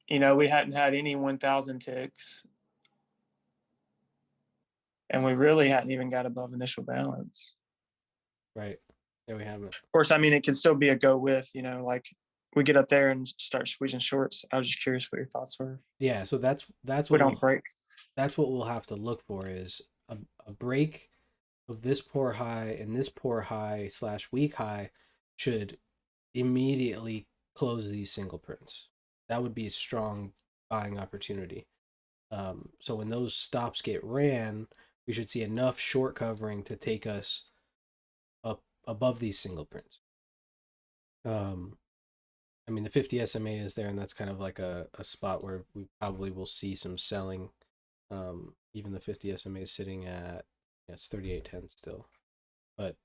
You know, we hadn't had any 1,000 ticks, and we really hadn't even got above initial balance. right. Yeah, we haven't. Of course, I mean, it could still be a go with, you know, like we get up there and start squeezing shorts. I was just curious what your thoughts were. Yeah, so that's We what don't break. that's what we'll have to look for is a break of this poor high and this poor high / weak high should immediately close these single prints. That would be a strong buying opportunity. So when those stops get ran, we should see enough short covering to take us up above these single prints. I mean, the 50 SMA is there, and that's kind of like a spot where we probably will see some selling. Even the 50 SMA is sitting at, yeah, it's 38.10 still. But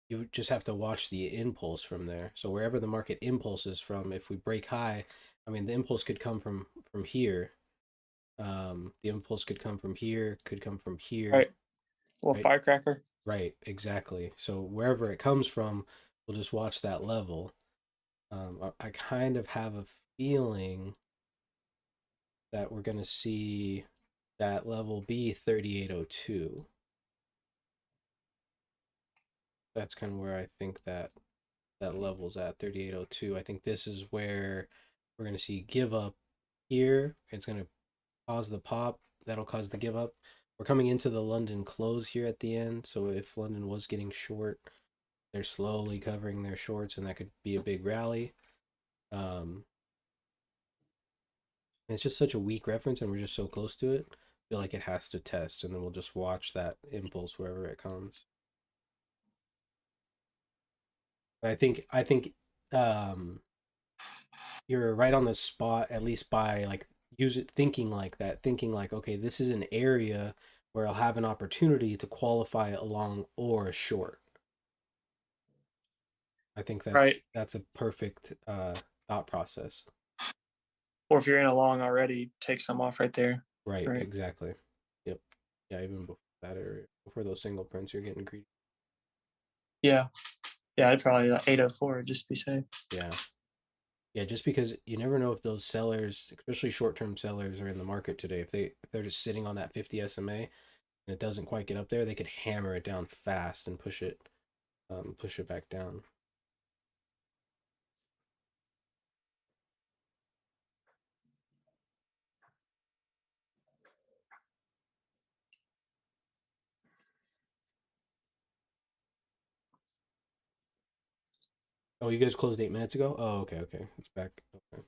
you just have to watch the impulse from there. So wherever the market impulses from, if we break high, I mean, the impulse could come from here. The impulse could come from here, could come from here. Right. Little Right. firecracker. Right, exactly. So wherever it comes from, we'll just watch that level. I kind of have a feeling that we're going to see that level be 3802. That's kind of where I think that level's at, 3802. I think this is where we're going to see give up here. It's going to cause the pop. That'll cause the give up. We're coming into the London close here at the end. So if London was getting short, they're slowly covering their shorts, and that could be a big rally. It's just such a weak reference, and we're just so close to it. I feel like it has to test, and then we'll just watch that impulse wherever it comes. But I think um, you're right on the spot, at least by like use it thinking like that, thinking like, okay, this is an area where I'll have an opportunity to qualify a long or a short. I think Right. that's a perfect thought process. Or if you're in a long already, take some off right there. Right, Right. exactly. Yep. Yeah, even before that area, before those single prints, you're getting greedy. Yeah. Yeah, I'd probably 804 just to be safe. Yeah. Yeah, just because you never know if those sellers, especially short-term sellers, are in the market today. If they're just sitting on that 50 SMA and it doesn't quite get up there, they could hammer it down fast and push it back down. Oh, you guys closed 8 minutes ago? Oh, okay, okay. It's back. Okay.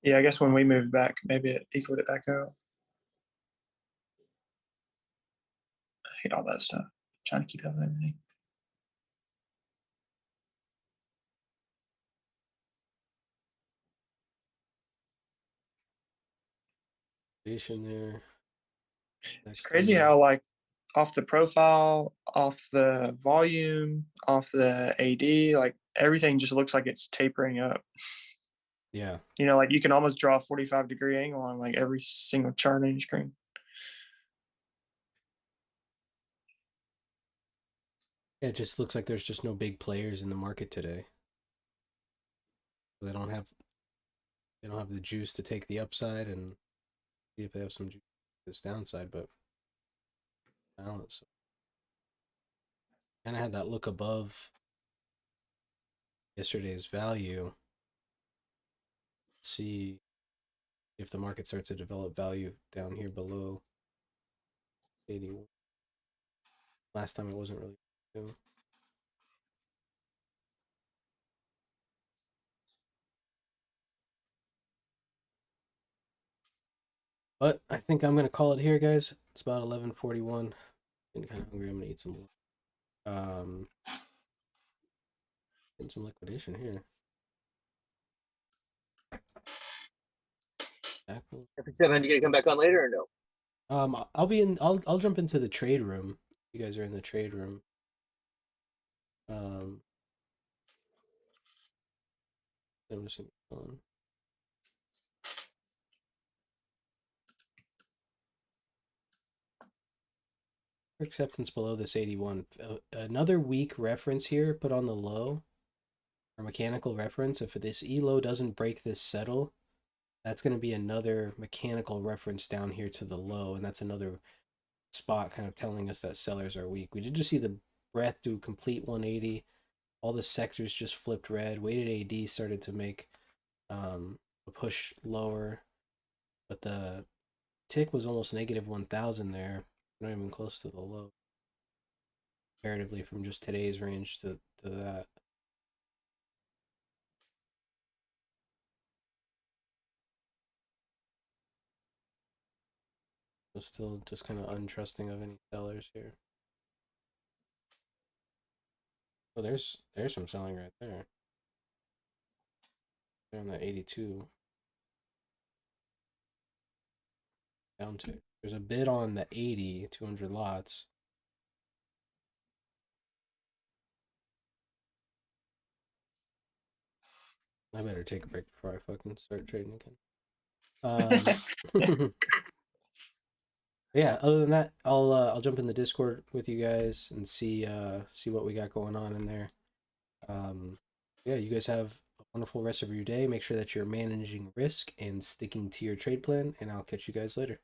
Yeah, I guess when we moved back, maybe it equaled it back out. I hate all that stuff. Trying to keep up with everything. Station there. It's crazy how like off the profile, off the volume, off the AD, like everything just looks like it's tapering up. Yeah. You know, like you can almost draw a 45-degree angle on like every single chart on your screen. It just looks like there's just no big players in the market today. They don't have the juice to take the upside and see if they have some juice this downside, but balance. Kind of had that look above yesterday's value. Let's see if the market starts to develop value down here below 81. Last time it wasn't really too. But I think I'm gonna call it here, guys. It's about 11:41. Getting kind of hungry. I'm gonna eat some. Getting some liquidation here. Apple. F7, you gonna come back on later or no? I'll be in. I'll jump into the trade room. You guys are in the trade room. I'm just gonna go on. Acceptance below this 81. Another weak reference here put on the low, or mechanical reference. If this elo doesn't break this settle, that's going to be another mechanical reference down here to the low, and that's another spot kind of telling us that sellers are weak. We did just see the breath do complete 180. All the sectors just flipped red. Weighted AD started to make a push lower, but the tick was almost negative 1,000 there. Not even close to the low. Comparatively from just today's range to that. So still just kind of untrusting of any sellers here. Oh, there's some selling right there. They're on the 82. Down to. There's a bid on the 80, 200 lots. I better take a break before I fucking start trading again. Yeah, other than that, I'll jump in the Discord with you guys and see what we got going on in there. Yeah, you guys have a wonderful rest of your day. Make sure that you're managing risk and sticking to your trade plan, and I'll catch you guys later.